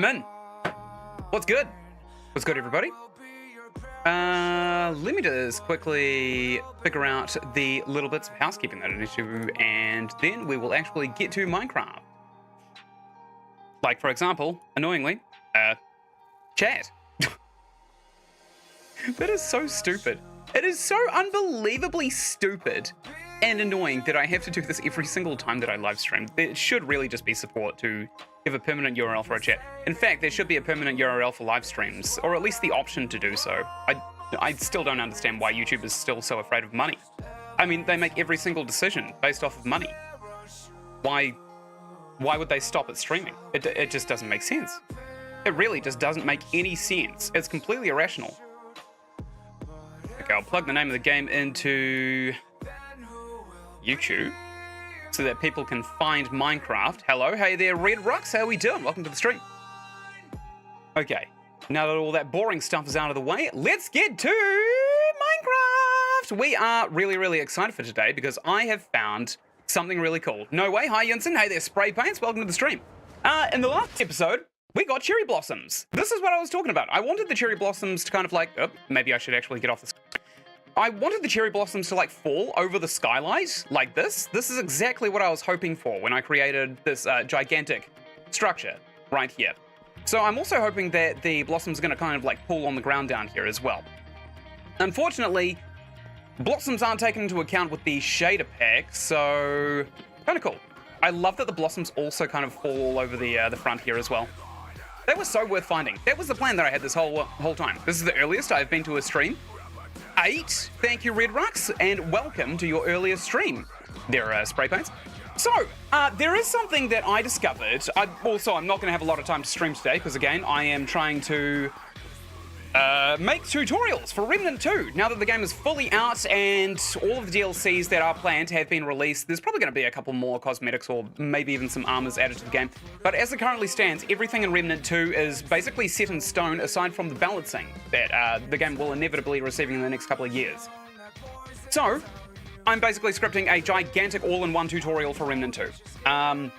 I'm in. What's good? What's good, everybody? Let me just quickly figure out the little bits of housekeeping that I need to do, and then we will actually get to Minecraft. Like, for example, annoyingly, chat. That is so stupid. It is so unbelievably stupid and annoying that I have to do this every single time that I live stream. There should really just be support to give a permanent URL for a chat. In fact, there should be a permanent URL for live streams, or at least the option to do so. I still don't understand why YouTube is still so afraid of money. I mean, they make every single decision based off of money. Why would they stop at streaming? It just doesn't make sense. It really just doesn't make any sense. It's completely irrational. Okay, I'll plug the name of the game into YouTube so that people can find Minecraft. Hello, hey there, Red Rux, how we doing? Welcome to the stream. Okay, now that all that boring stuff is out of the way, let's get to Minecraft! We are really, really excited for today because I have found something really cool. No way, hi Ynsin, hey there, Spray Paints, welcome to the stream. In the last episode, we got cherry blossoms. This is what I was talking about. I wanted the cherry blossoms to kind of like, oh, maybe I should actually get off this. I wanted the cherry blossoms to like fall over the skylight like this. This is exactly what I was hoping for when I created this gigantic structure right here. So I'm also hoping that the blossoms are going to kind of like pull on the ground down here as well. Unfortunately, blossoms aren't taken into account with the shader pack, so kind of cool. I love that the blossoms also kind of fall all over the front here as well. That was so worth finding. That was the plan that I had this whole time. This is the earliest I've been to a stream. 8. Thank you, Red Rux, and welcome to your earliest stream. There are spray paints. So, there is something that I discovered. I'm not going to have a lot of time to stream today because, again, I am trying to make tutorials for Remnant 2. Now that the game is fully out and all of the DLCs that are planned have been released, there's probably going to be a couple more cosmetics or maybe even some armors added to the game. But as it currently stands, everything in Remnant 2 is basically set in stone aside from the balancing that the game will inevitably be receiving in the next couple of years. So, I'm basically scripting a gigantic all-in-one tutorial for Remnant 2.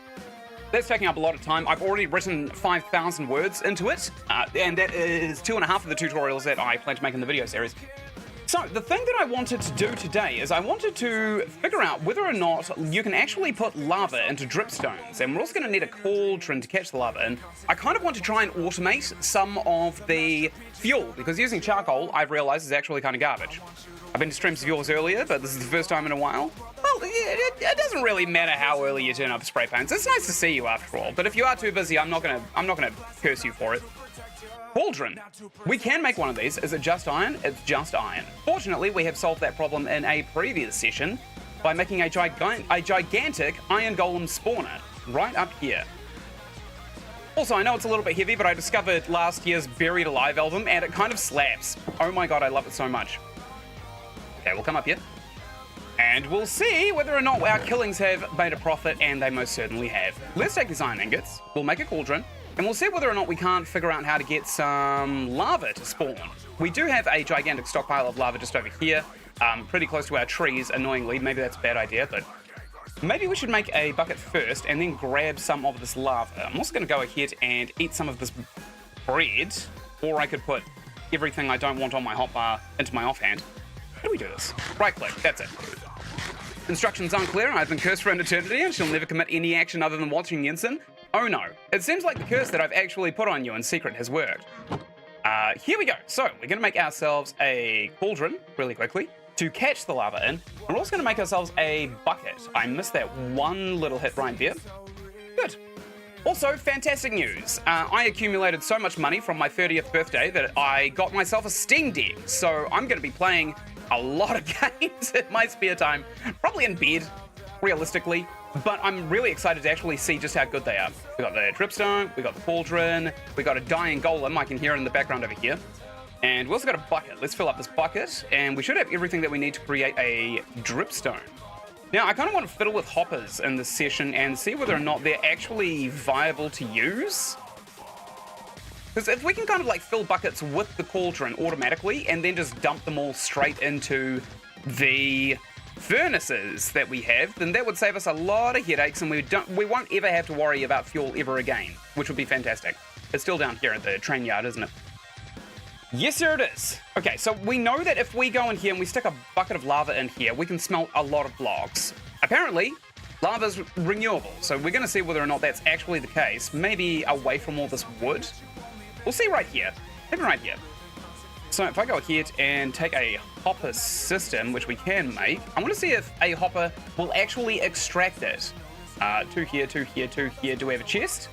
That's taking up a lot of time. I've already written 5,000 words into it, and that is 2.5 of the tutorials that I plan to make in the video series. So, the thing that I wanted to do today is I wanted to figure out whether or not you can actually put lava into dripstones, and we're also going to need a cauldron to catch the lava in. I kind of want to try and automate some of the fuel, because using charcoal, I've realized, is actually kind of garbage. I've been to streams of yours earlier, but this is the first time in a while. Well, it doesn't really matter how early you turn up spray paints. It's nice to see you after all. But if you are too busy, I'm not gonna curse you for it. Cauldron. We can make one of these. Is it just iron? It's just iron. Fortunately, we have solved that problem in a previous session by making a gigantic iron golem spawner right up here. Also, I know it's a little bit heavy, but I discovered last year's Buried Alive album, and it kind of slaps. Oh my god, I love it so much. Okay, we'll come up here. And we'll see whether or not our killings have made a profit, and they most certainly have. Let's take these iron ingots, we'll make a cauldron, and we'll see whether or not we can't figure out how to get some lava to spawn. We do have a gigantic stockpile of lava just over here, pretty close to our trees, annoyingly. Maybe that's a bad idea, but maybe we should make a bucket first and then grab some of this lava. I'm also going to go ahead and eat some of this bread, or I could put everything I don't want on my hotbar into my offhand. How do we do this? Right click, that's it. Instructions unclear, I've been cursed for an eternity and shall never commit any action other than watching Ynsin. Oh no, it seems like the curse that I've actually put on you in secret has worked. Here we go. So, we're gonna make ourselves a cauldron, really quickly, to catch the lava in. We're also gonna make ourselves a bucket. I missed that one little hit right there. Good. Also, fantastic news. I accumulated so much money from my 30th birthday that I got myself a Steam Deck. So, I'm gonna be playing a lot of games in my spare time, probably in bed, realistically, but I'm really excited to actually see just how good they are. We got the dripstone, we got the cauldron, we got a dying golem, I can hear it in the background over here, and we also got a bucket. Let's fill up this bucket, and we should have everything that we need to create a dripstone. Now, I kind of want to fiddle with hoppers in this session and see whether or not they're actually viable to use. Because if we can kind of like fill buckets with the cauldron automatically and then just dump them all straight into the furnaces that we have, then that would save us a lot of headaches and we won't ever have to worry about fuel ever again, which would be fantastic. It's still down here at the train yard, isn't it? Yes, sir, it is. Okay, so we know that if we go in here and we stick a bucket of lava in here, we can smelt a lot of blocks. Apparently, lava's renewable, so we're going to see whether or not that's actually the case. Maybe away from all this wood. We'll see right here. Maybe right here. So if I go ahead and take a hopper system, which we can make, I want to see if a hopper will actually extract it. 2 here, 2 here, 2 here. Do we have a chest?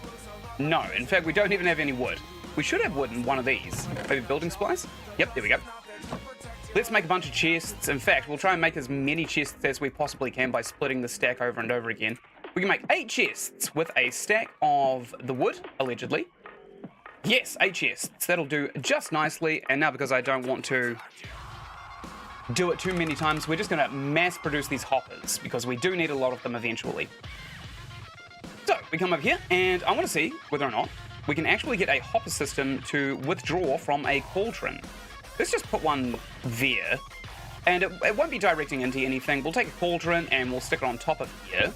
No. In fact, we don't even have any wood. We should have wood in one of these. Maybe building supplies? Yep, there we go. Let's make a bunch of chests. In fact, we'll try and make as many chests as we possibly can by splitting the stack over and over again. We can make 8 chests with a stack of the wood, allegedly. Yes, 8 chests. That'll do just nicely. And now, because I don't want to do it too many times, we're just going to mass produce these hoppers because we do need a lot of them eventually. So we come over here and I want to see whether or not we can actually get a hopper system to withdraw from a cauldron. Let's just put one there, and it won't be directing into anything. We'll take a cauldron and we'll stick it on top of here.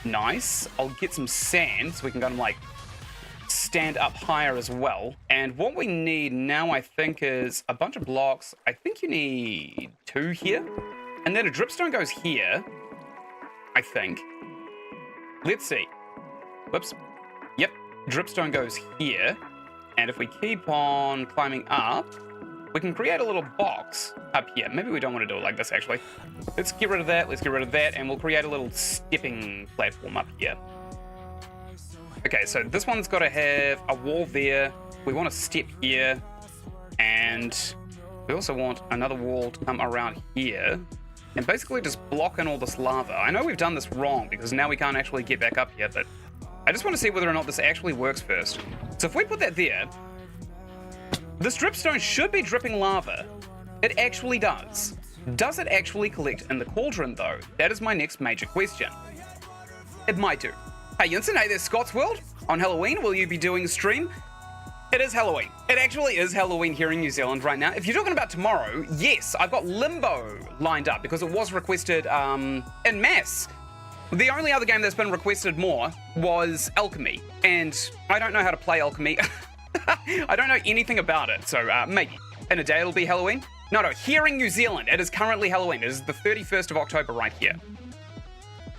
Nice. I'll get some sand so we can kind of like stand up higher as well. And what we need now, I think, is a bunch of blocks. I think you need 2 here, and then a dripstone goes here, I think. Let's see. Whoops. Yep. Dripstone goes here, and if we keep on climbing up, we can create a little box up here. Maybe we don't want to do it like this, actually. Let's get rid of that, let's get rid of that, and we'll create a little stepping platform up here. Okay, so this one's got to have a wall there. We want a step here, and we also want another wall to come around here, and basically just block in all this lava. I know we've done this wrong, because now we can't actually get back up here, but I just want to see whether or not this actually works first. So if we put that there, this dripstone should be dripping lava. It actually does. Does it actually collect in the cauldron, though? That is my next major question. It might do. Hey, Ynsin, hey, there's Scott's World. On Halloween, will you be doing a stream? It is Halloween. It actually is Halloween here in New Zealand right now. If you're talking about tomorrow, yes, I've got Limbo lined up because it was requested en masse. The only other game that's been requested more was Alchemy, and I don't know how to play Alchemy. I don't know anything about it, so maybe. In a day it'll be Halloween? No, here in New Zealand, it is currently Halloween. It is the 31st of October right here.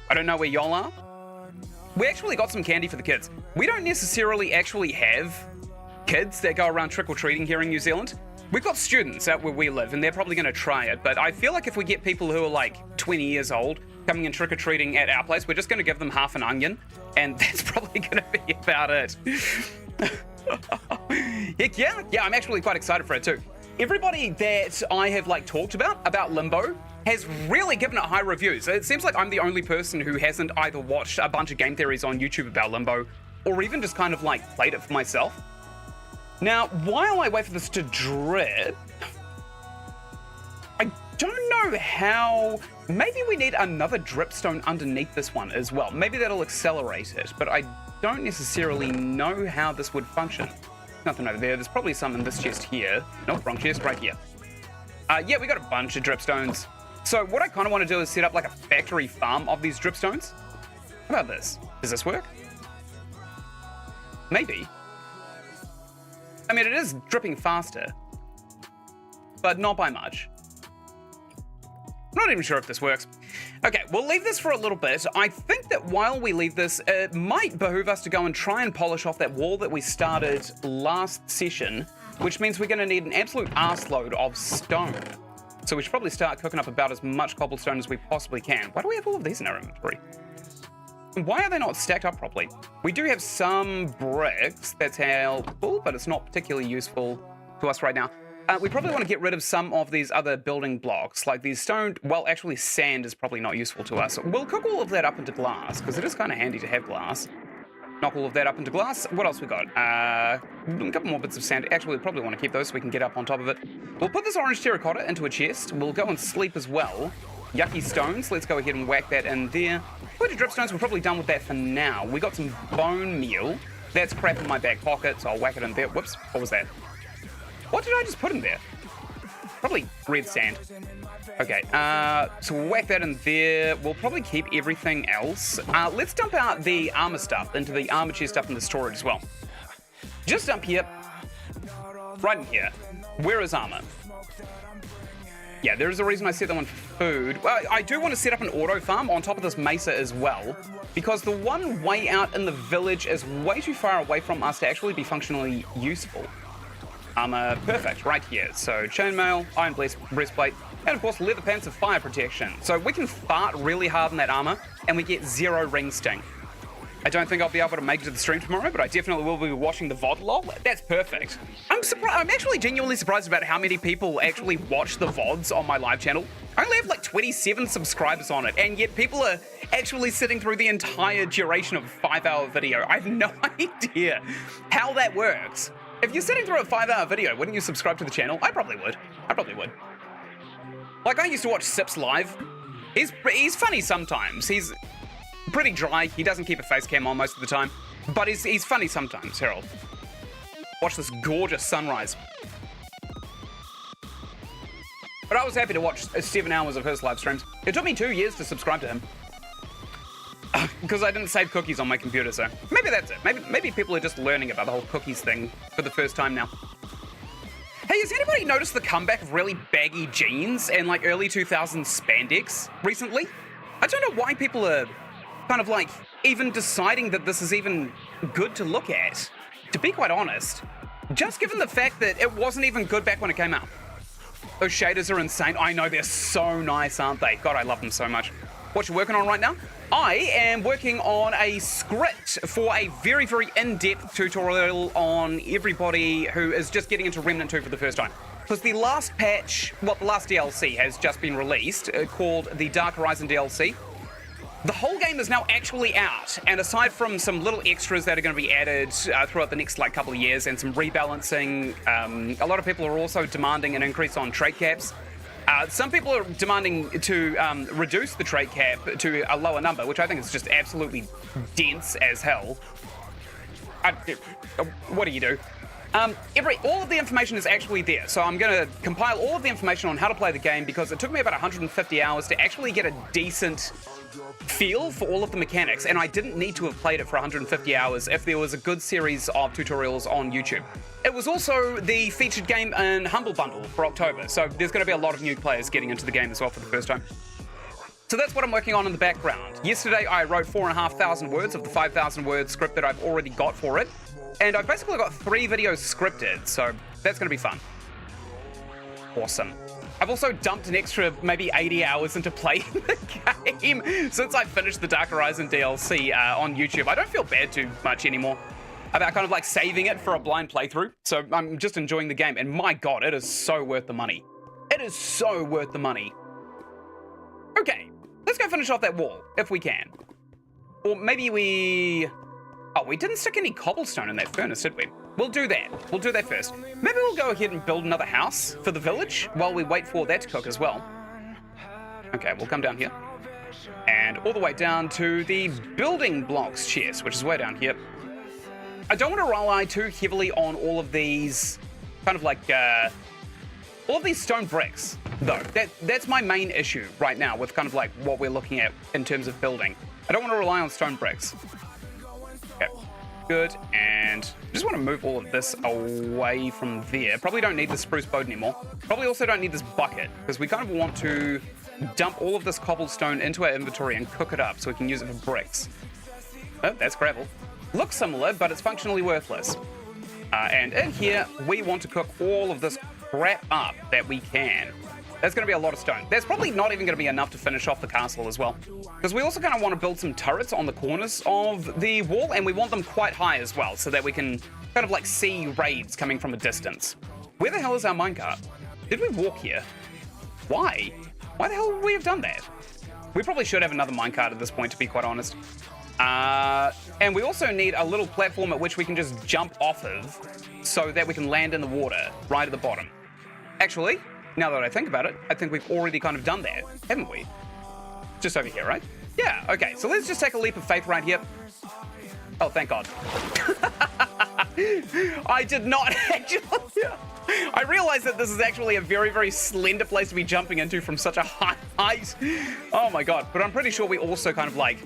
I don't know where y'all are. We actually got some candy for the kids. We don't necessarily actually have kids that go around trick-or-treating here in New Zealand. We've got students out where we live, and they're probably going to try it, but I feel like if we get people who are like 20 years old coming in trick-or-treating at our place, we're just going to give them half an onion, and that's probably going to be about it. Heck yeah, I'm actually quite excited for it too. Everybody that I have like talked about Limbo has really given it high reviews. It seems like I'm the only person who hasn't either watched a bunch of game theories on YouTube about Limbo or even just kind of like played it for myself. Now, while I wait for this to drip, I don't know how. Maybe we need another dripstone underneath this one as well. Maybe that'll accelerate it, but I don't necessarily know how this would function. Nothing over there. There's probably some in this chest here. Nope, wrong chest, right here. Yeah, we got a bunch of dripstones. So what I kind of want to do is set up like a factory farm of these dripstones. How about this? Does this work? Maybe. I mean, it is dripping faster, but not by much. I'm not even sure if this works. Okay, we'll leave this for a little bit. I think that while we leave this, it might behoove us to go and try and polish off that wall that we started last session, which means we're going to need an absolute arseload of stone. So we should probably start cooking up about as much cobblestone as we possibly can. Why do we have all of these in our inventory? And why are they not stacked up properly? We do have some bricks. That's helpful, but it's not particularly useful to us right now. We probably want to get rid of some of these other building blocks, like these stone. Well, actually, sand is probably not useful to us. We'll cook all of that up into glass, because it is kind of handy to have glass. Knock all of that up into glass. What else we got? A couple more bits of sand. Actually, we probably want to keep those so we can get up on top of it. We'll put this orange terracotta into a chest. We'll go and sleep as well. Yucky stones. Let's go ahead and whack that in there. Put your dripstones. We're probably done with that for now. We got some bone meal. That's crap in my back pocket, so I'll whack it in there. Whoops. What was that? What did I just put in there? Probably red sand. Okay, so we'll whack that in there. We'll probably keep everything else. Let's dump out the armor stuff into the armor chest up in the storage as well. just up here, right in here, where is armor? Yeah, there is a reason I set that one for food. Well, I do want to set up an auto farm on top of this mesa as well, because the one way out in the village is way too far away from us to actually be functionally useful. Perfect, right here. So chainmail, iron breastplate, and of course leather pants of fire protection. So we can fart really hard in that armor, and we get 0 ring sting. I don't think I'll be able to make it to the stream tomorrow, but I definitely will be watching the VOD lol. That's perfect. I'm actually genuinely surprised about how many people actually watch the VODs on my live channel. I only have like 27 subscribers on it, and yet people are actually sitting through the entire duration of a 5-hour video. I have no idea how that works. If you're sitting through a 5-hour video, wouldn't you subscribe to the channel? I probably would. Like, I used to watch Sips live. He's funny sometimes. He's pretty dry. He doesn't keep a face cam on most of the time, but he's funny sometimes. Harold, watch this gorgeous sunrise. But I was happy to watch 7 hours of his live streams. It took me 2 years to subscribe to him because I didn't save cookies on my computer. So maybe that's it. Maybe people are just learning about the whole cookies thing for the first time now. Hey, has anybody noticed the comeback of really baggy jeans and like early 2000s spandex recently? I don't know why people are kind of like even deciding that this is even good to look at, to be quite honest. Just given the fact that it wasn't even good back when it came out. Those shaders are insane. I know, they're so nice, aren't they? God, I love them so much. What you working on right now? I am working on a script for a very, very in-depth tutorial on everybody who is just getting into Remnant 2 for the first time. Because the last patch, well, the last DLC has just been released, called the Dark Horizon DLC. The whole game is now actually out, and aside from some little extras that are going to be added throughout the next like couple of years and some rebalancing, a lot of people are also demanding an increase on trait caps. Some people are demanding to reduce the trait cap to a lower number, which I think is just absolutely dense as hell. What do you do? All of the information is actually there, so I'm going to compile all of the information on how to play the game because it took me about 150 hours to actually get a decent feel for all of the mechanics, and I didn't need to have played it for 150 hours if there was a good series of tutorials on YouTube. It was also the featured game in Humble Bundle for October, so there's going to be a lot of new players getting into the game as well for the first time. So that's what I'm working on in the background. Yesterday I wrote 4,500 words of the 5,000 word script that I've already got for it, and I've basically got 3 videos scripted, so that's going to be fun. Awesome. I've also dumped an extra maybe 80 hours into playing the game since I finished the Dark Horizon DLC on YouTube. I don't feel bad too much anymore about kind of like saving it for a blind playthrough. So I'm just enjoying the game, and my God, it is so worth the money. It is so worth the money. Okay, let's go finish off that wall if we can. Or maybe we... Oh, we didn't stick any cobblestone in that furnace, did we? We'll do that. We'll do that first. Maybe we'll go ahead and build another house for the village while we wait for that to cook as well. Okay, we'll come down here. And all the way down to the building blocks chest, which is way down here. I don't want to rely too heavily on all of these kind of like, all of these stone bricks, though. That's my main issue right now with kind of like what we're looking at in terms of building. I don't want to rely on stone bricks. Okay, good, and I just want to move all of this away from there. Probably don't need the spruce boat anymore. Probably also don't need this bucket, because we kind of want to dump all of this cobblestone into our inventory and cook it up so we can use it for bricks. Oh, that's gravel. Looks similar, but it's functionally worthless. And in here, we want to cook all of this crap up that we can. That's going to be a lot of stone. That's probably not even going to be enough to finish off the castle as well. Because we also kind of want to build some turrets on the corners of the wall, and we want them quite high as well, so that we can kind of like see raids coming from a distance. Where the hell is our minecart? Did we walk here? Why? Why the hell would we have done that? We probably should have another minecart at this point, to be quite honest. And we also need a little platform at which we can just jump off of so that we can land in the water right at the bottom. Actually, now that I think about it, I think we've already kind of done that, haven't we? Just over here, right? Yeah, okay, so let's just take a leap of faith right here. Oh, thank God. I did not actually... I realize that this is actually a very, very slender place to be jumping into from such a high height. Oh my God, but I'm pretty sure we also kind of like...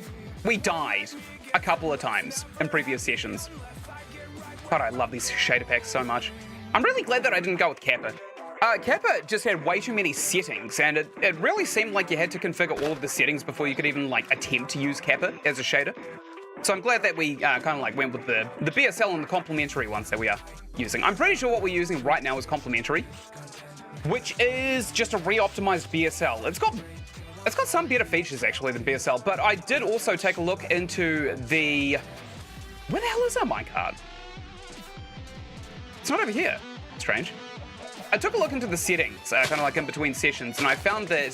We died a couple of times in previous sessions. God, I love these shader packs so much. I'm really glad that I didn't go with Kappa. Kappa just had way too many settings, and it really seemed like you had to configure all of the settings before you could even like attempt to use Kappa as a shader. So I'm glad that we kind of like went with the BSL and the complementary ones that we are using. I'm pretty sure what we're using right now is complementary, which is just a re-optimized BSL. It's got some better features actually than BSL, but I did also take a look into the... Where the hell is our minecart? It's not over here. Strange. I took a look into the settings, kind of like in between sessions, and I found that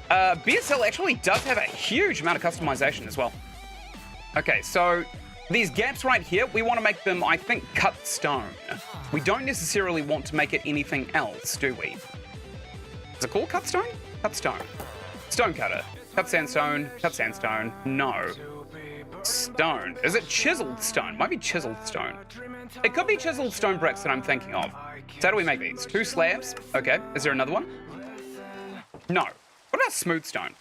BSL actually does have a huge amount of customization as well. Okay, so these gaps right here, we want to make them, I think, cut stone. We don't necessarily want to make it anything else, do we? Is it called cut stone? Cut stone. Stone cutter. Cut sandstone. Cut sandstone. No. Stone. Is it chiseled stone? Might be chiseled stone. It could be chiseled stone bricks that I'm thinking of. So how do we make these? 2 slabs. Okay. Is there another one? No. What about smooth stone?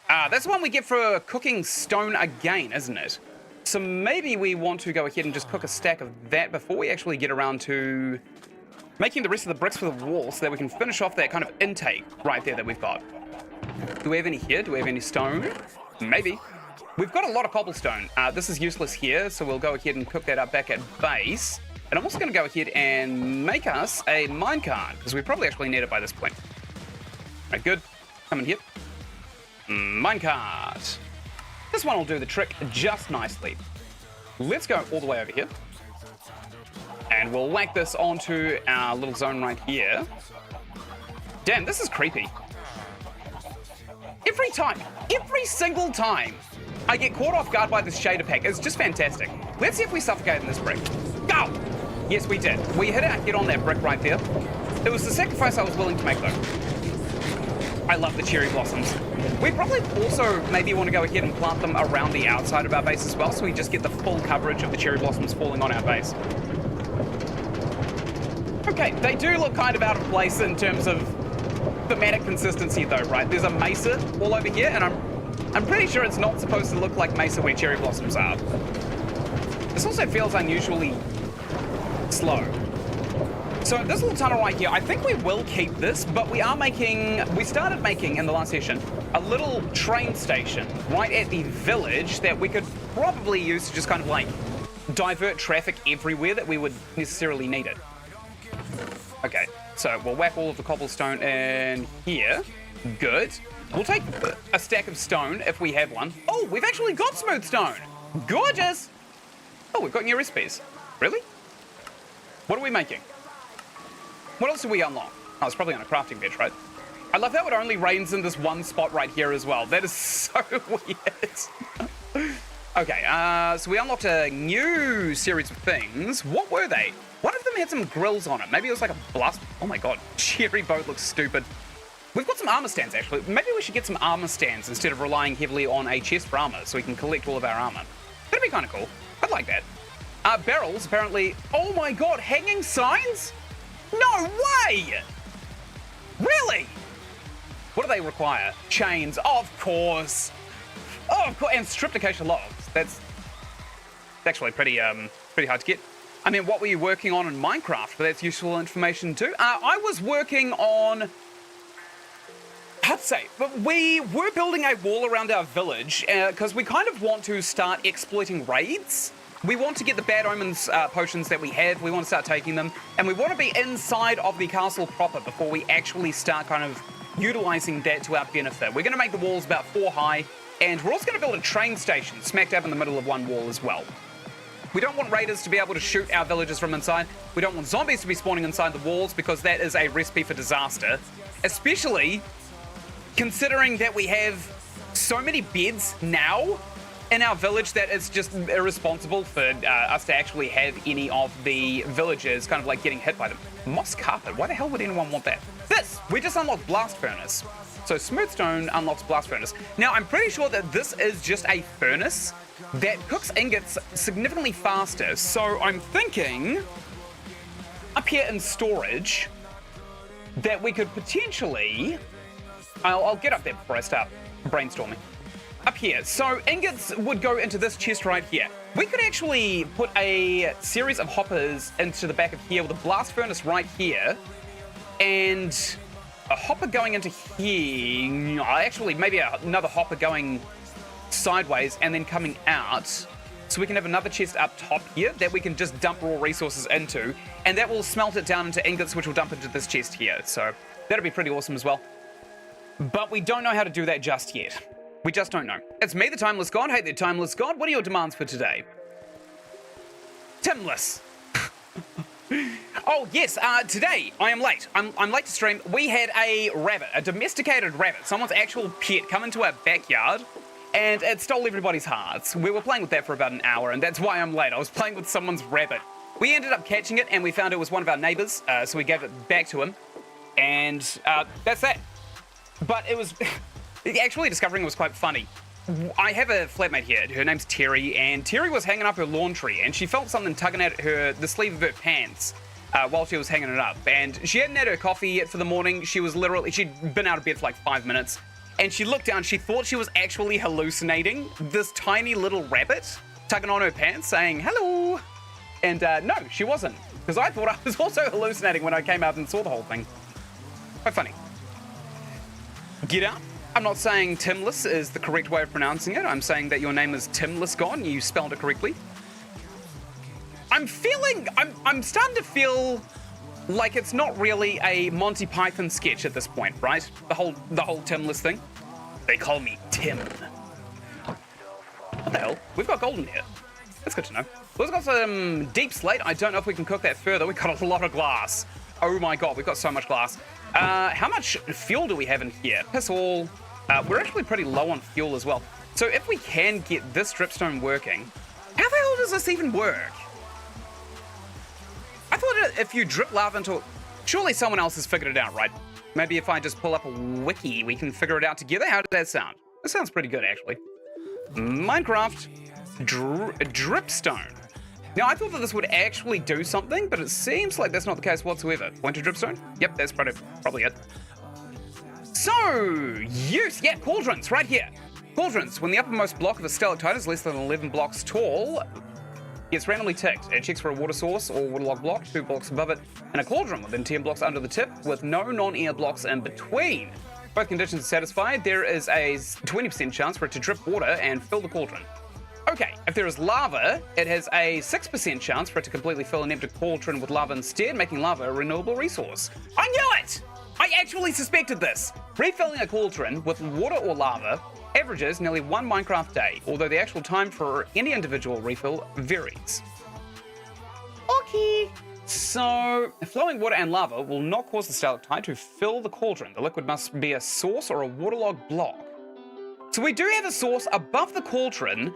That's the one we get for cooking stone again, isn't it? So maybe we want to go ahead and just cook a stack of that before we actually get around to making the rest of the bricks for the wall so that we can finish off that kind of intake right there that we've got. Do we have any here? Do we have any stone? Maybe. We've got a lot of cobblestone. This is useless here, so we'll go ahead and cook that up back at base. And I'm also going to go ahead and make us a minecart, because we probably actually need it by this point. Right, good. Come in here. Minecart. This one will do the trick just nicely. Let's go all the way over here. And we'll whack this onto our little zone right here. Damn, this is creepy. Every single time, I get caught off guard by this shader pack. It's just fantastic. Let's see if we suffocate in this brick. Go! Yes, we did. We hit our head on that brick right there. It was the sacrifice I was willing to make, though. I love the cherry blossoms. We probably also maybe want to go ahead and plant them around the outside of our base as well, so we just get the full coverage of the cherry blossoms falling on our base. Okay, they do look kind of out of place in terms of thematic consistency though, right? There's a mesa all over here, and I'm pretty sure it's not supposed to look like mesa where cherry blossoms are. This also feels unusually slow. So this little tunnel right here, I think we will keep this, but we started making in the last session a little train station right at the village that we could probably use to just kind of like divert traffic everywhere that we would necessarily need it. Okay, so we'll whack all of the cobblestone in here. Good. We'll take a stack of stone if we have one. Oh, we've actually got smooth stone. Gorgeous. Oh, we've got new recipes. Really? What are we making? What else do we unlock? Oh, it's probably on a crafting bench, right? I love how it only rains in this one spot right here as well. That is so weird. Okay, so we unlocked a new series of things. What were they? One of them had some grills on it. Maybe it was like a blast. Oh my god, cherry boat looks stupid. We've got some armor stands, actually. Maybe we should get some armor stands instead of relying heavily on a chest for armor so we can collect all of our armor. That'd be kind of cool. I'd like that. Barrels, apparently. Oh my god, hanging signs? No way! Really? What do they require? Chains, of course. Oh, of course, and stripped acacia logs. That's actually pretty hard to get. I mean, what were you working on in Minecraft? But that's useful information too. I was working on... Hard to say, but we were building a wall around our village because we kind of want to start exploiting raids. We want to get the Bad Omens potions that we have. We want to start taking them. And we want to be inside of the castle proper before we actually start kind of utilizing that to our benefit. We're going to make the walls about 4 high. And we're also going to build a train station smack dab in the middle of one wall as well. We don't want raiders to be able to shoot our villagers from inside. We don't want zombies to be spawning inside the walls because that is a recipe for disaster. Especially considering that we have so many beds now in our village that it's just irresponsible for us to actually have any of the villagers kind of like getting hit by them. Moss carpet, why the hell would anyone want that? This, we just unlocked blast furnace. So smooth stone unlocks blast furnace. Now I'm pretty sure that this is just a furnace that cooks ingots significantly faster. So I'm thinking up here in storage that we could potentially, I'll get up there before I start brainstorming. up here. So ingots would go into this chest right here. We could actually put a series of hoppers into the back of here with a blast furnace right here, and a hopper going into here. Actually, maybe another hopper going sideways and then coming out. So we can have another chest up top here that we can just dump raw resources into, and that will smelt it down into ingots, which will dump into this chest here. So that'll be pretty awesome as well. But we don't know how to do that just yet. We just don't know. It's me, the Timeless God. Hey there, Timeless God. What are your demands for today? Timless. Oh, yes. Today, I am late. I'm late to stream. We had a rabbit, a domesticated rabbit, someone's actual pet, come into our backyard, and it stole everybody's hearts. We were playing with that for about an hour, and that's why I'm late. I was playing with someone's rabbit. We ended up catching it, and we found it was one of our neighbors, so we gave it back to him, and that's that. But it was... Actually, discovering it was quite funny. I have a flatmate here. Her name's Terry, and Terry was hanging up her laundry, and she felt something tugging at the sleeve of her pants while she was hanging it up. And she hadn't had her coffee yet for the morning. She'd been out of bed for like 5 minutes, and she looked down. She thought she was actually hallucinating this tiny little rabbit tugging on her pants, saying hello. And no, she wasn't, because I thought I was also hallucinating when I came out and saw the whole thing. Quite funny. Get out. I'm not saying Timless is the correct way of pronouncing it. I'm saying that your name is Timless God. You spelled it correctly. I'm starting to feel like it's not really a Monty Python sketch at this point, right? The whole Timless thing. They call me Tim. What the hell? We've got gold in here. That's good to know. We've got some deep slate. I don't know if we can cook that further. We've got a lot of glass. Oh my god, we've got so much glass. How much fuel do we have in here? Piss all. We're actually pretty low on fuel as well. So if we can get this dripstone working, how the hell does this even work? I thought if you drip lava into it, surely someone else has figured it out, right? Maybe if I just pull up a wiki, we can figure it out together. How does that sound? That sounds pretty good, actually. Minecraft dripstone. Now, I thought that this would actually do something, but it seems like that's not the case whatsoever. Pointer dripstone? Yep, that's probably it. So, yeah, cauldrons, right here. Cauldrons, when the uppermost block of a stalactite is less than 11 blocks tall, gets randomly ticked. It checks for a water source or waterlogged block 2 blocks above it, and a cauldron within 10 blocks under the tip with no non-air blocks in between. Both conditions are satisfied. There is a 20% chance for it to drip water and fill the cauldron. Okay, if there is lava, it has a 6% chance for it to completely fill an empty cauldron with lava instead, making lava a renewable resource. I knew it! I actually suspected this. Refilling a cauldron with water or lava averages nearly 1 Minecraft day, although the actual time for any individual refill varies. Okay. So, flowing water and lava will not cause the stalactite to fill the cauldron. The liquid must be a source or a waterlogged block. So we do have a source above the cauldron,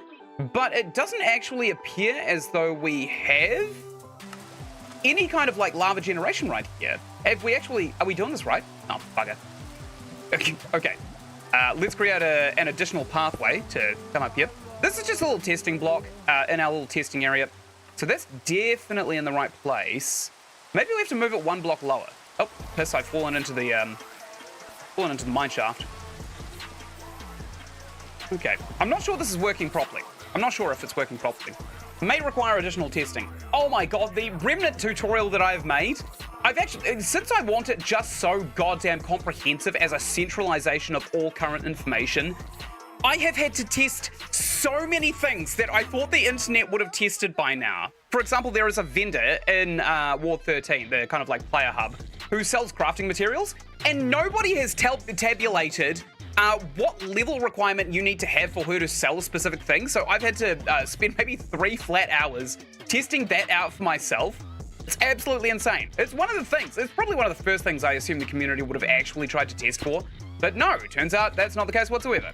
but it doesn't actually appear as though we have any kind of like lava generation right here. Have we actually, are we doing this right? Oh, bugger. Okay, let's create an additional pathway to come up here. This is just a little testing block in our little testing area. So that's definitely in the right place. Maybe we have to move it 1 block lower. Oh, piss, I've fallen into the mine shaft. Okay, I'm not sure this is working properly. I'm not sure if it's working properly. May require additional testing. Oh my god, the remnant tutorial that I've made, I've actually, since I want it just so goddamn comprehensive as a centralization of all current information, I have had to test so many things that I thought the internet would have tested by now. For example, there is a vendor in Ward 13, the kind of like player hub, who sells crafting materials, and nobody has tabulated what level requirement you need to have for her to sell a specific thing. So I've had to spend maybe 3 flat hours testing that out for myself. It's absolutely insane. It's one of the things, it's probably one of the first things I assume the community would have actually tried to test for. But no, it turns out that's not the case whatsoever.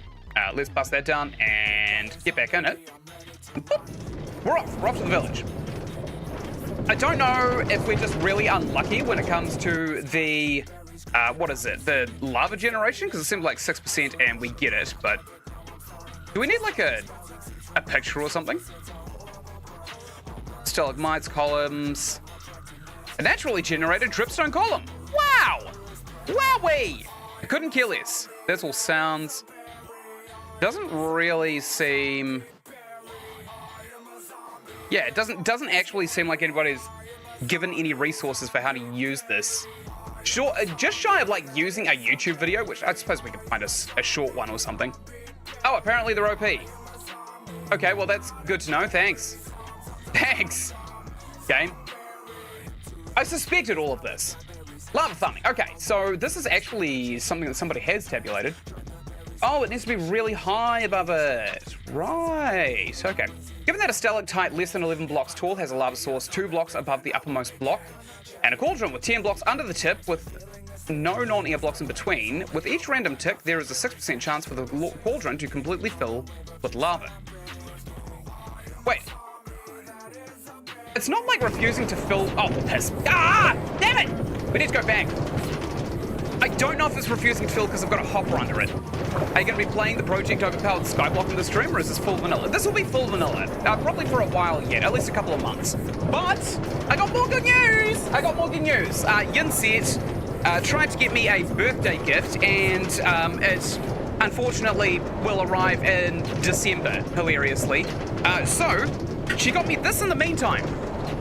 Let's bust that down and get back in it. Boop. We're off to the village. I don't know if we're just really unlucky when it comes to the what is it? The lava generation? Because it seems like 6% and we get it, but do we need like a picture or something? Stalagmites, columns. A naturally generated dripstone column. Wow! Wowee! I couldn't kill this. That's all sounds. Doesn't really seem... Yeah, it doesn't actually seem like anybody's given any resources for how to use this. Sure, just shy of like using a YouTube video, which I suppose we could find a short one or something. Oh, apparently they're OP. Okay, well that's good to know. Thanks. Thanks. Game. I suspected all of this. Lava farming. Okay, so this is actually something that somebody has tabulated. Oh, it needs to be really high above it. Right. Okay. Given that a stalactite less than 11 blocks tall has a lava source 2 blocks above the uppermost block, and a cauldron with 10 blocks under the tip with no non-air blocks in between, with each random tick, there is a 6% chance for the cauldron to completely fill with lava. Wait. It's not like refusing to fill... Oh, piss. Ah! Damn it! We need to go back. I don't know if it's refusing to fill because I've got a hopper under it. Are you going to be playing the Project Overpowered Skyblock in the stream, or is this full vanilla? This will be full vanilla. Probably for a while yet, at least a couple of months. But I got more good news! Ynsin tried to get me a birthday gift, and it unfortunately will arrive in December, hilariously. So she got me this in the meantime.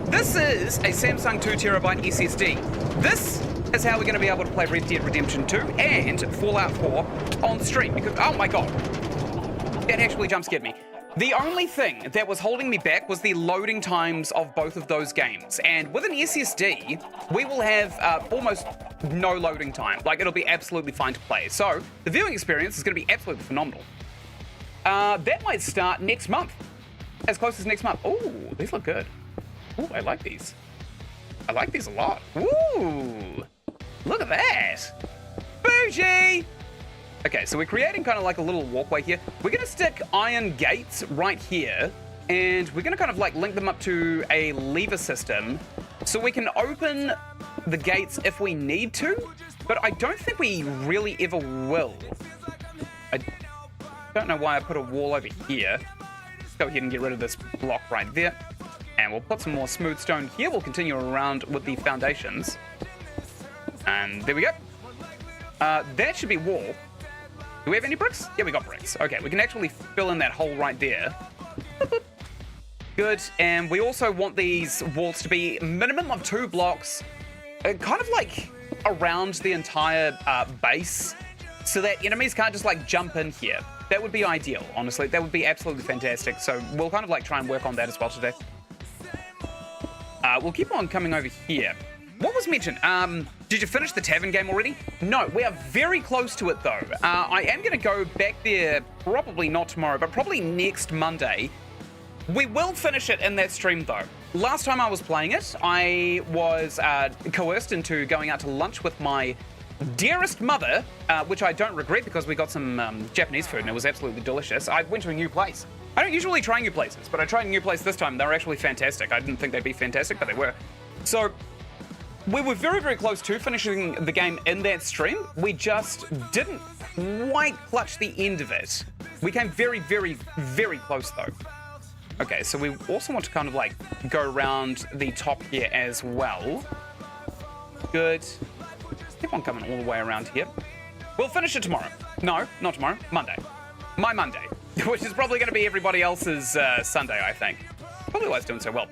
This is a Samsung 2TB SSD. This is how we're going to be able to play Red Dead Redemption 2 and Fallout 4 on stream. Because, oh my god, that actually jump scared me. The only thing that was holding me back was the loading times of both of those games. And with an SSD, we will have almost no loading time. Like, it'll be absolutely fine to play. So, the viewing experience is going to be absolutely phenomenal. That might start next month. As close as next month. Ooh, these look good. Ooh, I like these. I like these a lot. Ooh, look at that. Bougie. Okay, so we're creating kind of like a little walkway here. We're going to stick iron gates right here, and we're going to kind of like link them up to a lever system so we can open the gates if we need to, but I don't think we really ever will. I don't know why I put a wall over here. Let's go ahead and get rid of this block right there. And we'll put some more smooth stone here. We'll continue around with the foundations. And there we go. That should be wall. Do we have any bricks? Yeah, we got bricks. Okay, we can actually fill in that hole right there. Good. And we also want these walls to be minimum of 2 blocks, kind of like around the entire base, so that enemies can't just like jump in here. That would be ideal, honestly. That would be absolutely fantastic. So we'll kind of like try and work on that as well today. We'll keep on coming over here. What was mentioned? Did you finish the tavern game already? No, we are very close to it though. I am going to go back there, probably not tomorrow, but probably next Monday. We will finish it in that stream though. Last time I was playing it, I was coerced into going out to lunch with my dearest mother, which I don't regret because we got some Japanese food and it was absolutely delicious. I went to a new place. I don't usually try new places, but I tried a new place this time. They were actually fantastic. I didn't think they'd be fantastic, but they were. So we were very, very close to finishing the game in that stream. We just didn't quite clutch the end of it. We came very, very, very close though. Okay, so we also want to kind of like go around the top here as well. Good. Keep on coming all the way around here. We'll finish it tomorrow. No, not tomorrow. Monday. My Monday. Which is probably going to be everybody else's Sunday, I think. Probably why it's doing so well.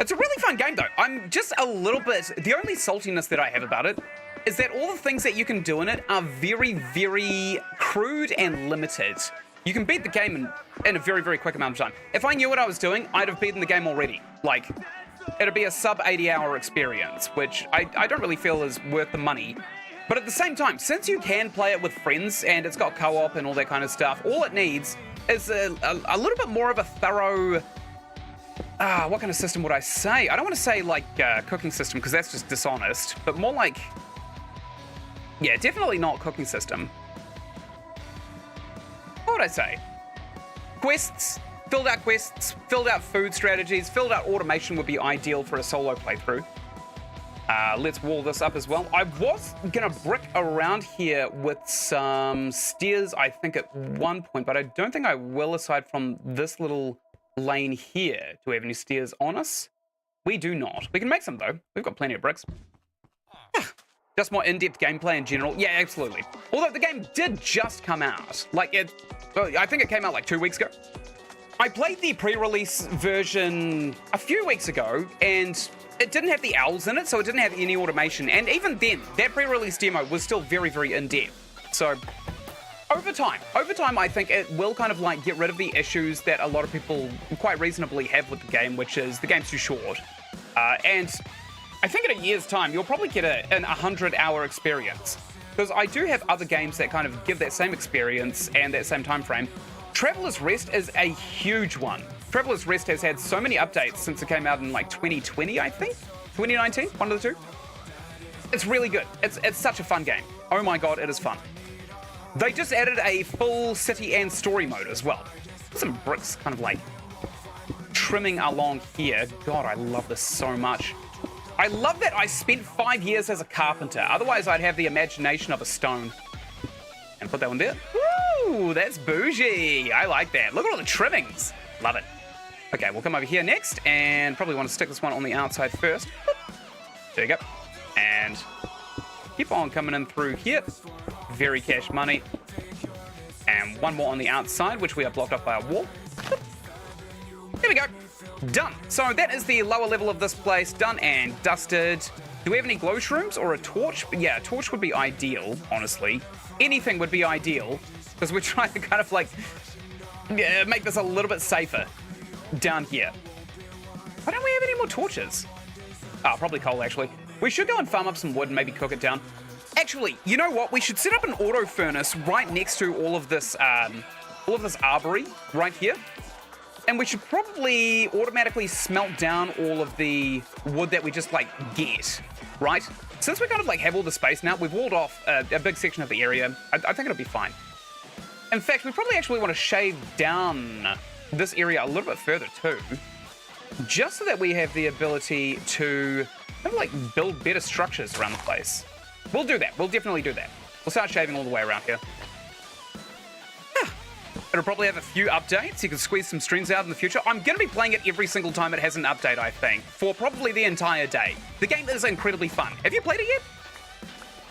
It's a really fun game, though. I'm just a little bit... The only saltiness that I have about it is that all the things that you can do in it are very, very crude and limited. You can beat the game in a very, very quick amount of time. If I knew what I was doing, I'd have beaten the game already. Like, it'd be a sub 80-hour experience, which I don't really feel is worth the money. But at the same time, since you can play it with friends and it's got co-op and all that kind of stuff, all it needs is a little bit more of a thorough... what kind of system would I say? I don't want to say like cooking system because that's just dishonest, but more like... Yeah, definitely not cooking system. What would I say? Quests, filled out food strategies, filled out automation would be ideal for a solo playthrough. Let's wall this up as well. I was gonna brick around here with some stairs, I think, at one point, but I don't think I will aside from this little lane here. Do we have any stairs on us? We do not. We can make some, though. We've got plenty of bricks. Just more in-depth gameplay in general? Yeah, absolutely. Although the game did just come out. I think it came out like 2 weeks ago. I played the pre-release version a few weeks ago, and it didn't have the owls in it, so it didn't have any automation. And even then, that pre-release demo was still very, very in-depth. So, over time, I think it will kind of like get rid of the issues that a lot of people quite reasonably have with the game, which is the game's too short. And I think in a year's time, you'll probably get an 100-hour experience. Because I do have other games that kind of give that same experience and that same time frame. Traveler's Rest is a huge one. Traveler's Rest has had so many updates since it came out in like 2020, I think? 2019? One of the two? It's really good. It's such a fun game. Oh my god, it is fun. They just added a full city and story mode as well. Some bricks kind of like trimming along here. God, I love this so much. I love that I spent 5 years as a carpenter. Otherwise, I'd have the imagination of a stone. And put that one there. Woo, that's bougie. I like that. Look at all the trimmings. Love it. Okay, we'll come over here next and probably want to stick this one on the outside first. There you go. And keep on coming in through here. Very cash money. And one more on the outside, which we are blocked off by a wall. There we go. Done. So that is the lower level of this place. Done and dusted. Do we have any glow shrooms or a torch? Yeah, a torch would be ideal, honestly. Anything would be ideal, because we're trying to kind of like make this a little bit safer down here. Why don't we have any more torches? Oh, probably coal, actually. We should go and farm up some wood and maybe cook it down. Actually, you know what? We should set up an auto furnace right next to all of this arbory right here. And we should probably automatically smelt down all of the wood that we just, like, get, right? Since we kind of, like, have all the space now, we've walled off a big section of the area. I think it'll be fine. In fact, we probably actually want to shave down this area a little bit further, too. Just so that we have the ability to, kind of, like, build better structures around the place. We'll do that. We'll definitely do that. We'll start shaving all the way around here. It'll probably have a few updates. You can squeeze some strings out in the future. I'm going to be playing it every single time it has an update, I think, for probably the entire day. The game is incredibly fun. Have you played it yet?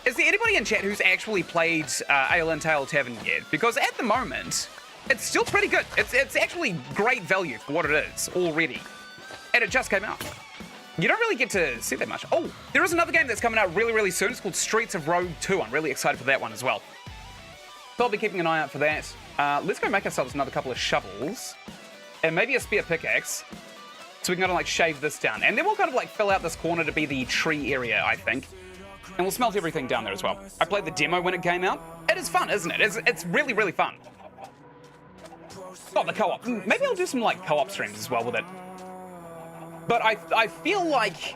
Is there anybody in chat who's actually played Ale & Tail Tavern yet? Because at the moment, it's still pretty good. It's actually great value for what it is already. And it just came out. You don't really get to see that much. Oh, there is another game that's coming out really, really soon. It's called Streets of Rogue 2. I'm really excited for that one as well. So I'll be keeping an eye out for that. Let's go make ourselves another couple of shovels. And maybe a spare pickaxe. So we can kind of like shave this down. And then we'll kind of like fill out this corner to be the tree area, I think. And we'll smelt everything down there as well. I played the demo when it came out. It is fun, isn't it? It's really, really fun. Oh, the co-op. Maybe I'll do some like co-op streams as well with it. But I feel like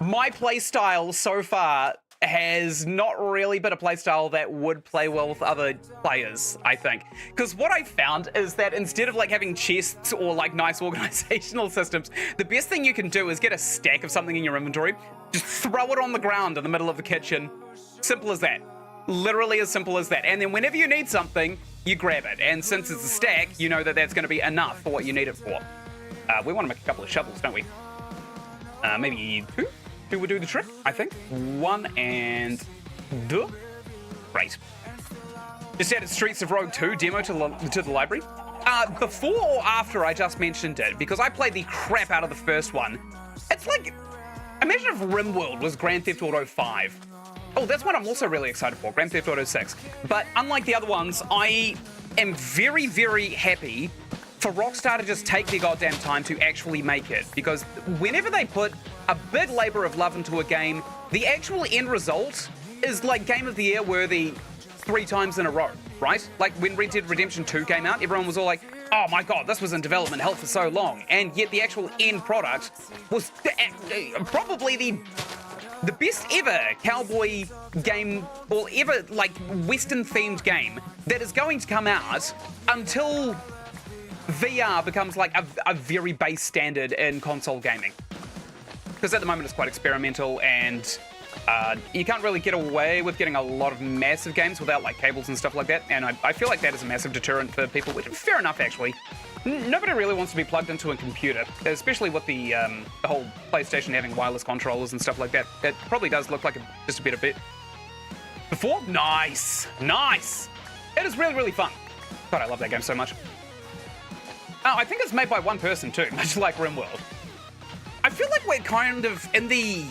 my playstyle so far has not really been a playstyle that would play well with other players, I think. Because what I found is that instead of like having chests or like nice organizational systems, the best thing you can do is get a stack of something in your inventory, just throw it on the ground in the middle of the kitchen. Simple as that. Literally as simple as that. And then whenever you need something, you grab it. And since it's a stack, you know that that's going to be enough for what you need it for. We want to make a couple of shovels, don't we? Maybe two? Two would do the trick, I think. One and two. Great. Just added Streets of Rogue 2 demo to the library. Before or after I just mentioned it, because I played the crap out of the first one. It's like, imagine if RimWorld was Grand Theft Auto 5. Oh, that's one I'm also really excited for, Grand Theft Auto 6. But unlike the other ones, I am very, very happy for Rockstar to just take their goddamn time to actually make it. Because whenever they put a big labor of love into a game, the actual end result is like Game of the Year worthy 3 times in a row, right? Like when Red Dead Redemption 2 came out, everyone was all like, oh my god, this was in development hell for so long. And yet the actual end product was probably the best ever cowboy game or ever like Western themed game that is going to come out until VR becomes like a very base standard in console gaming. Because at the moment it's quite experimental and you can't really get away with getting a lot of massive games without like cables and stuff like that. And I feel like that is a massive deterrent for people, which fair enough actually. Nobody really wants to be plugged into a computer, especially with the whole PlayStation having wireless controllers and stuff like that. It probably does look like just a better bit. Before? Nice! Nice! It is really, really fun. God, I love that game so much. I think it's made by one person too, much like RimWorld. I feel like we're kind of in the...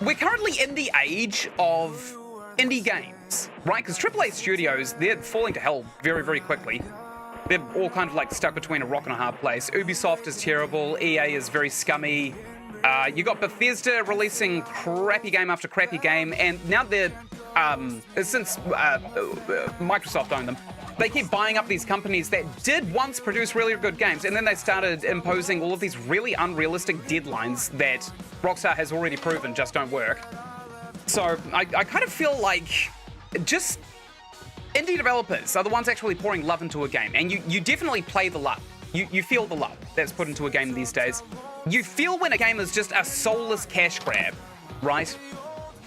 We're currently in the age of indie games, right? Because AAA studios, they're falling to hell very, very quickly. They're all kind of like stuck between a rock and a hard place. Ubisoft is terrible. EA is very scummy. You got Bethesda releasing crappy game after crappy game, and now they're since Microsoft owned them, they keep buying up these companies that did once produce really good games, and then they started imposing all of these really unrealistic deadlines that Rockstar has already proven just don't work. So I kind of feel like just indie developers are the ones actually pouring love into a game, and you definitely play the love. You feel the love that's put into a game these days. You feel when a game is just a soulless cash grab, right?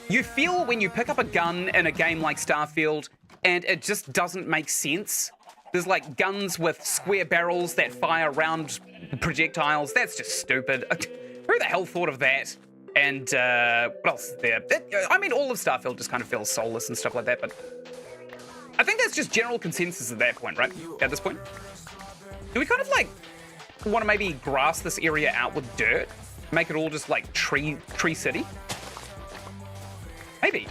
You feel when you pick up a gun in a game like Starfield and it just doesn't make sense. There's like guns with square barrels that fire round projectiles. That's just stupid. Who the hell thought of that? And what else is there? I mean, all of Starfield just kind of feels soulless and stuff like that, but I think that's just general consensus at that point, right? At this point. Do we kind of like want to maybe grass this area out with dirt? Make it all just like tree city? Maybe.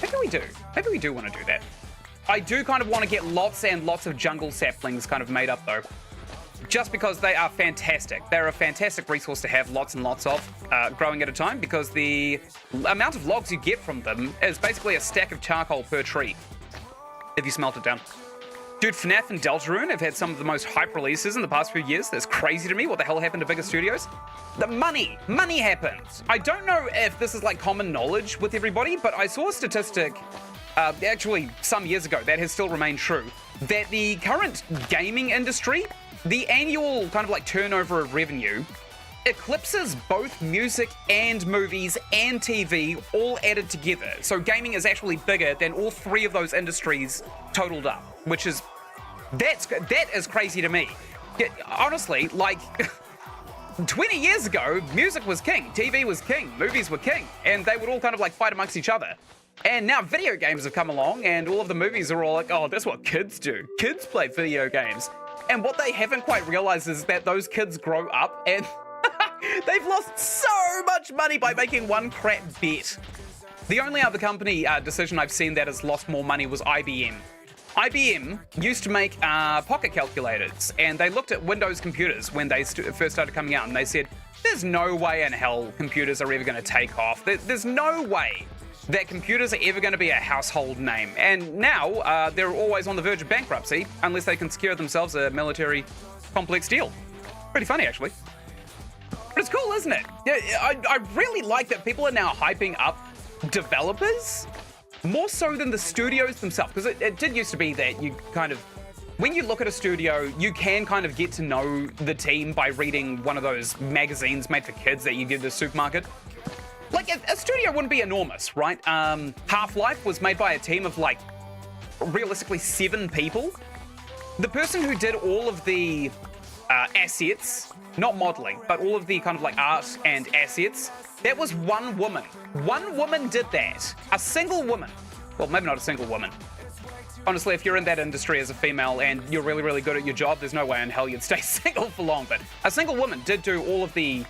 Maybe we do. Maybe we do want to do that. I do kind of want to get lots and lots of jungle saplings kind of made up though. Just because they are fantastic. They're a fantastic resource to have lots and lots of growing at a time, because the amount of logs you get from them is basically a stack of charcoal per tree if you smelt it down. Dude, FNAF and Deltarune have had some of the most hype releases in the past few years. That's crazy to me. What the hell happened to bigger studios? The money happens. I don't know if this is like common knowledge with everybody, but I saw a statistic actually some years ago that has still remained true, that the current gaming industry, the annual kind of like turnover of revenue eclipses both music and movies and TV all added together. So gaming is actually bigger than all three of those industries totaled up, which is, that is crazy to me. Honestly, like 20 years ago, music was king, TV was king, movies were king, and they would all kind of like fight amongst each other. And now video games have come along and all of the movies are all like, oh, that's what kids do. Kids play video games. And what they haven't quite realized is that those kids grow up and they've lost so much money by making one crap bet. The only other company decision I've seen that has lost more money was IBM. IBM used to make pocket calculators, and they looked at Windows computers when they first started coming out, and they said, there's no way in hell computers are ever going to take off. There's no way that computers are ever going to be a household name. And now they're always on the verge of bankruptcy unless they can secure themselves a military complex deal. Pretty funny, actually. But it's cool, isn't it? Yeah, I really like that people are now hyping up developers more so than the studios themselves. Because it did used to be that you kind of, when you look at a studio, you can kind of get to know the team by reading one of those magazines made for kids that you get at the supermarket. Like, a studio wouldn't be enormous, right? Half-Life was made by a team of, like, realistically 7 people. The person who did all of the assets, not modeling, but all of the kind of, like, art and assets, that was one woman. One woman did that. A single woman. Well, maybe not a single woman. Honestly, if you're in that industry as a female and you're really, really good at your job, there's no way in hell you'd stay single for long. But a single woman did do all of the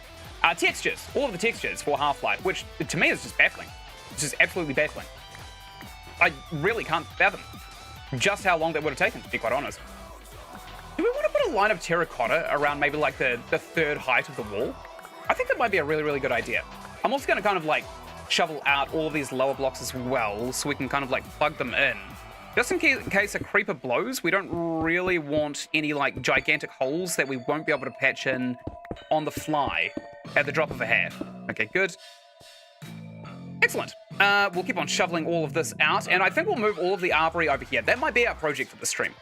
textures, all of the textures for Half-Life, which to me is just baffling. It's just absolutely baffling. I really can't fathom just how long that would have taken, to be quite honest. Do we want to put a line of terracotta around maybe like the third height of the wall? I think that might be a really, really good idea. I'm also going to kind of like shovel out all of these lower blocks as well, so we can kind of like plug them in. Just in case a creeper blows, we don't really want any like gigantic holes that we won't be able to patch in on the fly at the drop of a hat. Okay, good. Excellent. We'll keep on shoveling all of this out, and I think we'll move all of the armory over here. That might be our project for the stream.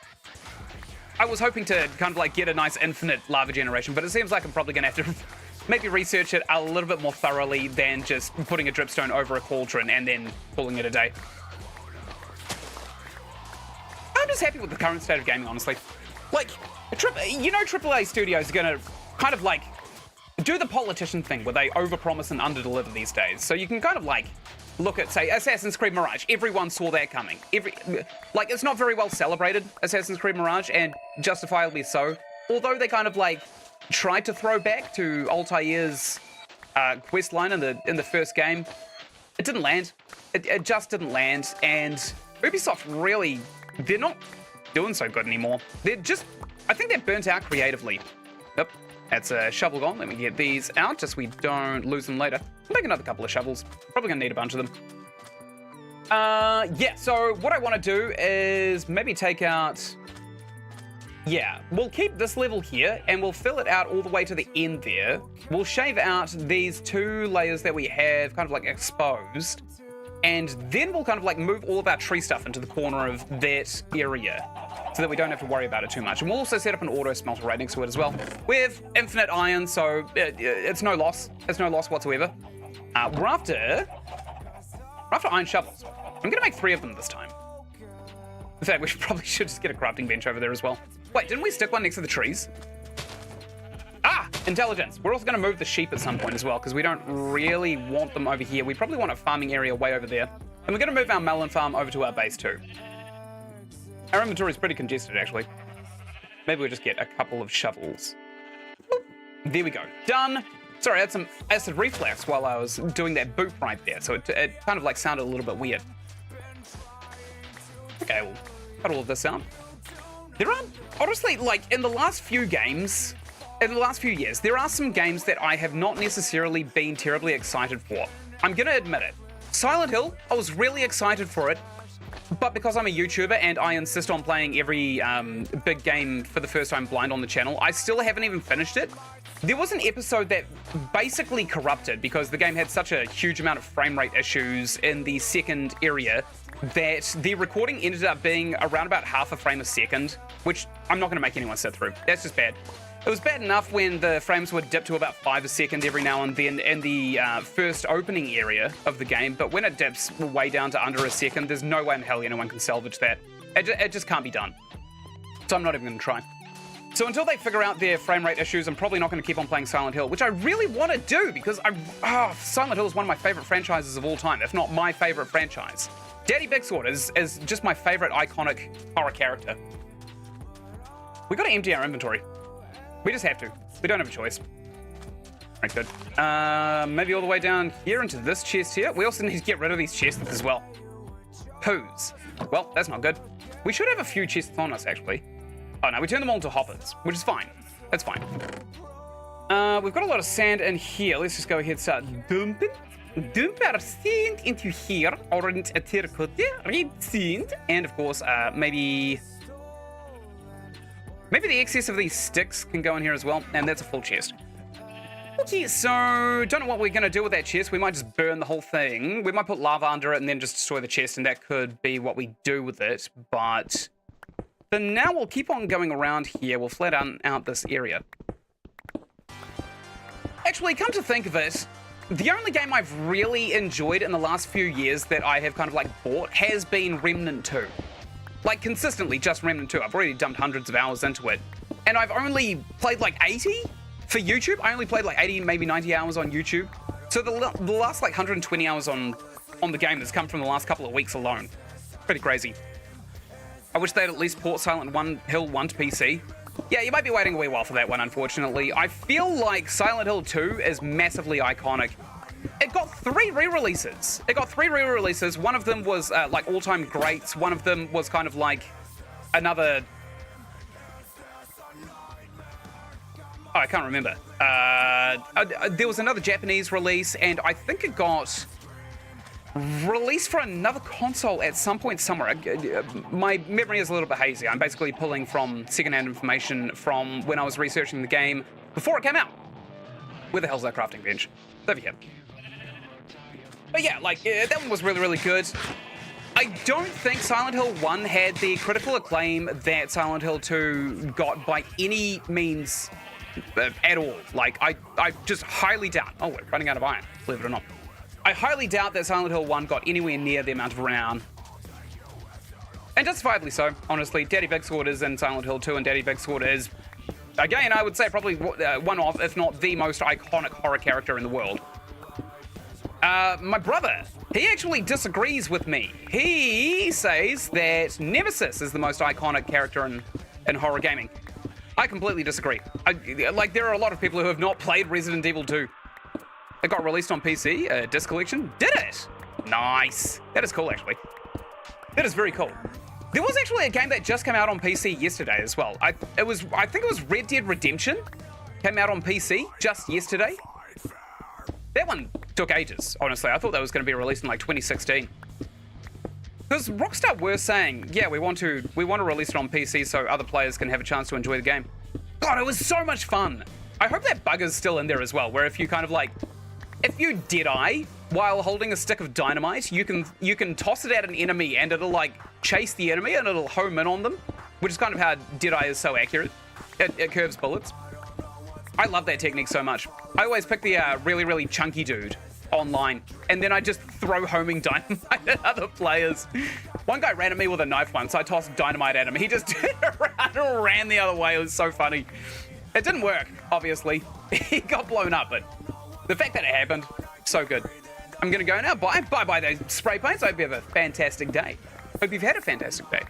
I was hoping to kind of like get a nice infinite lava generation, but it seems like I'm probably going to have to maybe research it a little bit more thoroughly than just putting a dripstone over a cauldron and then calling it a day. I'm just happy with the current state of gaming, honestly. Like, AAA studios are gonna kind of like do the politician thing where they overpromise and underdeliver these days. So you can kind of like look at, say, Assassin's Creed Mirage. Everyone saw that coming. It's not very well celebrated, Assassin's Creed Mirage, and justifiably so. Although they kind of like tried to throw back to Altair's quest line in the first game, it didn't land. It just didn't land, and Ubisoft really, they're not doing so good anymore. I think they're burnt out creatively. Yep, that's a shovel gone. Let me get these out just so we don't lose them later. I'll make another couple of shovels. Probably gonna need a bunch of them. Yeah, so what I want to do is maybe take out... Yeah, we'll keep this level here, and we'll fill it out all the way to the end there. We'll shave out these 2 layers that we have kind of like exposed, and then we'll kind of like move all of our tree stuff into the corner of that area so that we don't have to worry about it too much. And we'll also set up an auto smelter right next to it as well. We have infinite iron, so it's no loss. It's no loss whatsoever. We're after iron shovels. I'm gonna make 3 of them this time. In fact, we probably should just get a crafting bench over there as well. Wait, didn't we stick one next to the trees? Ah, intelligence. We're also going to move the sheep at some point as well, because we don't really want them over here. We probably want a farming area way over there. And we're going to move our melon farm over to our base too. Our inventory is pretty congested, actually. Maybe we'll just get a couple of shovels. There we go. Done. Sorry, I had some acid reflux while I was doing that boop right there, so it kind of like sounded a little bit weird. Okay, we'll cut all of this out. There are, honestly, like, in the last few years, there are some games that I have not necessarily been terribly excited for. I'm gonna admit it. Silent Hill, I was really excited for it, but because I'm a YouTuber and I insist on playing every big game for the first time blind on the channel, I still haven't even finished it. There was an episode that basically corrupted because the game had such a huge amount of frame rate issues in the second area that the recording ended up being around about half a frame a second, which I'm not going to make anyone sit through. That's just bad. It was bad enough when the frames would dip to about 5 a second every now and then in the first opening area of the game, but when it dips way down to under a second, there's no way in hell anyone can salvage that. It just can't be done. So I'm not even going to try. So until they figure out their frame rate issues, I'm probably not going to keep on playing Silent Hill, which I really want to do because Silent Hill is one of my favorite franchises of all time, if not my favorite franchise. Daddy Big Sword is just my favorite iconic horror character. We got to empty our inventory. We just have to. We don't have a choice. Right, good. Maybe all the way down here into this chest here. We also need to get rid of these chests as well. Poos. Well, that's not good. We should have a few chests on us, actually. Oh, no, we turned them all into hoppers, which is fine. That's fine. We've got a lot of sand in here. Let's just go ahead and start dumping. Dump our sand into here. Orange terracotta, red sand. And, of course, maybe the excess of these sticks can go in here as well. And that's a full chest. Okay, so don't know what we're going to do with that chest. We might just burn the whole thing. We might put lava under it and then just destroy the chest, and that could be what we do with it. But for now, we'll keep on going around here. We'll flat out this area. Actually, come to think of it, the only game I've really enjoyed in the last few years that I have kind of like bought has been Remnant 2. Like, consistently just Remnant 2. I've already dumped hundreds of hours into it. And I've only played like 80 for YouTube. I only played like 80, maybe 90 hours on YouTube. So the last like 120 hours on the game has come from the last couple of weeks alone. Pretty crazy. I wish they'd at least port Silent Hill 1 to PC. Yeah, you might be waiting a wee while for that one, unfortunately. I feel like Silent Hill 2 is massively iconic. It got 3 re-releases. One of them was like all-time greats. One of them was kind of like another... Oh, I can't remember. There was another Japanese release, and I think it got released for another console at some point somewhere. My memory is a little bit hazy. I'm basically pulling from secondhand information from when I was researching the game before it came out. Where the hell's that crafting bench? It's over here. But yeah, like, that one was really, really good. I don't think Silent Hill 1 had the critical acclaim that Silent Hill 2 got by any means at all. Like, I just highly doubt... Oh, we're running out of iron, believe it or not. I highly doubt that Silent Hill 1 got anywhere near the amount of renown And justifiably so, honestly. Daddy Big Sword is in Silent Hill 2, and Daddy Big Sword is, again, I would say probably one of, if not the most iconic horror character in the world. My brother, he actually disagrees with me. He says that Nemesis is the most iconic character in horror gaming. I completely disagree. There are a lot of people who have not played Resident Evil 2. It got released on PC, disc collection. Did it? Nice. That is cool, actually. That is very cool. There was actually a game that just came out on PC yesterday as well. I think it was Red Dead Redemption. Came out on PC just yesterday. That one took ages, honestly. I thought that was going to be released in like 2016. Because Rockstar were saying, yeah, we want to release it on PC so other players can have a chance to enjoy the game. God, it was so much fun. I hope that bug is still in there as well, where if you kind of like, if you dead-eye while holding a stick of dynamite, you can toss it at an enemy and it'll like chase the enemy and it'll home in on them, which is kind of how dead-eye is so accurate. It curves bullets. I love that technique so much. I always pick the really, really chunky dude online, and then I just throw homing dynamite at other players. One guy ran at me with a knife once. I tossed dynamite at him. He just turned around and ran the other way. It was so funny. It didn't work, obviously. He got blown up, but the fact that it happened, so good. I'm gonna go now. Bye those spray paints. I hope you have a fantastic day. Hope you've had a fantastic day.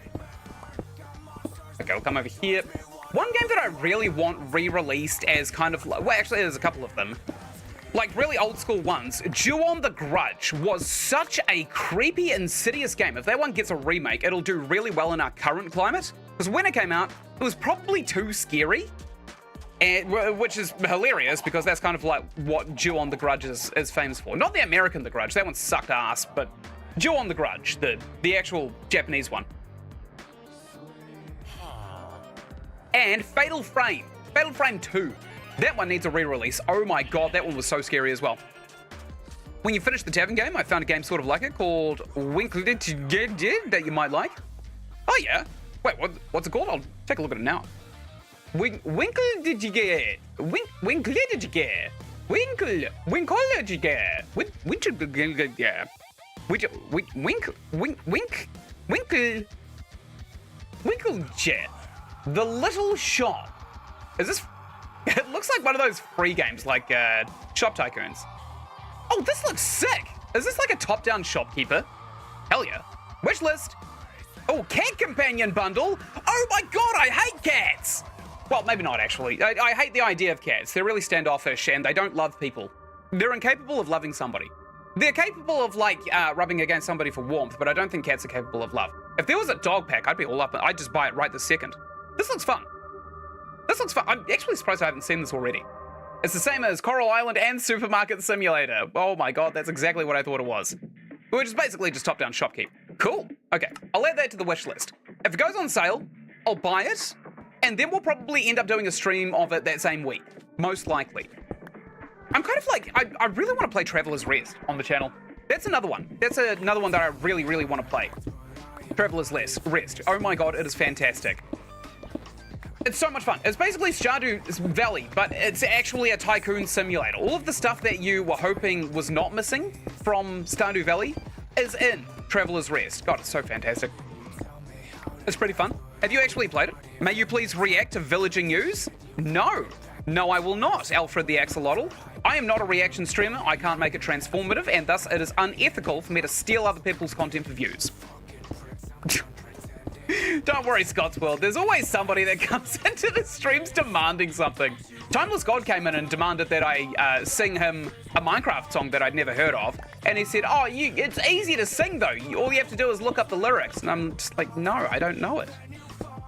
Okay, we'll come over here. One game that I really want re-released as kind of, well, actually there's a couple of them. Like really old school ones. Ju-On the Grudge was such a creepy, insidious game. If that one gets a remake, it'll do really well in our current climate. Because when it came out, it was probably too scary. And, which is hilarious because that's kind of like what Ju-On the Grudge is famous for. Not the American The Grudge, that one sucked ass, but Ju-On the Grudge, the actual Japanese one. And Fatal Frame 2. That one needs a re-release. Oh my god, that one was so scary as well. When you finish the tavern game, I found a game sort of like it called Winkle that you might like. Oh yeah. Wait, what's it called? I'll take a look at it now. Winkle did you get? Winkle did you get? Winkle did you get? Winkle jet. The Little Shop. Is this? It looks like one of those free games, like Shop Tycoons. Oh, this looks sick. Is this like a top-down shopkeeper? Hell yeah. Wish list. Oh, cat companion bundle. Oh my god, I hate cats. Well, maybe not actually. I hate the idea of cats. They're really standoffish and they don't love people. They're incapable of loving somebody. They're capable of like rubbing against somebody for warmth, but I don't think cats are capable of love. If there was a dog pack, I'd be all up. I'd just buy it right this second. This looks fun. This looks fun. I'm actually surprised I haven't seen this already. It's the same as Coral Island and Supermarket Simulator. Oh my god, that's exactly what I thought it was. Which is basically just top-down shopkeep. Cool. Okay, I'll add that to the wish list. If it goes on sale, I'll buy it, and then we'll probably end up doing a stream of it that same week. Most likely. I'm kind of like, I really want to play Traveler's Rest on the channel. That's another one. That's another one that I really, really want to play. Traveler's Rest. Oh my god, it is fantastic. It's so much fun. It's basically Stardew Valley, but it's actually a tycoon simulator. All of the stuff that you were hoping was not missing from Stardew Valley is in Traveler's Rest. God, it's so fantastic. It's pretty fun. Have you actually played it? May you please react to villaging news? No. No, I will not, Alfred the Axolotl. I am not a reaction streamer. I can't make it transformative, and thus it is unethical for me to steal other people's content for views. Don't worry, Scott's World. There's always somebody that comes into the streams demanding something. Timeless God came in and demanded that I sing him a Minecraft song that I'd never heard of. And he said, oh, it's easy to sing, though. All you have to do is look up the lyrics. And I'm just like, no, I don't know it.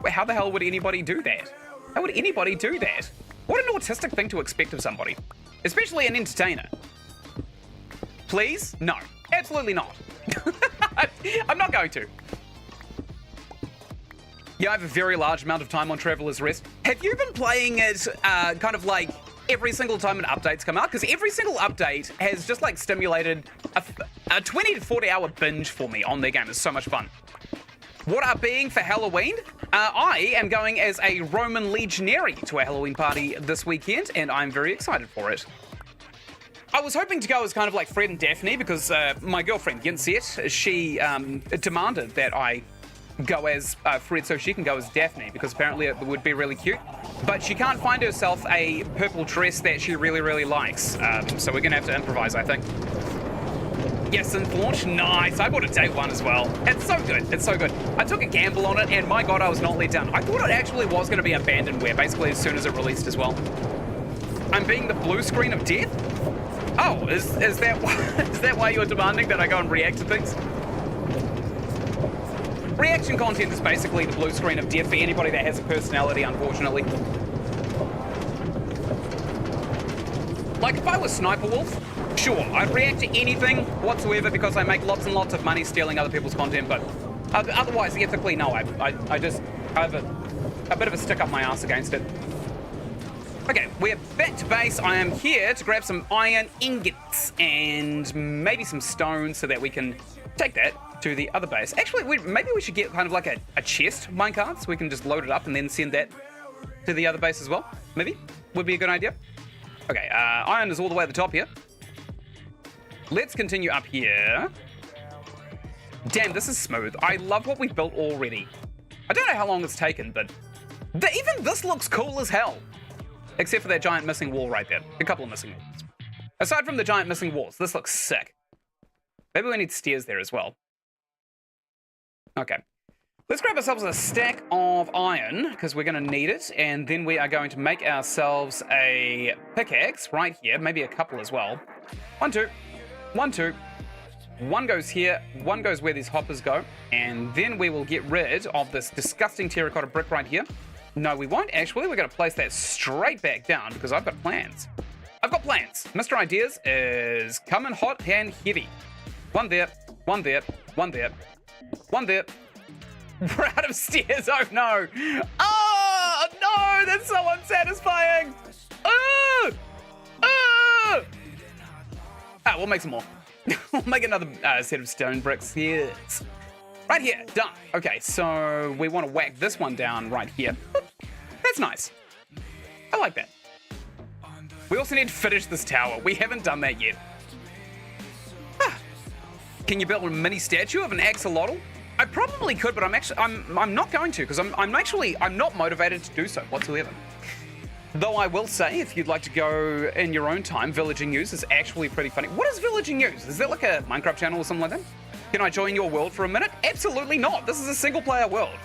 Wait, how the hell would anybody do that? How would anybody do that? What an autistic thing to expect of somebody. Especially an entertainer. Please? No. Absolutely not. I'm not going to. Yeah, I have a very large amount of time on Traveler's Rest. Have you been playing it kind of like every single time an update's come out? Because every single update has just like stimulated a 20 to 40 hour binge for me on their game. It's so much fun. What are being for Halloween? I am going as a Roman legionary to a Halloween party this weekend, and I'm very excited for it. I was hoping to go as kind of like Fred and Daphne because my girlfriend, Ynsin, she demanded that I go as Fred, so she can go as Daphne, because apparently it would be really cute. But she can't find herself a purple dress that she really, really likes. So we're going to have to improvise, I think. Yes, and launch, nice. I bought a day one as well. It's so good. It's so good. I took a gamble on it, and my god, I was not let down. I thought it actually was going to be abandonware, basically as soon as it released as well. I'm being the blue screen of death? Oh, is that is that why you're demanding that I go and react to things? Reaction content is basically the blue screen of death for anybody that has a personality, unfortunately. Like, if I was Sniper Wolf, sure, I'd react to anything whatsoever because I make lots and lots of money stealing other people's content, but otherwise, ethically, no, I have a bit of a stick up my ass against it. Okay, we're back to base. I am here to grab some iron ingots and maybe some stone so that we can take that to the other base. Actually, maybe we should get kind of like a chest minecart so we can just load it up and then send that to the other base as well. Maybe would be a good idea. Okay, iron is all the way at the top here. Let's continue up here. Damn, this is smooth. I love what we've built already. I don't know how long it's taken, but even this looks cool as hell. Except for that giant missing wall right there. A couple of missing walls. Aside from the giant missing walls, this looks sick. Maybe we need stairs there as well. Okay. Let's grab ourselves a stack of iron, because we're going to need it, and then we are going to make ourselves a pickaxe right here, maybe a couple as well. 1, 2, 1, 2. One goes here, one goes where these hoppers go, and then we will get rid of this disgusting terracotta brick right here. No, we won't actually. We're going to place that straight back down, because I've got plans. I've got plans. Mr. Ideas is coming hot and heavy. One there, one there, one there, one there. We're out of stairs. Oh no. Oh no, that's so unsatisfying. We'll make some more. We'll make another set of stone bricks here. Right here, done. Okay, so we want to whack this one down right here. That's nice. I like that. We also need to finish this tower. We haven't done that yet. Can you build a mini statue of an axolotl? I probably could, but I'm not going to, because I'm not motivated to do so whatsoever. Though I will say, if you'd like to go in your own time, Villaging News is actually pretty funny. What is Villaging News? Is that like a Minecraft channel or something like that? Can I join your world for a minute? Absolutely not. This is a single player world.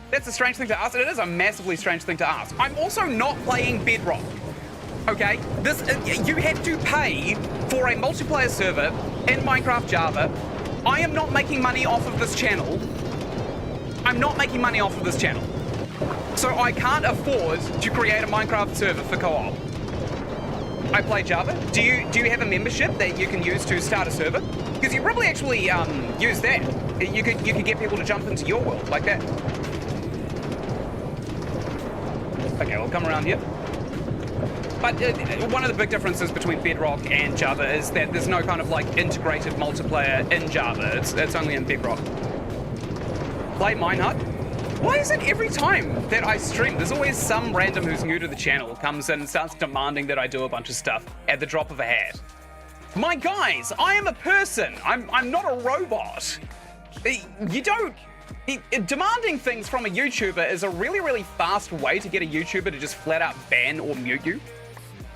That's a strange thing to ask. It is a massively strange thing to ask. I'm also not playing Bedrock. Okay? You have to pay for a multiplayer server in Minecraft Java. I am not making money off of this channel. I'm not making money off of this channel. So I can't afford to create a Minecraft server for co-op. I play Java. Do you have a membership that you can use to start a server? Because you probably actually use that. You could get people to jump into your world like that. Okay, we'll come around here. But one of the big differences between Bedrock and Java is that there's no kind of like integrated multiplayer in Java. It's only in Bedrock. Play Minehut. Why is it every time that I stream, there's always some random who's new to the channel comes in and starts demanding that I do a bunch of stuff at the drop of a hat? My guys, I am a person. I'm not a robot. You don't... Demanding things from a YouTuber is a really, really fast way to get a YouTuber to just flat out ban or mute you.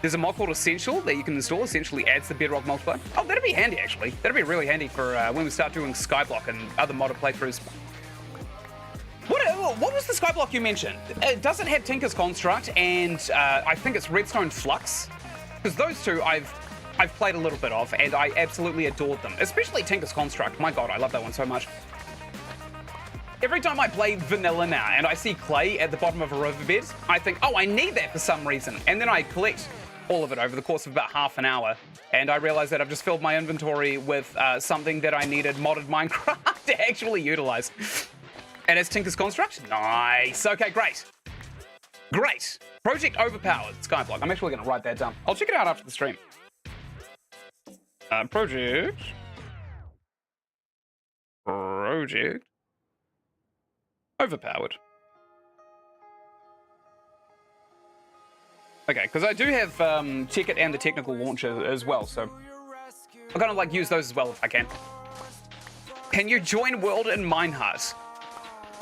There's a mod called Essential that you can install, essentially adds the Bedrock multiplayer. Oh, that'd be handy, actually. That'd be really handy for when we start doing Skyblock and other modded playthroughs. What was the Skyblock you mentioned? It doesn't have Tinker's Construct, and I think it's Redstone Flux. Because those two I've played a little bit of, and I absolutely adored them. Especially Tinker's Construct. My god, I love that one so much. Every time I play vanilla now and I see clay at the bottom of a riverbed, I think, oh, I need that for some reason. And then I collect all of it over the course of about half an hour. And I realize that I've just filled my inventory with something that I needed modded Minecraft to actually utilize. And it's Tinker's Construct? Nice. Okay, great. Great. Project Overpowered Skyblock. I'm actually going to write that down. I'll check it out after the stream. Project Overpowered. Okay, because I do have Check It and the Technical Launcher as well, so I'll kind of like use those as well if I can. Can you join World in Minehut?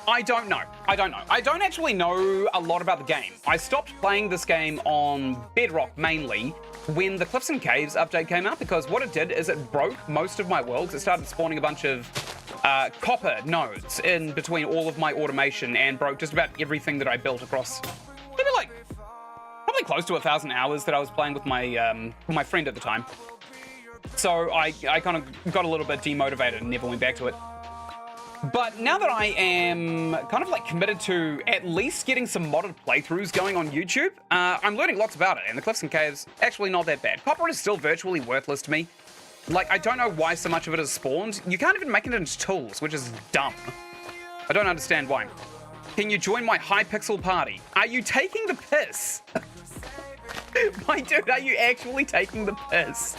I don't know. I don't actually know a lot about the game. I stopped playing this game on Bedrock mainly when the Cliffs and Caves update came out, because what it did is it broke most of my worlds. It started spawning a bunch of copper nodes in between all of my automation and broke just about everything that I built across maybe like probably close to 1,000 hours that I was playing with my friend at the time. So I kind of got a little bit demotivated and never went back to it. But now that I am kind of like committed to at least getting some modded playthroughs going on YouTube, I'm learning lots about it, and the Cliffs and Caves, actually not that bad. Copper is still virtually worthless to me. Like, I don't know why so much of it is spawned. You can't even make it into tools, which is dumb. I don't understand why. Can you join my Hypixel party? Are you taking the piss? My dude, are you actually taking the piss?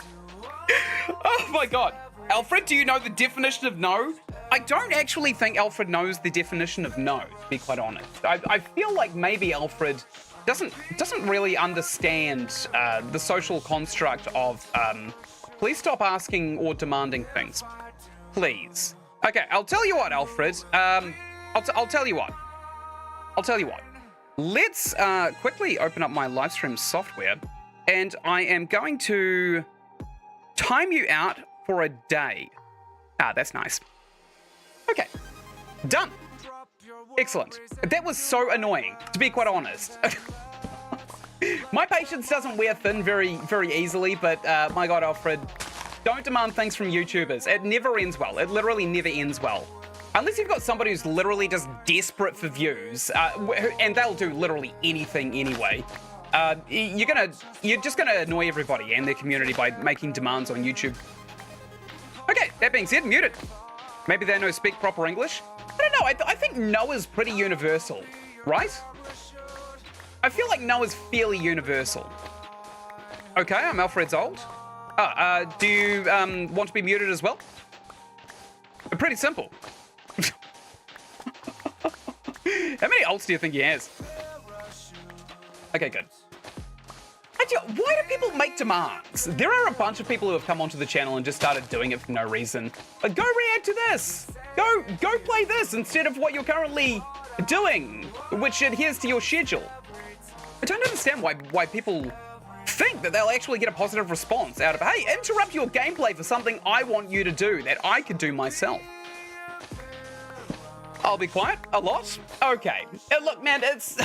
Oh my god. Alfred, do you know the definition of no? I don't actually think Alfred knows the definition of no, to be quite honest. I feel like maybe Alfred doesn't really understand the social construct of please stop asking or demanding things. Please. Okay, I'll tell you what, Alfred. I'll tell you what. Let's quickly open up my live stream software, and I am going to time you out for a day. Ah, that's nice. Okay, done. Excellent. That was so annoying, to be quite honest. My patience doesn't wear thin very, very easily, but my god, Alfred, don't demand things from YouTubers. It never ends well. It literally never ends well. Unless you've got somebody who's literally just desperate for views, and they'll do literally anything anyway. You're just gonna annoy everybody and their community by making demands on YouTube. Okay, that being said, mute it. Maybe they don't speak proper English. I don't know, I think no is pretty universal, right? I feel like no is fairly universal. Okay, I'm Alfred's old. Do you want to be muted as well? Pretty simple. How many ults do you think he has? Okay, good. Why do people make demands? There are a bunch of people who have come onto the channel and just started doing it for no reason. Like, go react to this. Go play this instead of what you're currently doing, which adheres to your schedule. I don't understand why people think that they'll actually get a positive response out of, hey, interrupt your gameplay for something I want you to do that I could do myself. I'll be quiet a lot. Okay. Look, man, it's...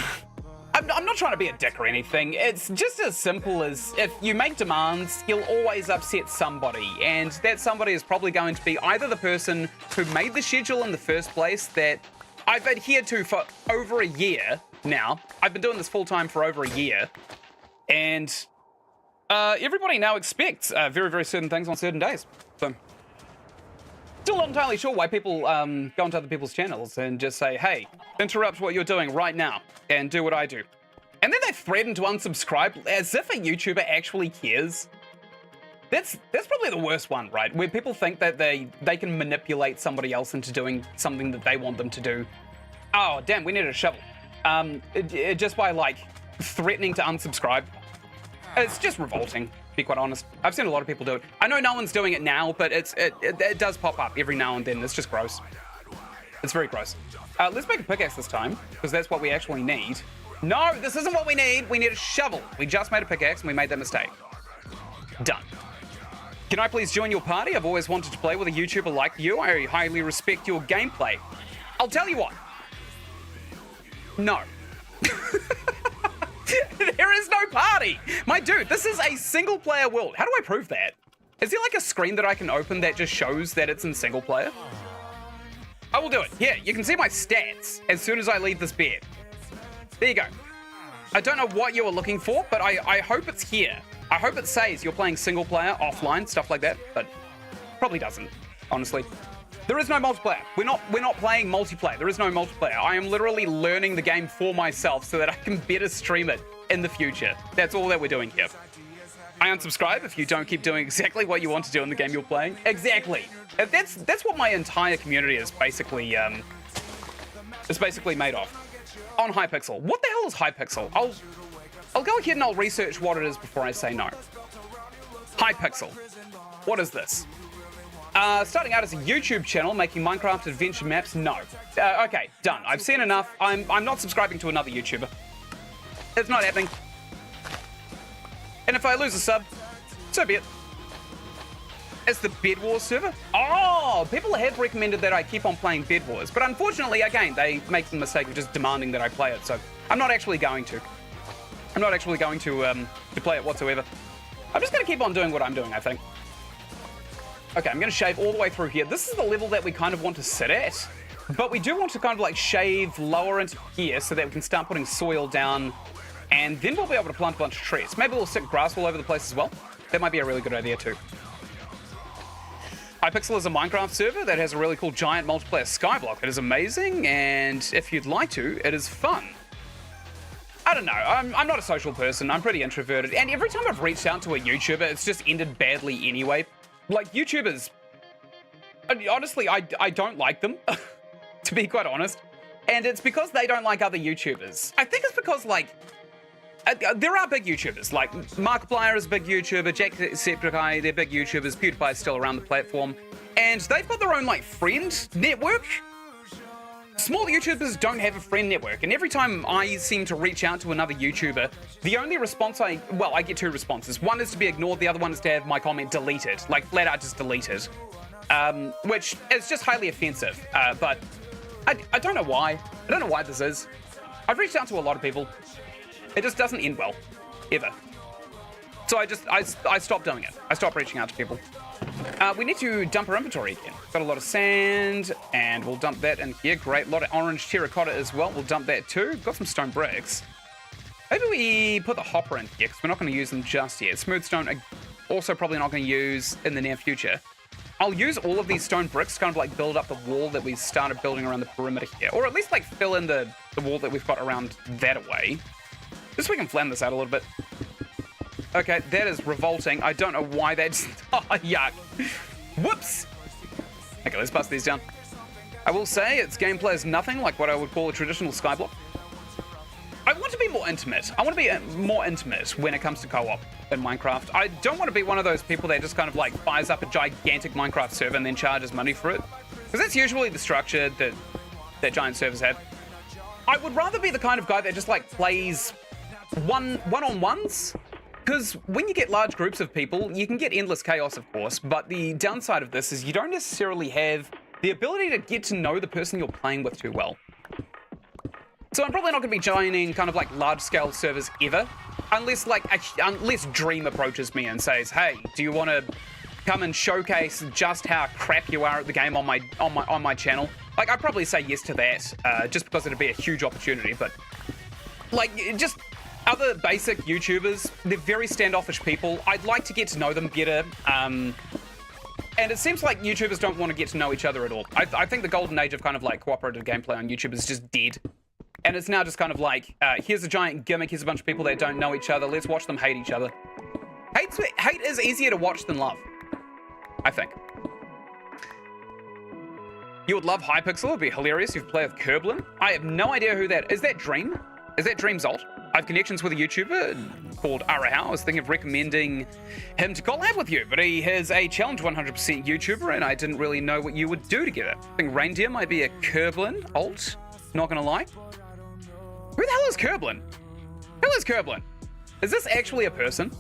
I'm not trying to be a dick or anything. It's just as simple as if you make demands, you'll always upset somebody. And that somebody is probably going to be either the person who made the schedule in the first place that I've adhered to for over a year now. I've been doing this full time for over a year. And everybody now expects very, very certain things on certain days. So, still not entirely sure why people go onto other people's channels and just say, hey, interrupt what you're doing right now and do what I do. And then they threaten to unsubscribe as if a YouTuber actually cares. That's probably the worst one, right? Where people think that they can manipulate somebody else into doing something that they want them to do. Oh, damn, we need a shovel. Just by, like, threatening to unsubscribe. It's just revolting, to be quite honest. I've seen a lot of people do it. I know no one's doing it now, but it does pop up every now and then. It's just gross. It's very gross. Let's make a pickaxe this time, because that's what we actually need. No, this isn't what we need. We need a shovel. We just made a pickaxe and we made that mistake. Done. Can I please join your party? I've always wanted to play with a YouTuber like you. I highly respect your gameplay. I'll tell you what. No. There is no party. My dude, this is a single player world. How do I prove that? Is there like a screen that I can open that just shows that it's in single player? I will do it. Yeah, you can see my stats as soon as I leave this bed. There you go. I don't know what you were looking for, but I hope it's here. I hope it says you're playing single player, offline, stuff like that, but probably doesn't, honestly. There is no multiplayer. We're not playing multiplayer. There is no multiplayer. I am literally learning the game for myself so that I can better stream it in the future. That's all that we're doing here. I unsubscribe if you don't keep doing exactly what you want to do in the game you're playing. Exactly. That's what my entire community is basically made of. On Hypixel. What the hell is Hypixel? I'll go ahead and I'll research what it is before I say no. Hypixel. What is this? Starting out as a YouTube channel, making Minecraft adventure maps? No. Okay, done. I've seen enough. I'm not subscribing to another YouTuber. It's not happening. And if I lose a sub, so be it. It's the Bed Wars server? Oh, people have recommended that I keep on playing Bed Wars, but unfortunately, again, they make the mistake of just demanding that I play it, so I'm not actually going to. I'm not actually going to play it whatsoever. I'm just going to keep on doing what I'm doing, I think. Okay, I'm going to shave all the way through here. This is the level that we kind of want to sit at, but we do want to kind of like shave lower into here so that we can start putting soil down, and then we'll be able to plant a bunch of trees. Maybe we'll stick grass all over the place as well. That might be a really good idea too. Hypixel is a Minecraft server that has a really cool giant multiplayer skyblock. It is amazing, and if you'd like to, it is fun. I don't know, I'm not a social person, I'm pretty introverted, and every time I've reached out to a YouTuber, it's just ended badly anyway. Like, YouTubers, honestly, I don't like them, to be quite honest, and it's because they don't like other YouTubers. I think it's because, like, there are big YouTubers, like Markiplier is a big YouTuber, Jacksepticeye, they're big YouTubers, PewDiePie's still around the platform, and they've got their own, like, friend network. Small YouTubers don't have a friend network, and every time I seem to reach out to another YouTuber, the only response I get two responses. One is to be ignored, the other one is to have my comment deleted, like flat out just deleted, which is just highly offensive, but I don't know why. I don't know why this is. I've reached out to a lot of people. It just doesn't end well, ever. So I stopped doing it. I stopped reaching out to people. We need to dump our inventory again. Got a lot of sand, and we'll dump that in here. Great, a lot of orange terracotta as well. We'll dump that too. Got some stone bricks. Maybe we put the hopper in here, because we're not going to use them just yet. Smooth stone, also probably not going to use in the near future. I'll use all of these stone bricks to kind of like build up the wall that we started building around the perimeter here. Or at least like fill in the wall that we've got around that away. Just so we can flatten this out a little bit. Okay, that is revolting. I don't know why that's... Oh, yuck. Whoops! Okay, let's bust these down. I will say its gameplay is nothing like what I would call a traditional skyblock. I want to be more intimate. I want to be more intimate when it comes to co-op in Minecraft. I don't want to be one of those people that just kind of like fires up a gigantic Minecraft server and then charges money for it. Because that's usually the structure that giant servers have. I would rather be the kind of guy that just like plays one-on-ones. Because when you get large groups of people, you can get endless chaos, of course, but the downside of this is you don't necessarily have the ability to get to know the person you're playing with too well. So I'm probably not going to be joining kind of like large-scale servers ever, unless Dream approaches me and says, "Hey, do you want to come and showcase just how crap you are at the game on my channel?" Like, I'd probably say yes to that, just because it'd be a huge opportunity. But like, just other basic YouTubers, they're very standoffish people. I'd like to get to know them better. And it seems like YouTubers don't want to get to know each other at all. I think the golden age of kind of like cooperative gameplay on YouTube is just dead. And it's now just kind of like, here's a giant gimmick, here's a bunch of people that don't know each other, let's watch them hate each other. Hate is easier to watch than love, I think. You would love Hypixel, it'd be hilarious if you play with Kerblin. I have no idea who that is. That Dream? Is that Dream Zolt? I have connections with a YouTuber called Arahau. I was thinking of recommending him to collab with you, but he has a Challenge 100% YouTuber, and I didn't really know what you would do together. I think Reindeer might be a Kerblin alt, not gonna lie. Who the hell is Kerblin? Who is Kerblin? Is this actually a person?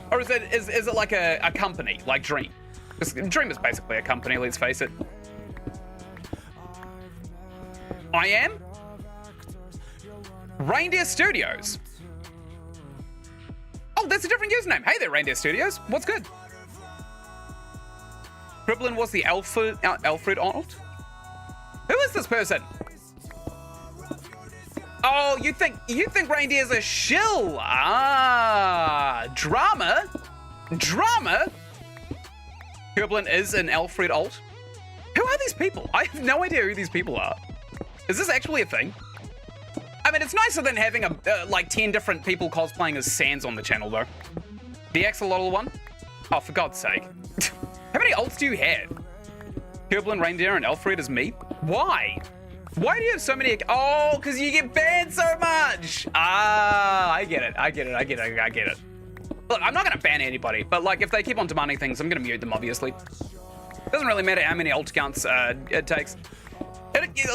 Or is it like a company, like Dream? Dream is basically a company, let's face it. I am Reindeer Studios. Oh, that's a different username. Hey there, Reindeer Studios. What's good? Kerblin was the Alfred alt? Who is this person? Oh, you think Reindeer's a shill? Ah, drama? Drama? Kerblin is an Alfred alt? Who are these people? I have no idea who these people are. Is this actually a thing? I mean, it's nicer than having like 10 different people cosplaying as Sans on the channel, though. The axolotl one? Oh, for God's sake. How many alts do you have? Kerblin, Reindeer, and Alfred is me? Why? Why do you have so many? Oh, because you get banned so much. Ah, I get it. Look, I'm not going to ban anybody, but like if they keep on demanding things, I'm going to mute them, obviously. Doesn't really matter how many alt accounts it takes.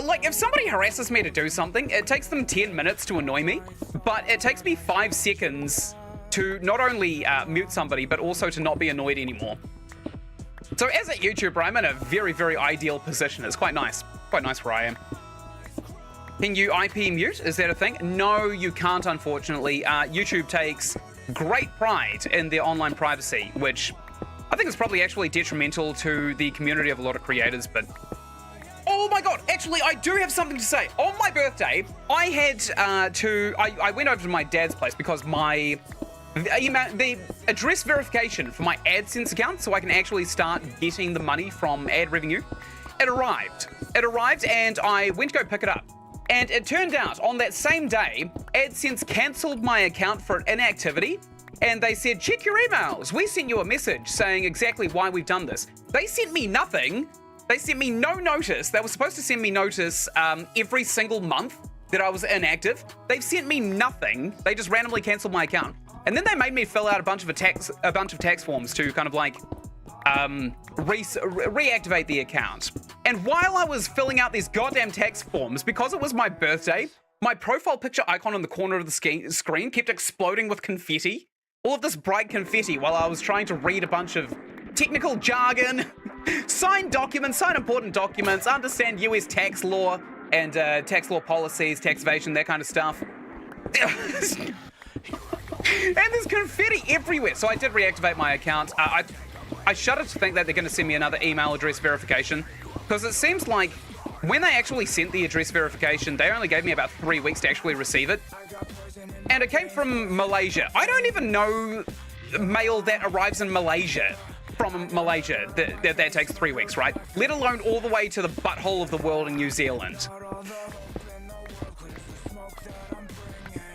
Like, if somebody harasses me to do something, it takes them 10 minutes to annoy me, but it takes me 5 seconds to not only mute somebody, but also to not be annoyed anymore. So as a YouTuber, I'm in a very, very ideal position. It's quite nice. Quite nice where I am. Can you IP mute? Is that a thing? No, you can't, unfortunately. YouTube takes great pride in their online privacy, which I think is probably actually detrimental to the community of a lot of creators, but... Oh my god, actually, I do have something to say. On my birthday, I had I went over to my dad's place because the address verification for my AdSense account, so I can actually start getting the money from ad revenue, it arrived. It arrived and I went to go pick it up. And it turned out on that same day, AdSense cancelled my account for inactivity. And they said, check your emails. We sent you a message saying exactly why we've done this. They sent me nothing. They sent me no notice. They were supposed to send me notice every single month that I was inactive. They've sent me nothing. They just randomly canceled my account. And then they made me fill out a bunch of tax forms to kind of like reactivate the account. And while I was filling out these goddamn tax forms, because it was my birthday, my profile picture icon in the corner of the screen kept exploding with confetti. All of this bright confetti while I was trying to read a bunch of technical jargon, sign documents, sign important documents, understand US tax law and tax law policies, tax evasion, that kind of stuff. And there's confetti everywhere. So I did reactivate my account. I shudder to think that they're going to send me another email address verification, because it seems like when they actually sent the address verification, they only gave me about 3 weeks to actually receive it. And it came from Malaysia. I don't even know mail that arrives in Malaysia from Malaysia that takes 3 weeks, right? Let alone all the way to the butthole of the world in New Zealand.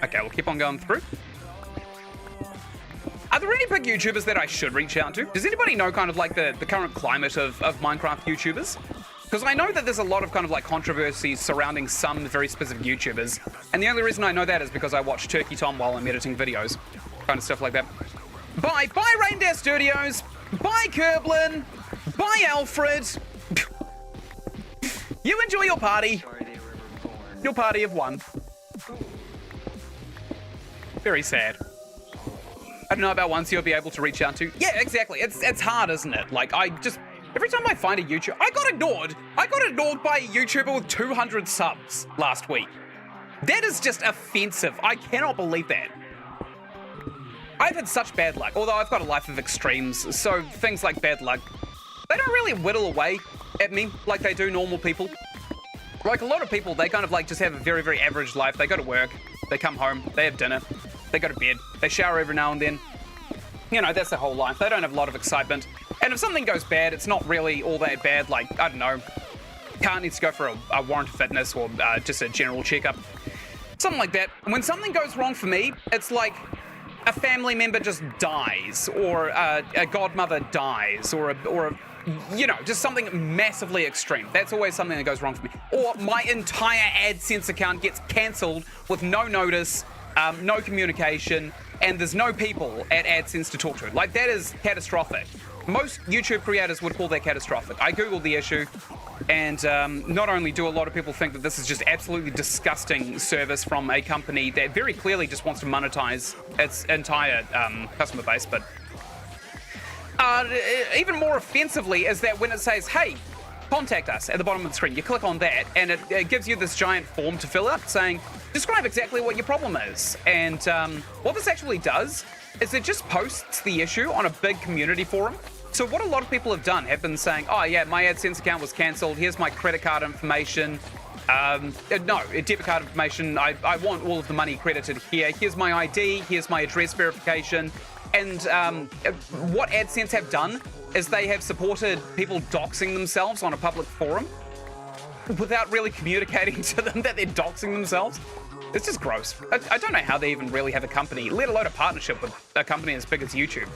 Okay, we'll keep on going through. Are there any big YouTubers that I should reach out to? Does anybody know kind of like the current climate of Minecraft YouTubers? Because I know that there's a lot of kind of like controversies surrounding some very specific YouTubers. And the only reason I know that is because I watch Turkey Tom while I'm editing videos. Kind of stuff like that. Bye Reindeer Studios. Bye Kerblin. Bye Alfred. You enjoy your party. Your party of one. Very sad. I don't know about ones you'll be able to reach out to. Yeah, exactly. It's hard, isn't it? Like, every time I find a YouTuber, I got ignored by a YouTuber with 200 subs last week. That is just offensive. I cannot believe that. I've had such bad luck, although I've got a life of extremes, so things like bad luck, they don't really whittle away at me like they do normal people. Like a lot of people, they kind of like just have a very, very average life. They go to work, they come home, they have dinner, they go to bed, they shower every now and then. You know, that's their whole life. They don't have a lot of excitement. And if something goes bad, it's not really all that bad. Like, I don't know, car needs to go for a warrant of fitness or just a general checkup. Something like that. When something goes wrong for me, it's like a family member just dies, or a godmother dies, or you know, just something massively extreme. That's always something that goes wrong for me. Or my entire AdSense account gets cancelled with no notice, no communication, and there's no people at AdSense to talk to. Like, that is catastrophic. Most YouTube creators would call that catastrophic. I googled the issue, and not only do a lot of people think that this is just absolutely disgusting service from a company that very clearly just wants to monetize its entire customer base, but even more offensively is that when it says, hey, contact us at the bottom of the screen, you click on that, and it gives you this giant form to fill out saying, describe exactly what your problem is. And what this actually does is it just posts the issue on a big community forum. So what a lot of people have done have been saying, oh yeah, my AdSense account was cancelled, here's my credit card information, debit card information, I want all of the money credited here, here's my ID, here's my address verification. And what AdSense have done is they have supported people doxing themselves on a public forum without really communicating to them that they're doxing themselves. It's just gross. I don't know how they even really have a company, let alone a partnership with a company as big as YouTube.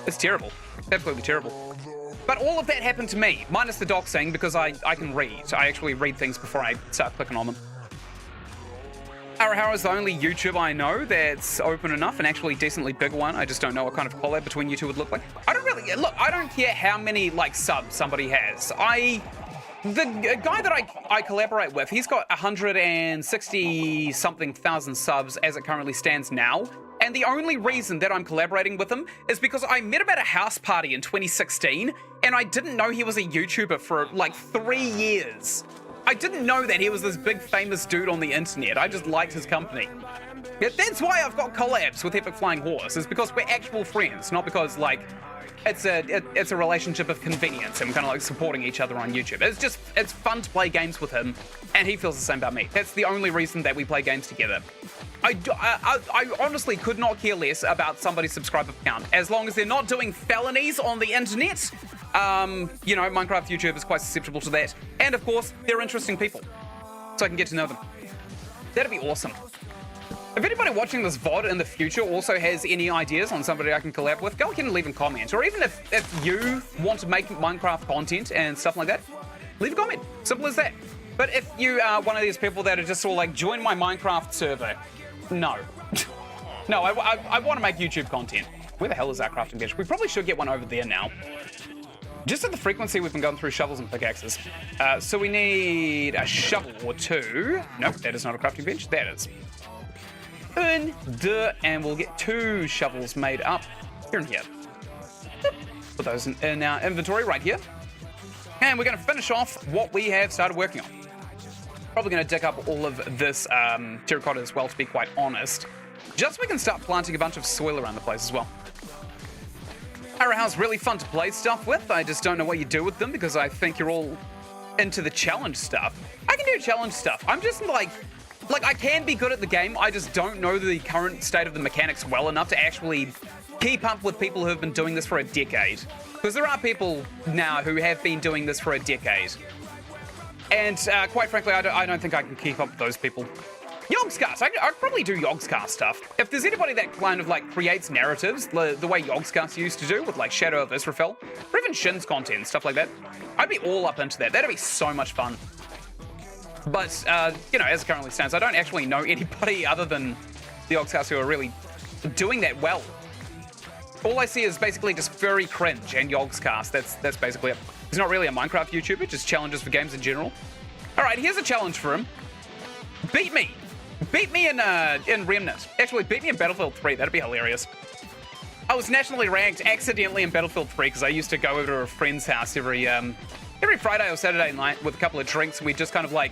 It's terrible. Absolutely terrible. But all of that happened to me, minus the doxing, because I can read. So I actually read things before I start clicking on them. Arahara is the only YouTuber I know that's open enough, and actually decently big one. I just don't know what kind of collab between you two would look like. I don't care how many like subs somebody has. The guy that I collaborate with, he's got 160 something thousand subs as it currently stands now. And the only reason that I'm collaborating with him is because I met him at a house party in 2016, and I didn't know he was a YouTuber for like 3 years. I didn't know that he was this big famous dude on the internet. I just liked his company. That's why I've got collabs with Epic Flying Horse, is because we're actual friends, not because like it's a relationship of convenience and kind of like supporting each other on YouTube. It's fun to play games with him, and he feels the same about me. That's the only reason that we play games together. I honestly could not care less about somebody's subscriber count, as long as they're not doing felonies on the internet. You know, Minecraft YouTube is quite susceptible to that. And of course, they're interesting people, so I can get to know them. That'd be awesome. If anybody watching this VOD in the future also has any ideas on somebody I can collab with, go ahead and leave a comment. Or even if you want to make Minecraft content and stuff like that, leave a comment. Simple as that. But if you are one of these people that are just all like, join my Minecraft server, no. No, I want to make YouTube content. Where the hell is our crafting bench? We probably should get one over there now. Just at the frequency we've been going through shovels and pickaxes. So we need a shovel or two. Nope, that is not a crafting bench. That is. And we'll get 2 shovels made up here and here. Put those in our inventory right here. And we're going to finish off what we have started working on. Probably going to dig up all of this terracotta as well, to be quite honest. Just so we can start planting a bunch of soil around the place as well. Araha's really fun to play stuff with. I just don't know what you do with them because I think you're all into the challenge stuff. I can do challenge stuff. I'm just like I can be good at the game. I just don't know the current state of the mechanics well enough to actually keep up with people who have been doing this for a decade. Because there are people now who have been doing this for a decade. And quite frankly, I don't think I can keep up with those people. Yogscast, I'd probably do Yogscast stuff. If there's anybody that kind of like creates narratives the way Yogscast used to do with like Shadow of Israfel, or even Shin's content, stuff like that, I'd be all up into that. That'd be so much fun. But, you know, as it currently stands, I don't actually know anybody other than the Yogscast who are really doing that well. All I see is basically just furry cringe and Yogscast. That's basically it. He's not really a Minecraft YouTuber, just challenges for games in general. All right, here's a challenge for him. Beat me. Beat me in Remnant. Actually, beat me in Battlefield 3. That'd be hilarious. I was nationally ranked accidentally in Battlefield 3 because I used to go over to a friend's house every Friday or Saturday night with a couple of drinks, and we'd just kind of like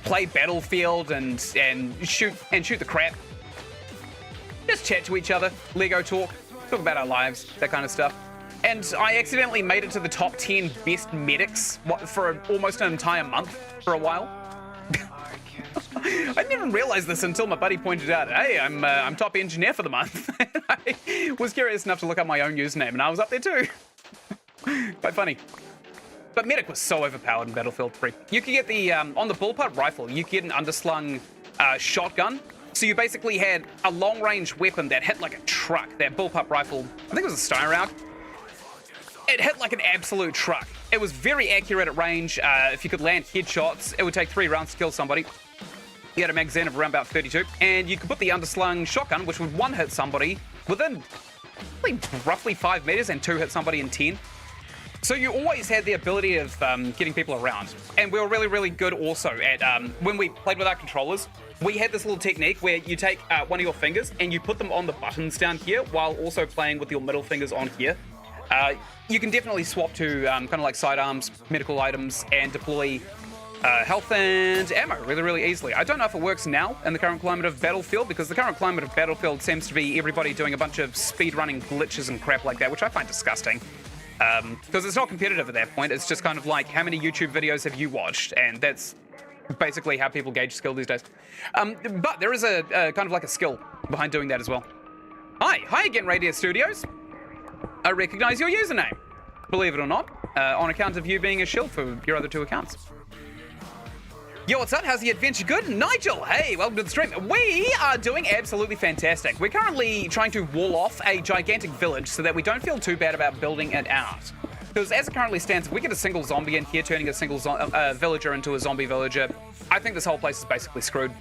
play Battlefield and shoot the crap. Just chat to each other, Lego talk about our lives, that kind of stuff. And I accidentally made it to the top 10 best medics for almost an entire month for a while. I didn't even realize this until my buddy pointed out, hey, I'm top engineer for the month. I was curious enough to look up my own username, and I was up there too. Quite funny. But medic was so overpowered in Battlefield 3. You could get the, on the bullpup rifle, you could get an underslung shotgun. So you basically had a long-range weapon that hit like a truck. That bullpup rifle, I think it was a Styrout. It hit like an absolute truck. It was very accurate at range. If you could land headshots, it would take 3 rounds to kill somebody. You had a magazine of around about 32. And you could put the underslung shotgun, which would 1-hit somebody within roughly 5 meters and 2-hit somebody in 10. So you always had the ability of getting people around. And we were really, really good also at, when we played with our controllers, we had this little technique where you take one of your fingers and you put them on the buttons down here while also playing with your middle fingers on here. You can definitely swap to kind of like sidearms, medical items, and deploy health and ammo really, really easily. I don't know if it works now in the current climate of Battlefield, because the current climate of Battlefield seems to be everybody doing a bunch of speedrunning glitches and crap like that, which I find disgusting. Because it's not competitive at that point. It's just kind of like, how many YouTube videos have you watched? And that's basically how people gauge skill these days. But there is a kind of like a skill behind doing that as well. Hi again, Radius Studios. I recognize your username, believe it or not, on account of you being a shield for your other 2 accounts. Yo, what's up? How's the adventure? Good. Nigel, hey, welcome to the stream. We are doing absolutely fantastic. We're currently trying to wall off a gigantic village so that we don't feel too bad about building it out. Because as it currently stands, if we get a single zombie in here, turning a single villager into a zombie villager, I think this whole place is basically screwed.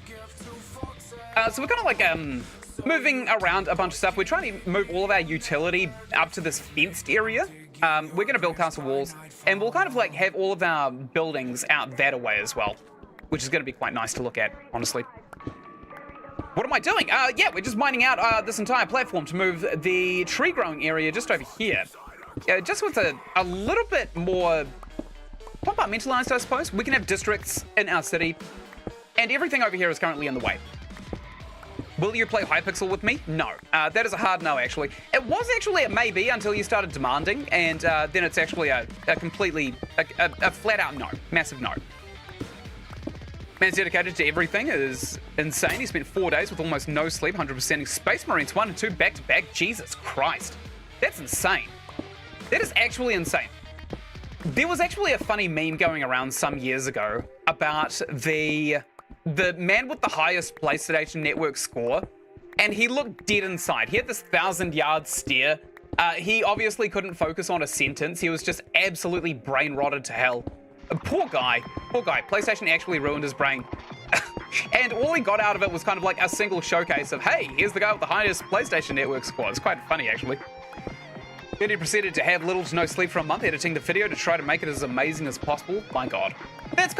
So we're kind of like moving around a bunch of stuff. We're trying to move all of our utility up to this fenced area. We're going to build castle walls, and we'll kind of like have all of our buildings out that way as well, which is going to be quite nice to look at, honestly. What am I doing? Yeah, we're just mining out this entire platform to move the tree growing area just over here. Just with a little bit more compartmentalized, I suppose. We can have districts in our city, and everything over here is currently in the way. Will you play Hypixel with me? No. That is a hard no, actually. It was actually a maybe until you started demanding, and then it's actually a completely, a flat-out no. Massive no. Man's dedicated to everything is insane. He spent 4 days with almost no sleep, 100%ing Space Marines 1 and 2 back-to-back. Jesus Christ. That's insane. That is actually insane. There was actually a funny meme going around some years ago about the man with the highest PlayStation Network score, and he looked dead inside. He had this 1,000-yard stare. He obviously couldn't focus on a sentence. He was just absolutely brain-rotted to hell. Poor guy. Poor guy. PlayStation actually ruined his brain. And all he got out of it was kind of like a single showcase of, hey, here's the guy with the highest PlayStation Network score. It's quite funny, actually. Then he proceeded to have little to no sleep for a month, editing the video to try to make it as amazing as possible. My God. That's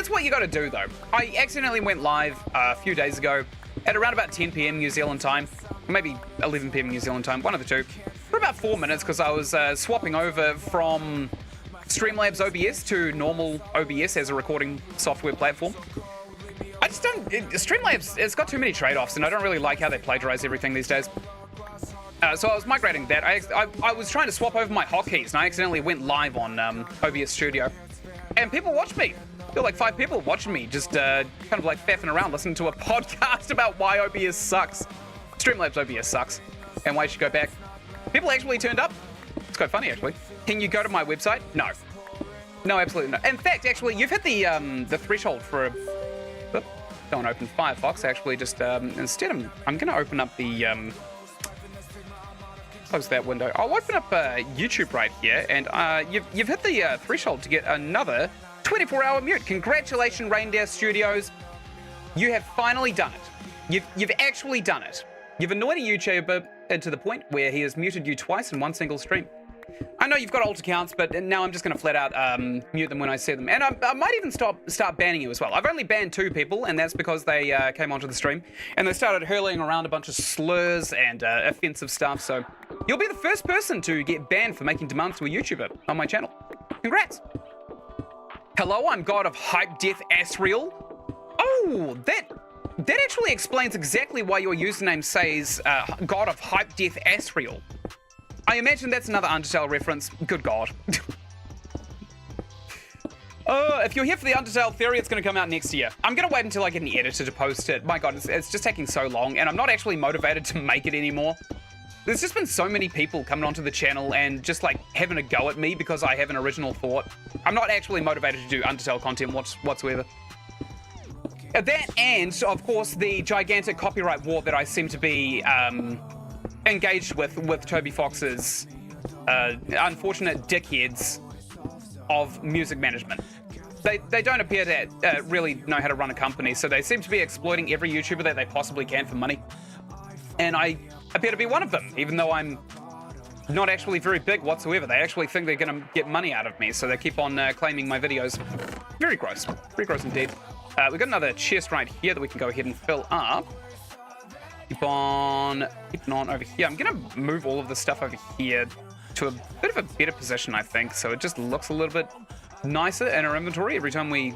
what you got to do, though. I accidentally went live a few days ago at around about 10 p.m. New Zealand time, maybe 11 p.m. New Zealand time, one of the two, for about 4 minutes because I was swapping over from Streamlabs OBS to normal OBS as a recording software platform. I just don't... Streamlabs, it's got too many trade-offs, and I don't really like how they plagiarize everything these days. So I was migrating that. I was trying to swap over my hotkeys, and I accidentally went live on OBS Studio. And people watched me. I feel like 5 people watching me, just kind of like faffing around, listening to a podcast about why OBS sucks. Streamlabs OBS sucks, and why you should go back. People actually turned up. It's quite funny, actually. Can you go to my website? No. No, absolutely not. In fact, actually, you've hit the threshold for a... Oop, don't want to open Firefox, actually. Just instead, I'm going to open up the... Close that window. I'll open up YouTube right here, and you've hit the threshold to get another 24-hour mute. Congratulations, Reindeer Studios. You have finally done it. You've actually done it. You've annoyed a YouTuber to the point where he has muted you twice in one single stream. I know you've got alt accounts, but now I'm just going to flat out mute them when I see them. And I might even start banning you as well. I've only banned 2 people, and that's because they came onto the stream, and they started hurling around a bunch of slurs and offensive stuff, so you'll be the first person to get banned for making demands to a YouTuber on my channel. Congrats! Hello, I'm God of Hype Death Asriel. Oh, that actually explains exactly why your username says God of Hype Death Asriel. I imagine that's another Undertale reference. Good God. If you're here for the Undertale theory, it's going to come out next year. I'm going to wait until I get an editor to post it. My God, it's just taking so long, and I'm not actually motivated to make it anymore. There's just been so many people coming onto the channel and just like having a go at me because I have an original thought. I'm not actually motivated to do Undertale content whatsoever. That and, of course, the gigantic copyright war that I seem to be engaged with Toby Fox's unfortunate dickheads of music management. They don't appear to really know how to run a company, so they seem to be exploiting every YouTuber that they possibly can for money. And I appear to be one of them, even though I'm not actually very big whatsoever. They actually think they're going to get money out of me, so they keep on claiming my videos. Very gross. Very gross indeed. We've got another chest right here that we can go ahead and fill up. Keep on over here. I'm going to move all of the stuff over here to a bit of a better position, I think, so it just looks a little bit nicer in our inventory every time we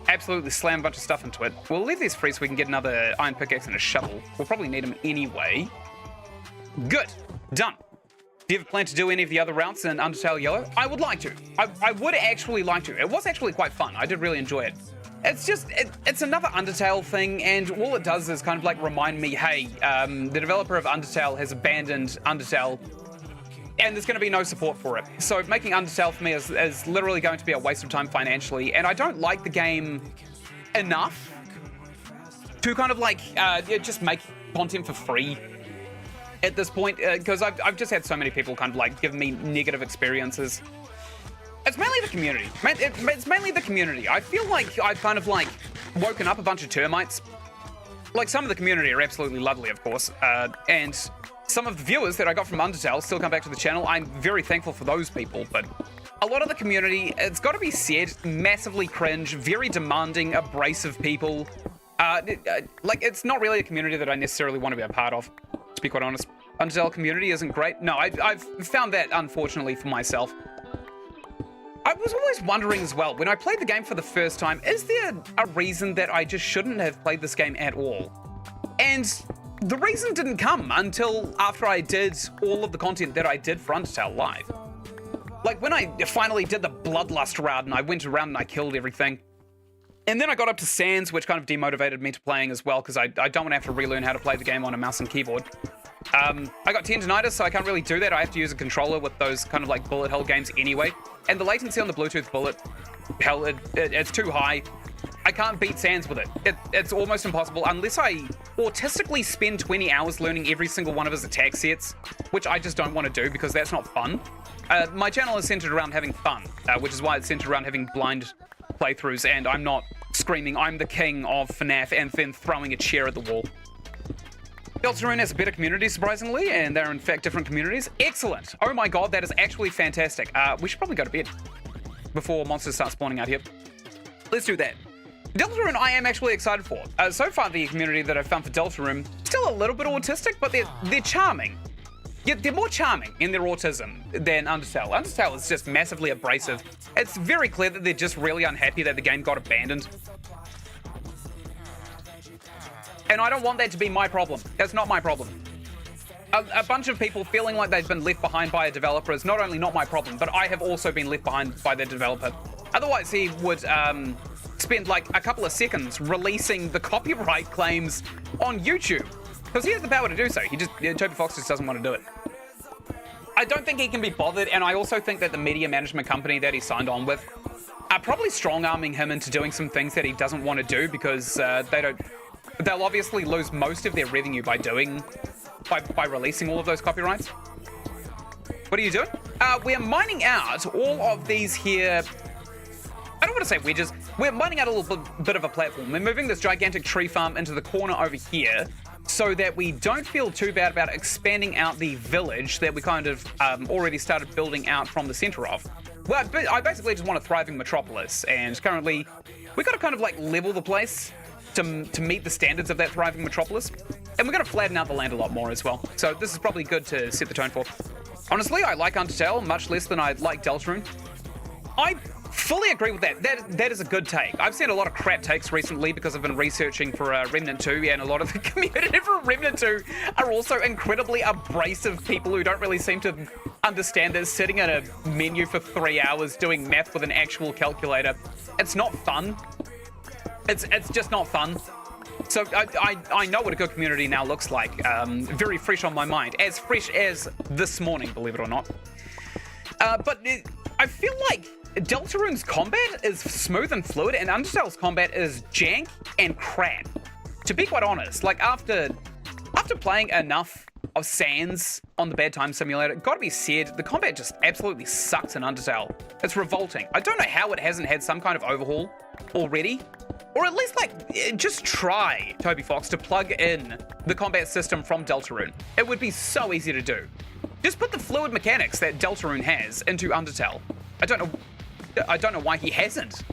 absolutely slam a bunch of stuff into it. We'll leave these free so we can get another iron pickaxe and a shovel. We'll probably need them anyway. Good. Done. Do you ever plan to do any of the other routes in Undertale Yellow? I would like to. I would actually like to. It was actually quite fun. I did really enjoy it. It's just, it's another Undertale thing, and all it does is kind of like remind me, hey, the developer of Undertale has abandoned Undertale, and there's going to be no support for it. So making Undertale for me is literally going to be a waste of time financially, and I don't like the game enough to kind of like just make content for free at this point, because I've just had so many people kind of like give me negative experiences. It's mainly the community. It's mainly the community. I feel like I've kind of like woken up a bunch of termites like, some of the community are absolutely lovely, of course, and some of the viewers that I got from Undertale still come back to the channel. I'm very thankful for those people, but a lot of the community, it's got to be said, massively cringe, very demanding, abrasive people. Like, it's not really a community that I necessarily want to be a part of, to be quite honest. Undertale community isn't great. No, I've found that, unfortunately, for myself. I was always wondering as well, when I played the game for the first time, is there a reason that I just shouldn't have played this game at all? And the reason didn't come until after I did all of the content that I did for Undertale Live. Like, when I finally did the Bloodlust route and I went around and I killed everything, and then I got up to Sans, which kind of demotivated me to playing as well, because I don't want to have to relearn how to play the game on a mouse and keyboard. I got tendinitis, so I can't really do that. I have to use a controller with those kind of like bullet hell games anyway. And the latency on the Bluetooth bullet hell, it's too high. I can't beat Sans with it. It's almost impossible unless I autistically spend 20 hours learning every single one of his attack sets, which I just don't want to do because that's not fun. My channel is centered around having fun, which is why it's centered around having blind playthroughs, and I'm not screaming, I'm the king of FNAF, and then throwing a chair at the wall. Deltarune has a better community, surprisingly, and they're in fact different communities. Excellent! Oh my god, that is actually fantastic. We should probably go to bed before monsters start spawning out here. Let's do that. Deltarune I am actually excited for. So far, the community that I've found for Deltarune, still a little bit autistic, but they're charming. Yeah, they're more charming in their autism than Undertale. Undertale is just massively abrasive. It's very clear that they're just really unhappy that the game got abandoned. And I don't want that to be my problem. That's not my problem. A bunch of people feeling like they've been left behind by a developer is not only not my problem, but I have also been left behind by the developer. Otherwise, he would spend like a couple of seconds releasing the copyright claims on YouTube. Because he has the power to do so. Toby Fox just doesn't want to do it. I don't think he can be bothered, and I also think that the media management company that he signed on with are probably strong-arming him into doing some things that he doesn't want to do because they'll obviously lose most of their revenue by releasing all of those copyrights. What are you doing? We're mining out all of these here. I don't want to say wedges. We're mining out a little bit of a platform. We're moving this gigantic tree farm into the corner over here so that we don't feel too bad about expanding out the village that we kind of already started building out from the center of. Well, I basically just want a thriving metropolis, and currently we've got to kind of like level the place to meet the standards of that thriving metropolis, and we're going to flatten out the land a lot more as well. So this is probably good to set the tone for. Honestly, I like Undertale much less than I like Deltarune. I fully agree with that. That is a good take. I've seen a lot of crap takes recently because I've been researching for Remnant 2, and a lot of the community for Remnant 2 are also incredibly abrasive people who don't really seem to understand that sitting at a menu for 3 hours doing math with an actual calculator, it's not fun. It's just not fun. So I know what a good community now looks like. Very fresh on my mind. As fresh as this morning, believe it or not. I feel like Deltarune's combat is smooth and fluid, and Undertale's combat is jank and crap. To be quite honest, like after playing enough of Sans on the Bad Time Simulator, gotta be said, the combat just absolutely sucks in Undertale. It's revolting. I don't know how it hasn't had some kind of overhaul already. Or at least, like, just try, Toby Fox, to plug in the combat system from Deltarune. It would be so easy to do. Just put the fluid mechanics that Deltarune has into Undertale. I don't know why he hasn't.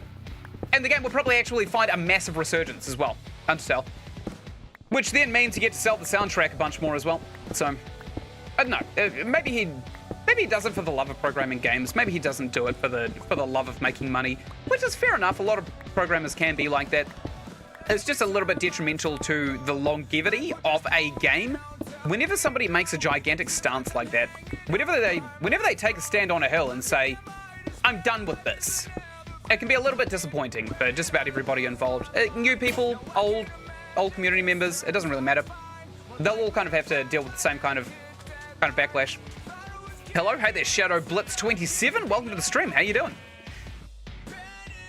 And the game will probably actually find a massive resurgence as well, Undertale. Which then means you get to sell the soundtrack a bunch more as well. So, I don't know. Maybe he does it for the love of programming games. Maybe he doesn't do it for the love of making money, which is fair enough. A lot of programmers can be like that. It's just a little bit detrimental to the longevity of a game. Whenever somebody makes a gigantic stance like that, whenever they take a stand on a hill and say, I'm done with this, it can be a little bit disappointing for just about everybody involved. New people, old community members, it doesn't really matter. They'll all kind of have to deal with the same kind of backlash. Hello, hey there, Shadow Blitz 27. Welcome to the stream. How you doing?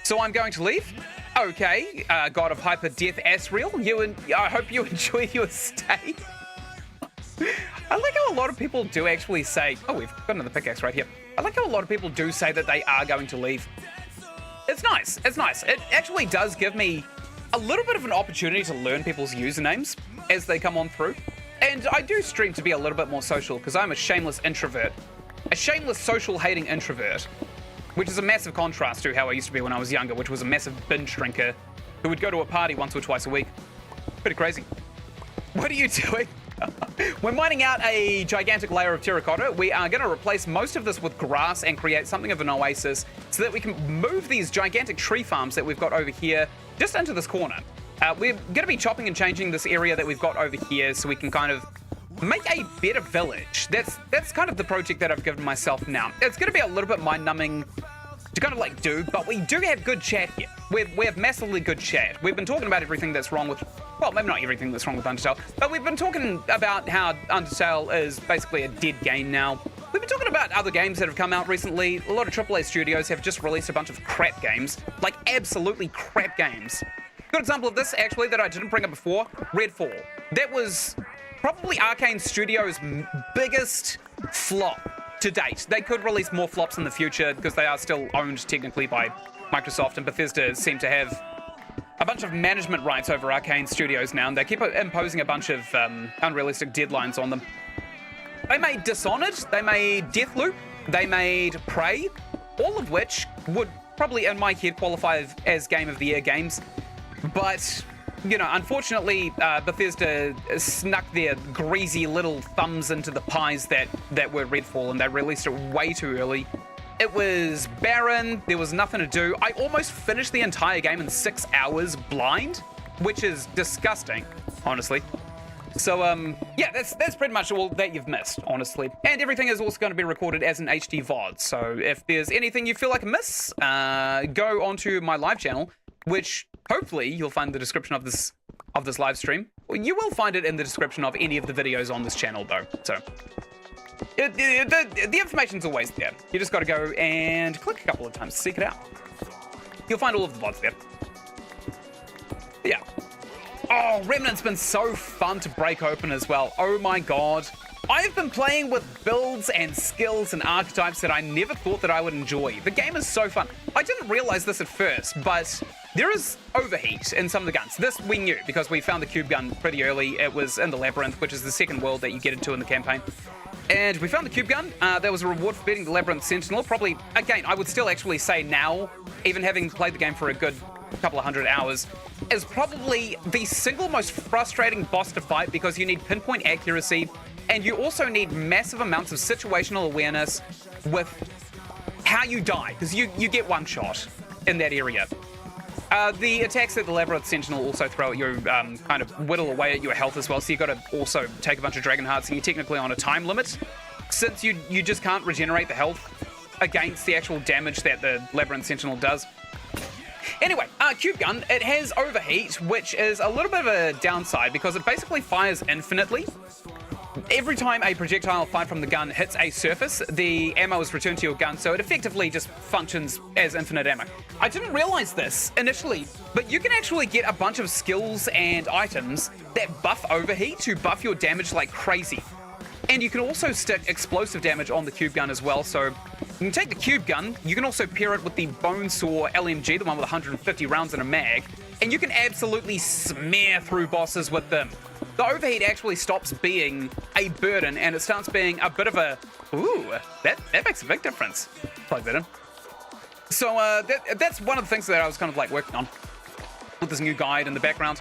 So I'm going to leave. Okay, God of Hyper Death Asriel. I hope you enjoy your stay. I like how a lot of people do actually say, oh, we've got another pickaxe right here. I like how a lot of people do say that they are going to leave. It's nice. It's nice. It actually does give me a little bit of an opportunity to learn people's usernames as they come on through. And I do stream to be a little bit more social because I'm a shameless introvert. A shameless social-hating introvert, which is a massive contrast to how I used to be when I was younger, which was a massive binge drinker who would go to a party once or twice a week. Pretty crazy. What are you doing? We're mining out a gigantic layer of terracotta. We are going to replace most of this with grass and create something of an oasis so that we can move these gigantic tree farms that we've got over here just into this corner. We're going to be chopping and changing this area that we've got over here so we can kind of make a better village. That's kind of the project that I've given myself now. It's going to be a little bit mind-numbing to kind of like do, but we do have good chat here. We have massively good chat. We've been talking about everything that's wrong with, well, maybe not everything that's wrong with Undertale, but we've been talking about how Undertale is basically a dead game now. We've been talking about other games that have come out recently. A lot of AAA studios have just released a bunch of crap games, like absolutely crap games. Good example of this, actually, that I didn't bring up before, Redfall. That was probably Arcane Studios' biggest flop to date. They could release more flops in the future because they are still owned technically by Microsoft, and Bethesda seem to have a bunch of management rights over Arcane Studios now, and they keep imposing a bunch of unrealistic deadlines on them. They made Dishonored, they made Deathloop, they made Prey, all of which would probably, in my head, qualify as Game of the Year games. But, you know, unfortunately, Bethesda snuck their greasy little thumbs into the pies that were Redfall, and they released it way too early. It was barren, there was nothing to do. I almost finished the entire game in 6 hours blind, which is disgusting, honestly. So, yeah, that's pretty much all that you've missed, honestly. And everything is also going to be recorded as an HD VOD, so if there's anything you feel like a miss, go onto my live channel, which hopefully you'll find in the description of this live stream. You will find it in the description of any of the videos on this channel, though, so the information's always there. You just got to go and click a couple of times to seek it out. You'll find all of the VODs there. Yeah. Oh, Remnant's been so fun to break open as well. Oh my god. I've been playing with builds and skills and archetypes that I never thought that I would enjoy. The game is so fun. I didn't realize this at first, but there is overheat in some of the guns. This we knew because we found the cube gun pretty early. It was in the Labyrinth, which is the second world that you get into in the campaign. And we found the cube gun. There was a reward for beating the Labyrinth Sentinel. Probably, again, I would still actually say now, even having played the game for a good couple of 100 hours, is probably the single most frustrating boss to fight because you need pinpoint accuracy and you also need massive amounts of situational awareness with how you die, because you get one shot in that area. The attacks that the Labyrinth Sentinel also throw at you kind of whittle away at your health as well, so you've got to also take a bunch of Dragon Hearts, and you're technically on a time limit, since you just can't regenerate the health against the actual damage that the Labyrinth Sentinel does. Anyway, Cube Gun, it has overheat, which is a little bit of a downside because it basically fires infinitely. Every time a projectile fired from the gun hits a surface, the ammo is returned to your gun, so it effectively just functions as infinite ammo. I didn't realize this initially, but you can actually get a bunch of skills and items that buff overheat to buff your damage like crazy. And you can also stick explosive damage on the Cube Gun as well, so you can take the Cube Gun, you can also pair it with the Bonesaw LMG, the one with 150 rounds in a mag, and you can absolutely smear through bosses with them. The overheat actually stops being a burden and it starts being a bit of a, ooh, that makes a big difference. Plug that in. So that's one of the things that I was kind of like working on with this new guide in the background.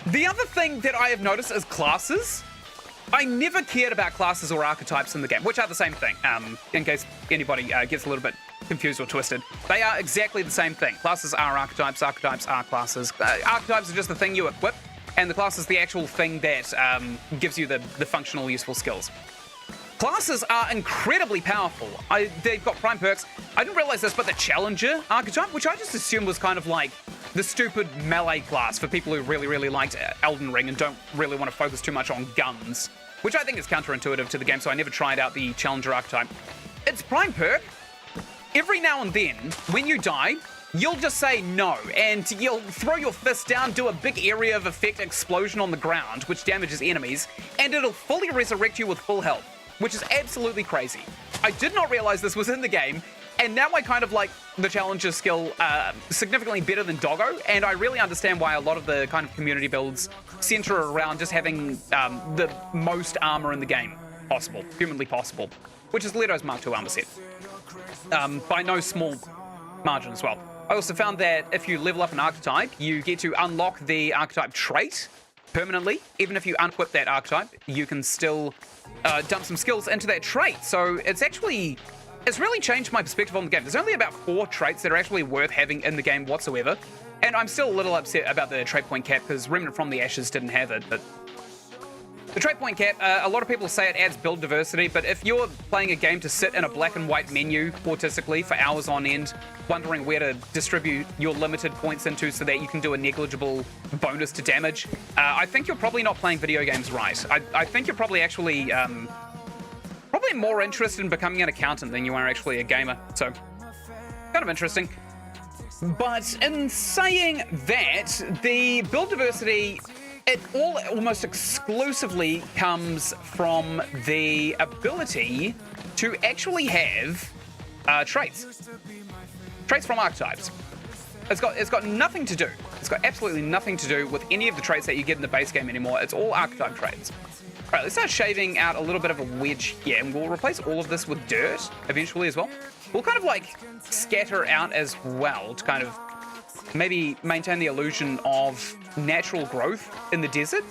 The other thing that I have noticed is classes. I never cared about classes or archetypes in the game, which are the same thing, in case anybody gets a little bit confused or twisted. They are exactly the same thing. Classes are archetypes, archetypes are classes. Archetypes are just the thing you equip, and the class is the actual thing that gives you the functional, useful skills. Classes are incredibly powerful. They've got prime perks. I didn't realize this, but the Challenger archetype, which I just assumed was kind of like the stupid melee class for people who really, really liked Elden Ring and don't really want to focus too much on guns, which I think is counterintuitive to the game, so I never tried out the Challenger archetype. Its prime perk, every now and then, when you die, you'll just say no, and you'll throw your fist down, do a big area of effect explosion on the ground, which damages enemies, and it'll fully resurrect you with full health, which is absolutely crazy. I did not realize this was in the game, And now I kind of like the Challenger skill significantly better than Doggo, and I really understand why a lot of the kind of community builds center around just having the most armor in the game possible, humanly possible, which is Leto's Mark II armor set. By no small margin as well. I also found that if you level up an archetype, you get to unlock the archetype trait permanently. Even if you unequip that archetype, you can still dump some skills into that trait. So it's really changed my perspective on the game. There's only about 4 traits that are actually worth having in the game whatsoever. And I'm still a little upset about the trait point cap because Remnant from the Ashes didn't have it, but the trait point cap, a lot of people say it adds build diversity, but if you're playing a game to sit in a black and white menu autistically for hours on end, wondering where to distribute your limited points into so that you can do a negligible bonus to damage, I think you're probably not playing video games right. I think you're probably actually probably more interested in becoming an accountant than you are actually a gamer. So, kind of interesting. But in saying that, the build diversity, it almost exclusively comes from the ability to actually have traits. Traits from archetypes. It's got nothing to do. It's got absolutely nothing to do with any of the traits that you get in the base game anymore. It's all archetype traits. All right, let's start shaving out a little bit of a wedge here, and we'll replace all of this with dirt eventually as well. We'll kind of like scatter out as well to kind of maybe maintain the illusion of natural growth in the desert.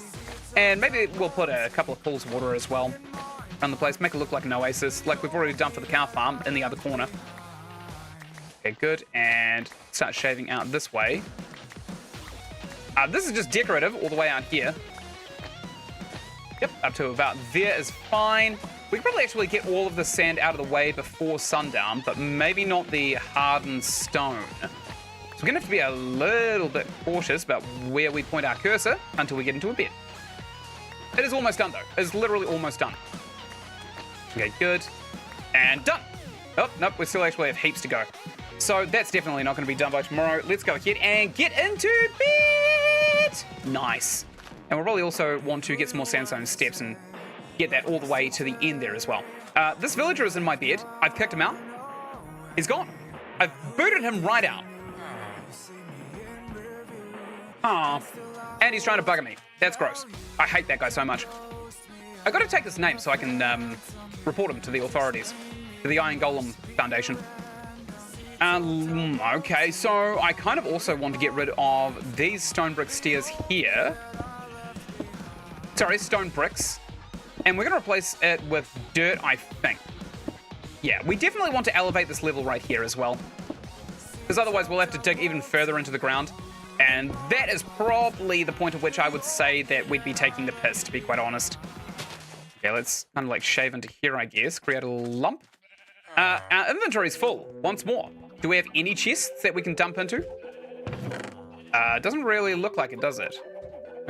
And maybe we'll put a couple of pools of water as well around the place, make it look like an oasis, like we've already done for the cow farm in the other corner. Okay, good. And start shaving out this way. This is just decorative all the way out here. Yep, up to about there is fine. We could probably actually get all of the sand out of the way before sundown, but maybe not the hardened stone. So we're going to have to be a little bit cautious about where we point our cursor until we get into a bed. It is almost done, though. It's literally almost done. Okay, good. And done. Oh, nope, we still actually have heaps to go. So that's definitely not going to be done by tomorrow. Let's go ahead and get into bed. Nice. And we'll probably also want to get some more sandstone steps and get that all the way to the end there as well. This villager is in my bed. I've kicked him out. He's gone. I've booted him right out. Aw. And he's trying to bugger me. That's gross. I hate that guy so much. I got to take his name so I can report him to the authorities, to the Iron Golem Foundation. Okay, so I kind of also want to get rid of these stone brick stairs here. Sorry, stone bricks. And we're going to replace it with dirt, I think. Yeah, we definitely want to elevate this level right here as well. Because otherwise we'll have to dig even further into the ground. And that is probably the point at which I would say that we'd be taking the piss, to be quite honest. Okay, let's kind of like shave into here, I guess. Create a lump. Our inventory's full, once more. Do we have any chests that we can dump into? Doesn't really look like it, does it?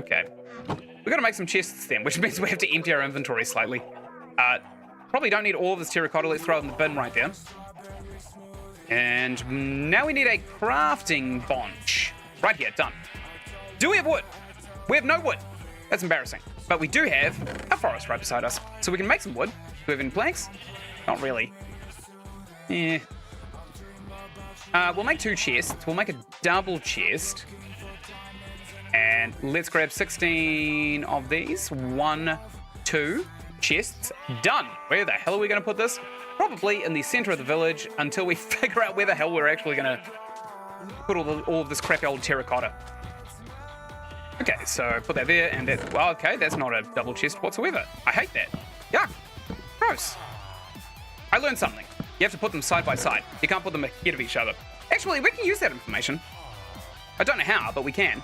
Okay. We've got to make some chests then, which means we have to empty our inventory slightly. Probably don't need all of this terracotta. Let's throw it in the bin right there. And now we need a crafting bench. Right here, done. Do we have wood? We have no wood. That's embarrassing. But we do have a forest right beside us. So we can make some wood. Do we have any planks? Not really. Yeah. We'll make 2 chests. We'll make a double chest. And let's grab 16 of these. 1, 2 chests. Done. Where the hell are we going to put this? Probably in the center of the village until we figure out where the hell we're actually going to put all of this crappy old terracotta. Okay, so put that there, and that. Well, okay, that's not a double chest whatsoever. I hate that. Yuck. Gross. I learned something. You have to put them side by side. You can't put them ahead of each other. Actually, we can use that information. I don't know how, but we can.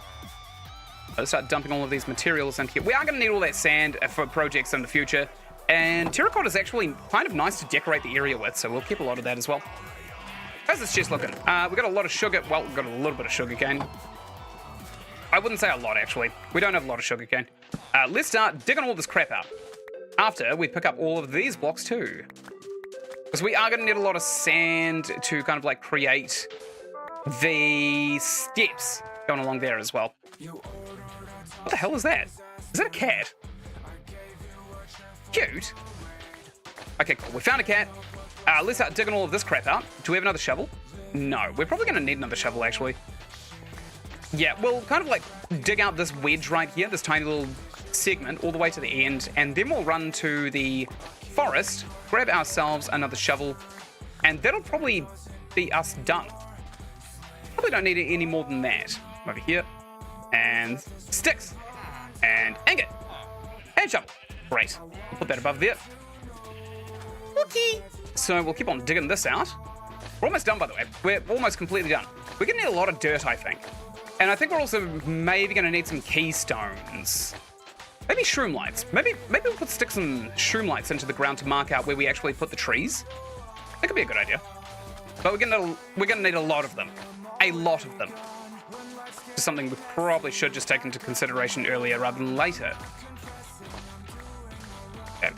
Let's start dumping all of these materials in here. We are going to need all that sand for projects in the future. And terracotta is actually kind of nice to decorate the area with, so we'll keep a lot of that as well. How's this chest looking? We've got a lot of sugar. Well, we've got a little bit of sugar cane. I wouldn't say a lot, actually. We don't have a lot of sugar cane. Let's start digging all this crap out. After we pick up all of these blocks too. Because we are going to need a lot of sand to kind of like create the steps going along there as well. What the hell is that? Is that a cat? Cute. Okay, cool. We found a cat. Let's start digging all of this crap out. Do we have another shovel? No. We're probably going to need another shovel, actually. Yeah, we'll kind of like dig out this wedge right here, this tiny little segment all the way to the end, and then we'll run to the forest, grab ourselves another shovel, and that'll probably be us done. Probably don't need any more than that. Over here, and sticks, and ingot, and shovel. Great. Put that above there. Okay. So we'll keep on digging this out. We're almost done, by the way. We're almost completely done. We're going to need a lot of dirt, I think. And I think we're also maybe going to need some keystones. Maybe shroom lights. Maybe we'll stick some shroom lights into the ground to mark out where we actually put the trees. That could be a good idea. But we're gonna need a lot of them. A lot of them. Just something we probably should just take into consideration earlier rather than later. Okay,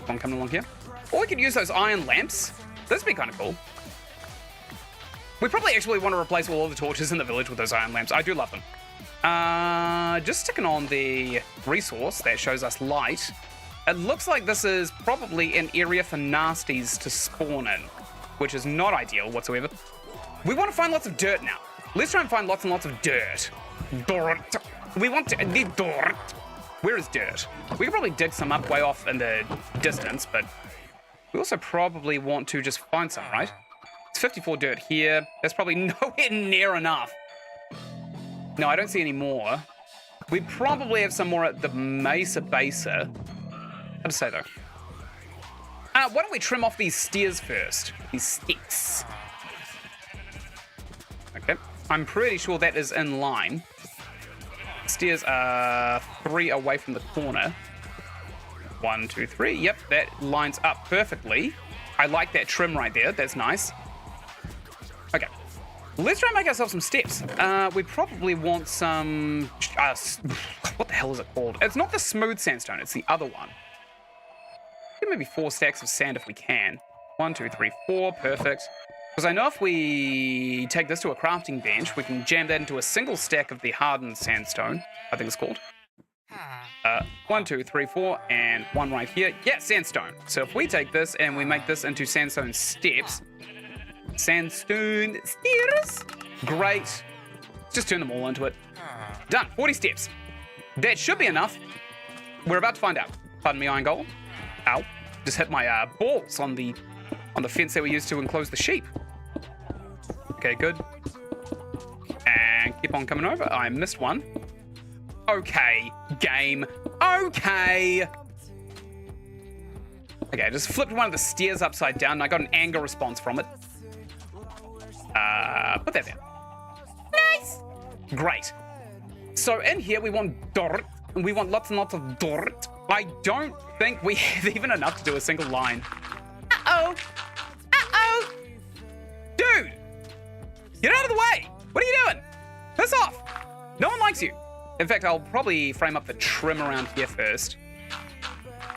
one coming along here. Or we could use those iron lamps. That'd be kind of cool. We probably actually want to replace all of the torches in the village with those iron lamps. I do love them. Just sticking on the resource that shows us light. It looks like this is probably an area for nasties to spawn in, which is not ideal whatsoever. We want to find lots of dirt now. Let's try and find lots and lots of dirt. Dirt. We want to need dirt. Where is dirt? We could probably dig some up way off in the distance, but we also probably want to just find some, right? It's 54 dirt here. That's probably nowhere near enough. No, I don't see any more. We probably have some more at the Mesa Basa. How to say, though? Why don't we trim off these stairs first? These sticks. Okay. I'm pretty sure that is in line. Stairs are 3 away from the corner. 1, 2, 3. Yep, that lines up perfectly. I like that trim right there. That's nice. Okay. Let's try and make ourselves some steps. We probably want some... what the hell is it called? It's not the smooth sandstone. It's the other one. Maybe 4 stacks of sand if we can. 1, 2, 3, 4. Perfect. Because I know if we take this to a crafting bench, we can jam that into a single stack of the hardened sandstone, I think it's called. 1, 2, 3, 4, and 1 right here. Yeah, sandstone. So if we take this and we make this into sandstone steps, sandstone stairs, great. Just turn them all into it. Done. 40 steps. That should be enough. We're about to find out. Pardon me, iron golem. Ow. Just hit my balls on the fence that we used to enclose the sheep. Okay, good. And keep on coming over. I missed one. Okay, game. Okay. Okay, I just flipped one of the stairs upside down and I got an anger response from it. Put that there. Nice. Great. So in here we want dirt. And we want lots and lots of dirt. I don't think we have even enough to do a single line. Uh-oh. Uh-oh. Dude. Get out of the way. What are you doing? Piss off. No one likes you. In fact, I'll probably frame up the trim around here first.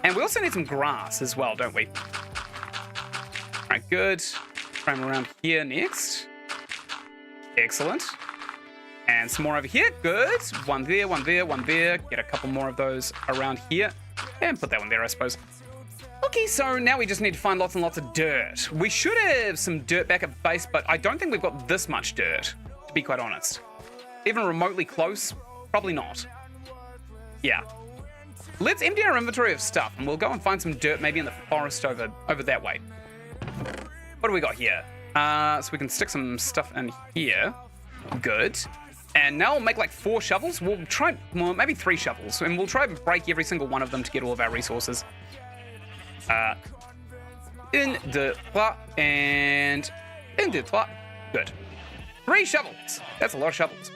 And we also need some grass as well, don't we? All right, good. Frame around here next. Excellent. And some more over here. Good. One there, one there, one there. Get a couple more of those around here. And put that one there, I suppose. Okay, so now we just need to find lots and lots of dirt. We should have some dirt back at base, but I don't think we've got this much dirt, to be quite honest. Even remotely close, probably not. Yeah. Let's empty our inventory of stuff, and we'll go and find some dirt maybe in the forest over that way. What do we got here? So we can stick some stuff in here. Good. And now we'll make like 4 shovels. We'll try, well, maybe 3 shovels, and we'll try and break every single one of them to get all of our resources. In the plot and in the plot. Good. 3 shovels. That's a lot of shovels.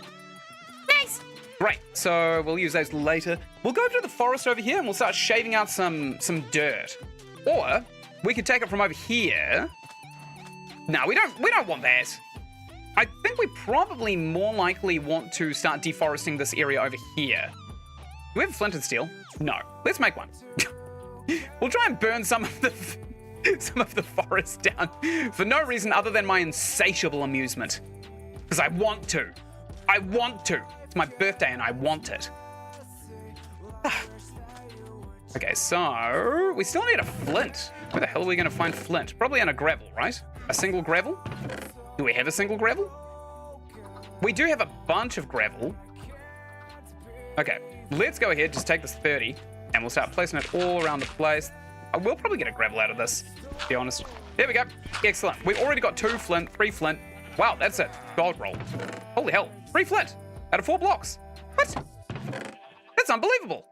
Nice. Great. So we'll use those later. We'll go to the forest over here and we'll start shaving out some dirt. Or we could take it from over here. No, we don't want that. I think we probably more likely want to start deforesting this area over here. Do we have flint and steel? No. Let's make one. We'll try and burn some of the forest down for no reason other than my insatiable amusement. Because I want to. I want to. It's my birthday and I want it. Okay, so we still need a flint. Where the hell are we going to find flint? Probably on a gravel, right? A single gravel? Do we have a single gravel? We do have a bunch of gravel. Okay, let's go ahead, just take this 30, and we'll start placing it all around the place. I will probably get a gravel out of this, to be honest. There we go. Excellent. We've already got 2 flint, 3 flint. Wow, that's it. Gold roll. Holy hell. 3 flint out of 4 blocks. What? That's unbelievable.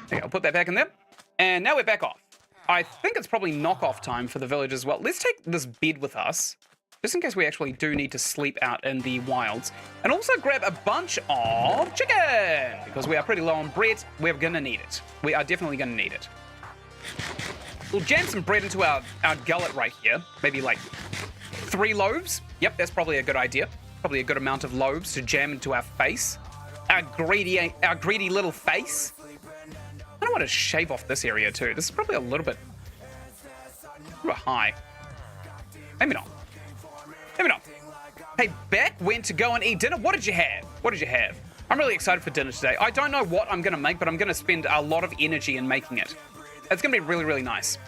Okay, I'll put that back in there. And now we're back off. I think it's probably knock-off time for the village as well. Let's take this bed with us, just in case we actually do need to sleep out in the wilds. And also grab a bunch of chicken, because we are pretty low on bread. We're going to need it. We are definitely going to need it. We'll jam some bread into our gullet right here. Maybe like 3 loaves. Yep, that's probably a good idea. Probably a good amount of loaves to jam into our face. Our greedy little face. I don't want to shave off this area too. This is probably a little bit high. Maybe not. Maybe not. Hey, Beck went to go and eat dinner. What did you have? What did you have? I'm really excited for dinner today. I don't know what I'm going to make, but I'm going to spend a lot of energy in making it. It's going to be really, really nice.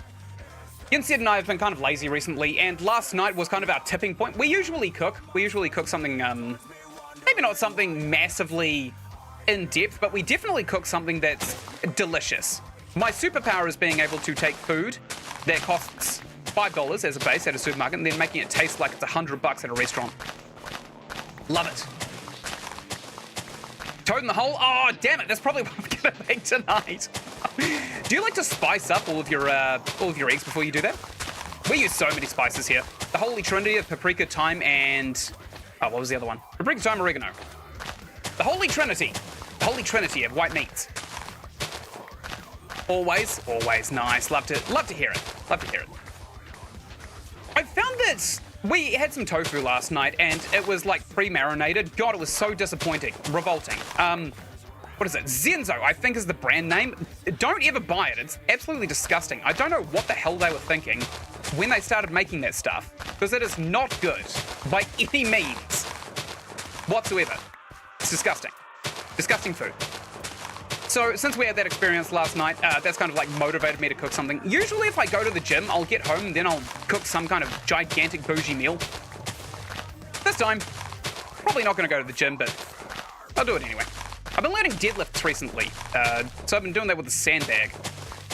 Ynsin and I have been kind of lazy recently, and last night was kind of our tipping point. We usually cook. We usually cook something, maybe not something massively in-depth, but we definitely cook something that's delicious. My superpower is being able to take food that costs $5 as a base at a supermarket and then making it taste like it's $100 at a restaurant. Love it. Toad in the hole? Oh, damn it. That's probably what I'm going to make tonight. Do you like to spice up all of your eggs before you do that? We use so many spices here. The holy trinity of paprika, thyme, and... oh, what was the other one? Paprika, thyme, oregano. The holy trinity. The holy trinity of white meats. Always, always nice. Love to hear it. Love to hear it. I found that we had some tofu last night, and it was like pre-marinated. God, it was so disappointing. Revolting. What is it? Zenzo, I think is the brand name. Don't ever buy it. It's absolutely disgusting. I don't know what the hell they were thinking when they started making that stuff, because it is not good by any means whatsoever. It's disgusting. Disgusting food. So since we had that experience last night, that's kind of like motivated me to cook something. Usually if I go to the gym, I'll get home and then I'll cook some kind of gigantic bougie meal. This time, probably not going to go to the gym, but I'll do it anyway. I've been learning deadlifts recently, so I've been doing that with a sandbag.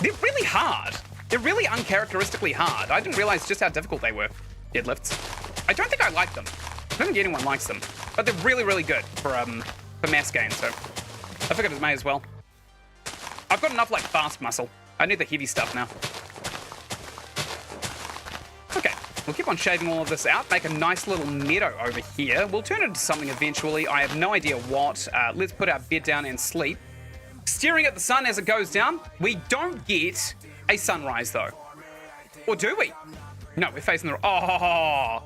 They're really hard. They're really uncharacteristically hard. I didn't realize just how difficult they were, deadlifts. I don't think I like them. I don't think anyone likes them, but they're really, really good for mass gain, so I figured it may as well. I've got enough, like, fast muscle. I need the heavy stuff now. Okay, we'll keep on shaving all of this out, make a nice little meadow over here. We'll turn it into something eventually. I have no idea what. Let's put our bed down and sleep. Staring at the sun as it goes down. We don't get a sunrise, though. Or do we? No, we're facing the... oh!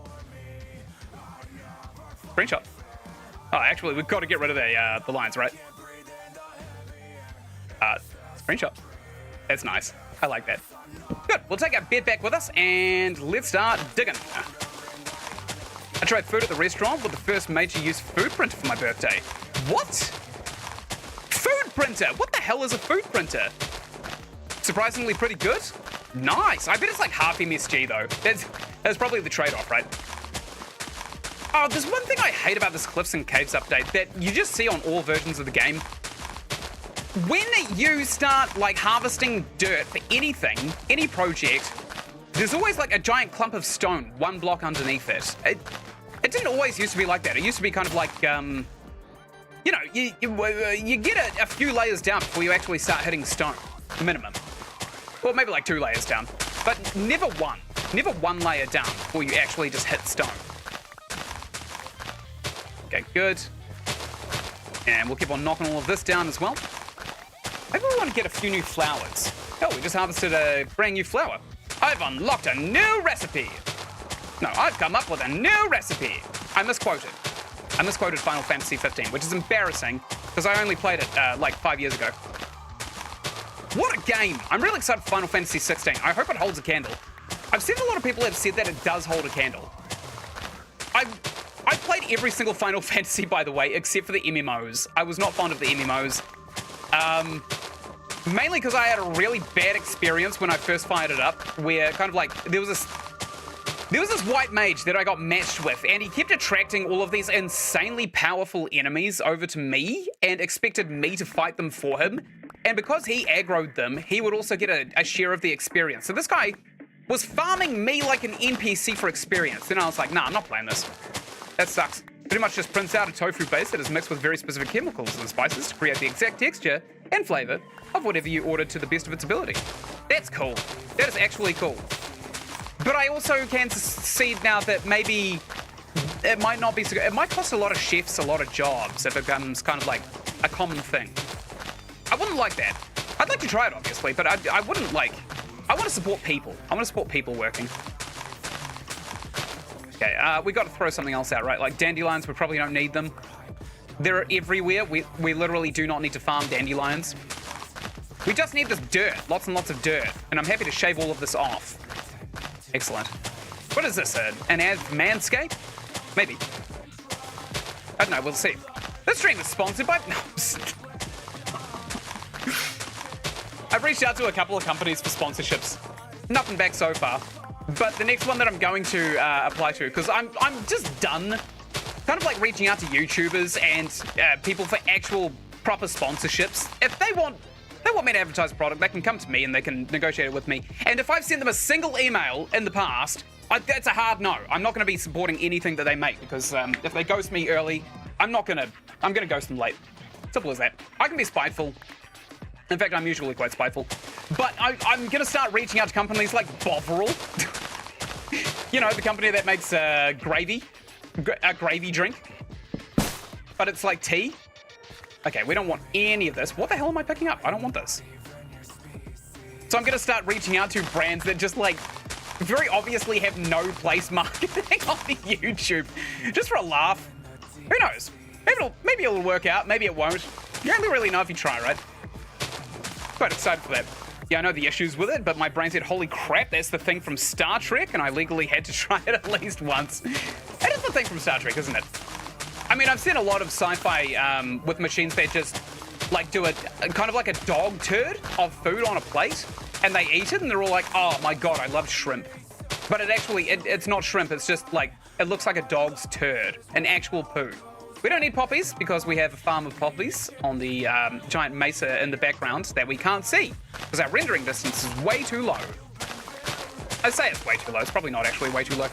Screenshot. Oh, actually, we've got to get rid of the lines, right? Screenshot. That's nice. I like that. Good. We'll take our bed back with us and let's start digging. I tried food at the restaurant with the first major use food printer for my birthday. What? Food printer? What the hell is a food printer? Surprisingly pretty good? Nice. I bet it's like half MSG though. That's probably the trade-off, right? Oh, there's one thing I hate about this Cliffs and Caves update that you just see on all versions of the game. When you start, like, harvesting dirt for anything, any project, there's always, like, a giant clump of stone 1 block underneath it. It didn't always used to be like that. It used to be kind of like, you know, you get a few layers down before you actually start hitting stone, minimum. Or maybe, like, 2 layers down. But never one. Never 1 layer down before you actually just hit stone. Okay, good. And we'll keep on knocking all of this down as well. Maybe we want to get a few new flowers. Oh, we just harvested a brand new flower. I've unlocked a new recipe. No, I've come up with a new recipe. I misquoted. I misquoted Final Fantasy 15, which is embarrassing because I only played it like 5 years ago. What a game. I'm really excited for Final Fantasy 16. I hope it holds a candle. I've seen a lot of people have said that it does hold a candle. I played every single Final Fantasy, by the way, except for the MMOs. I was not fond of the MMOs. Mainly because I had a really bad experience when I first fired it up, where kind of like there was this white mage that I got matched with, and he kept attracting all of these insanely powerful enemies over to me and expected me to fight them for him. And because he aggroed them, he would also get a share of the experience. So this guy was farming me like an NPC for experience. And I was like, nah, I'm not playing this. That sucks. Pretty much just prints out a tofu base that is mixed with very specific chemicals and spices to create the exact texture and flavor of whatever you ordered to the best of its ability. That's cool. That is actually cool. But I also can see now that maybe it might not be so good. It might cost a lot of chefs a lot of jobs if it becomes kind of like a common thing. I wouldn't like that. I'd like to try it, obviously, but I wouldn't like... I want to support people. I want to support people working. Okay, we got to throw something else out, right? Like dandelions, we probably don't need them. They're everywhere. We literally do not need to farm dandelions. We just need this dirt. Lots and lots of dirt. And I'm happy to shave all of this off. Excellent. What is this? An ad manscape? Maybe. I don't know. We'll see. This stream is sponsored by... No, I've reached out to a couple of companies for sponsorships. Nothing back so far. But the next one that I'm going to apply to, because I'm just done kind of like reaching out to YouTubers and people for actual proper sponsorships. If they want me to advertise a product, they can come to me and they can negotiate it with me. And if I've sent them a single email in the past, that's a hard no. I'm not going to be supporting anything that they make because if they ghost me early, I'm going to ghost them late. Simple as that. I can be spiteful. In fact, I'm usually quite spiteful. But I'm going to start reaching out to companies like Bovril. You know, the company that makes gravy. A gravy drink. But it's like tea. Okay, we don't want any of this. What the hell am I picking up? I don't want this. So I'm going to start reaching out to brands that just like very obviously have no place marketing on YouTube. Just for a laugh. Who knows? Maybe it'll work out. Maybe it won't. You only really know if you try, right? Quite excited for that. Yeah, I know the issues with it, but my brain said, holy crap, that's the thing from Star Trek, and I legally had to try it at least once. That is the thing from Star Trek, isn't it? I mean, I've seen a lot of sci-fi with machines that just like do a kind of like a dog turd of food on a plate, and they eat it, and they're all like, oh my god, I love shrimp. But it's not shrimp, it's just like, it looks like a dog's turd, an actual poo. We don't need poppies because we have a farm of poppies on the giant mesa in the background that we can't see because our rendering distance is way too low. I'd say it's way too low. It's probably not actually way too low.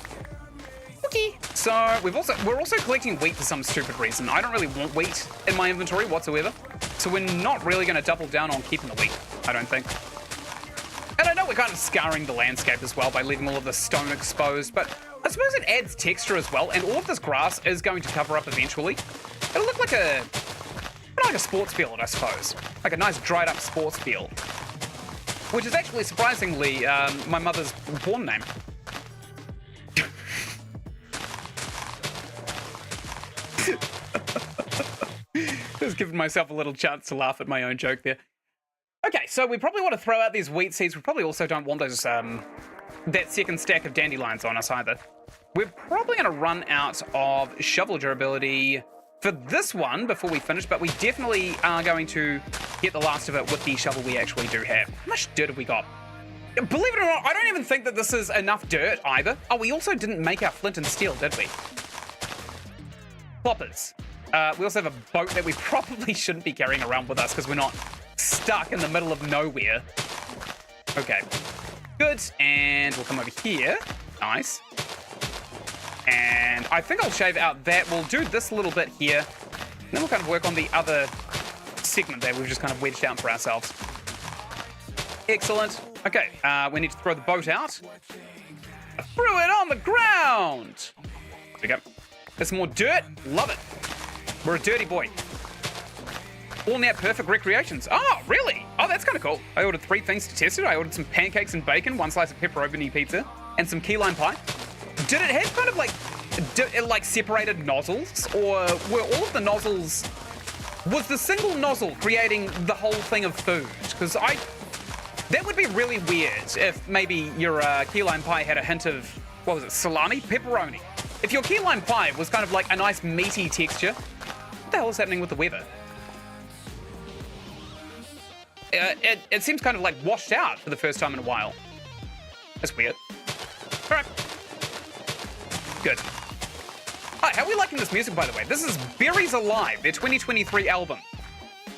Okay. So we're also collecting wheat for some stupid reason. I don't really want wheat in my inventory whatsoever. So we're not really going to double down on keeping the wheat, I don't think. And I know we're kind of scarring the landscape as well by leaving all of the stone exposed, but I suppose it adds texture as well, and all of this grass is going to cover up eventually. It'll look like a sports field, I suppose. Like a nice dried up sports field. Which is actually surprisingly my mother's porn name. Just giving myself a little chance to laugh at my own joke there. Okay, so we probably want to throw out these wheat seeds. We probably also don't want those that second stack of dandelions on us either. We're probably going to run out of shovel durability for this one before we finish, but we definitely are going to get the last of it with the shovel we actually do have. How much dirt have we got? Believe it or not, I don't even think that this is enough dirt either. Oh, we also didn't make our flint and steel, did we? Ploppers. We also have a boat that we probably shouldn't be carrying around with us because we're not stuck in the middle of nowhere. Okay. Good, and we'll come over here. Nice. And I think I'll shave out that. We'll do this little bit here. Then we'll kind of work on the other segment that we've just kind of wedged out for ourselves. Excellent. Okay, we need to throw the boat out. I threw it on the ground. There we go. There's more dirt. Love it. We're a dirty boy. All net perfect recreations. Oh, really? Oh, that's kind of cool. I ordered 3 things to test it. I ordered some pancakes and bacon, 1 slice of pepperoni pizza, and some key lime pie. Did it have kind of like separated nozzles, or were all of the nozzles? Was the single nozzle creating the whole thing of food? Because that would be really weird if maybe your key lime pie had a hint of, what was it, salami? Pepperoni. If your key lime pie was kind of like a nice meaty texture, what the hell is happening with the weather? it seems kind of like washed out for the first time in a while. That's weird. All right. Good. Hi, how are we liking this music, by the way? This is Berries Alive, their 2023 album.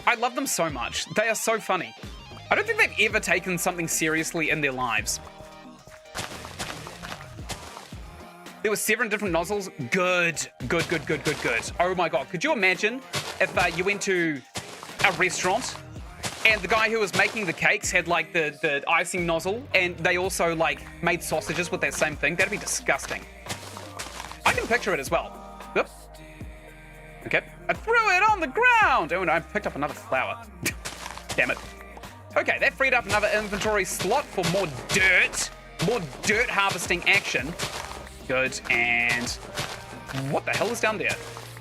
I love them so much. They are so funny. I don't think they've ever taken something seriously in their lives. There were 7 different nozzles. Good. Oh my god. Could you imagine if you went to a restaurant and the guy who was making the cakes had like the icing nozzle and they also like made sausages with that same thing? That'd be disgusting. I can picture it as well. Yep. Okay. I threw it on the ground. Oh, and I picked up another flower. Damn it. Okay, that freed up another inventory slot for more dirt harvesting action. Good, and what the hell is down there?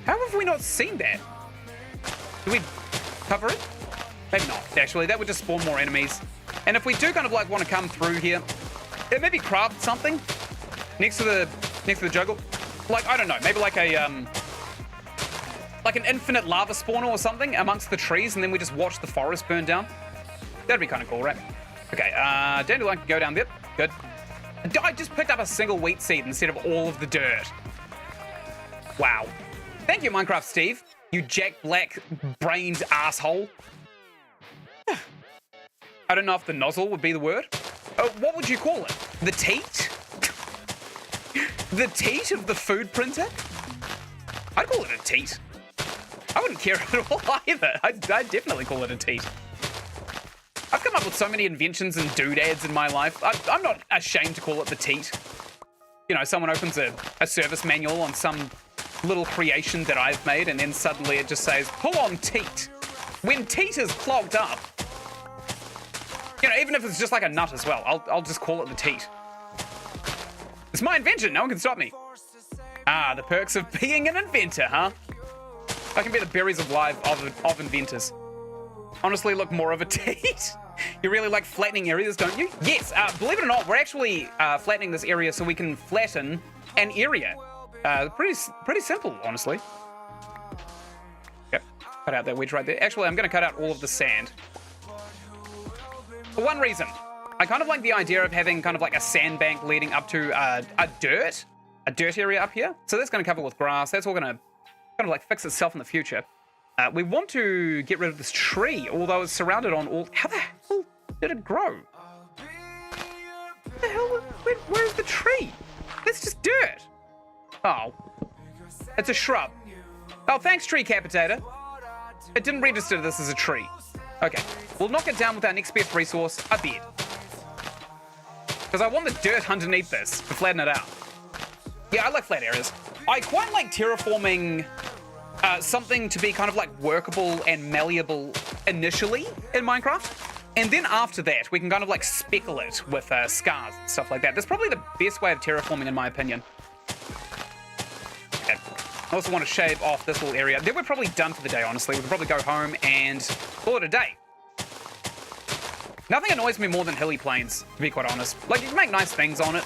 How have we not seen that? Do we cover it? Maybe not, actually. That would just spawn more enemies. And if we do kind of like want to come through here, maybe craft something next to the jungle. Like, I don't know, maybe like an infinite lava spawner or something amongst the trees, and then we just watch the forest burn down. That'd be kind of cool, right? Okay, dandelion can go down there. Good. I just picked up a single wheat seed instead of all of the dirt. Wow. Thank you, Minecraft Steve. You Jack Black-brained asshole. I don't know if the nozzle would be the word. What would you call it? The teat? The teat of the food printer? I'd call it a teat. I wouldn't care at all either. I'd definitely call it a teat. I've come up with so many inventions and doodads in my life. I'm not ashamed to call it the teat. You know, someone opens a service manual on some little creation that I've made, and then suddenly it just says, pull on teat. When teat is clogged up, you know, even if it's just like a nut as well, I'll just call it the teat. It's my invention. No one can stop me. Ah, the perks of being an inventor, huh? I can be the berries of life of inventors. Honestly, look more of a teat. You really like flattening areas, don't you? Yes, believe it or not, we're actually flattening this area so we can flatten an area. Pretty simple, honestly. Yep, cut out that wedge right there. Actually, I'm going to cut out all of the sand. For one reason, I kind of like the idea of having kind of like a sandbank leading up to a dirt area up here. So that's going to cover with grass. That's all going to kind of like fix itself in the future. We want to get rid of this tree, although it's surrounded on all... How the hell did it grow? What the hell? Where's the tree? That's just dirt. Oh. It's a shrub. Oh, thanks, Tree Capitator. It didn't register this as a tree. Okay. We'll knock it down with our next best resource, a bed. Because I want the dirt underneath this to flatten it out. Yeah, I like flat areas. I quite like terraforming... something to be kind of like workable and malleable initially in Minecraft. And then after that, we can kind of like speckle it with scars and stuff like that. That's probably the best way of terraforming in my opinion. Okay. I also want to shave off this little area. Then we're probably done for the day, honestly. We can probably go home and call it a day. Nothing annoys me more than hilly plains, to be quite honest. Like, you can make nice things on it.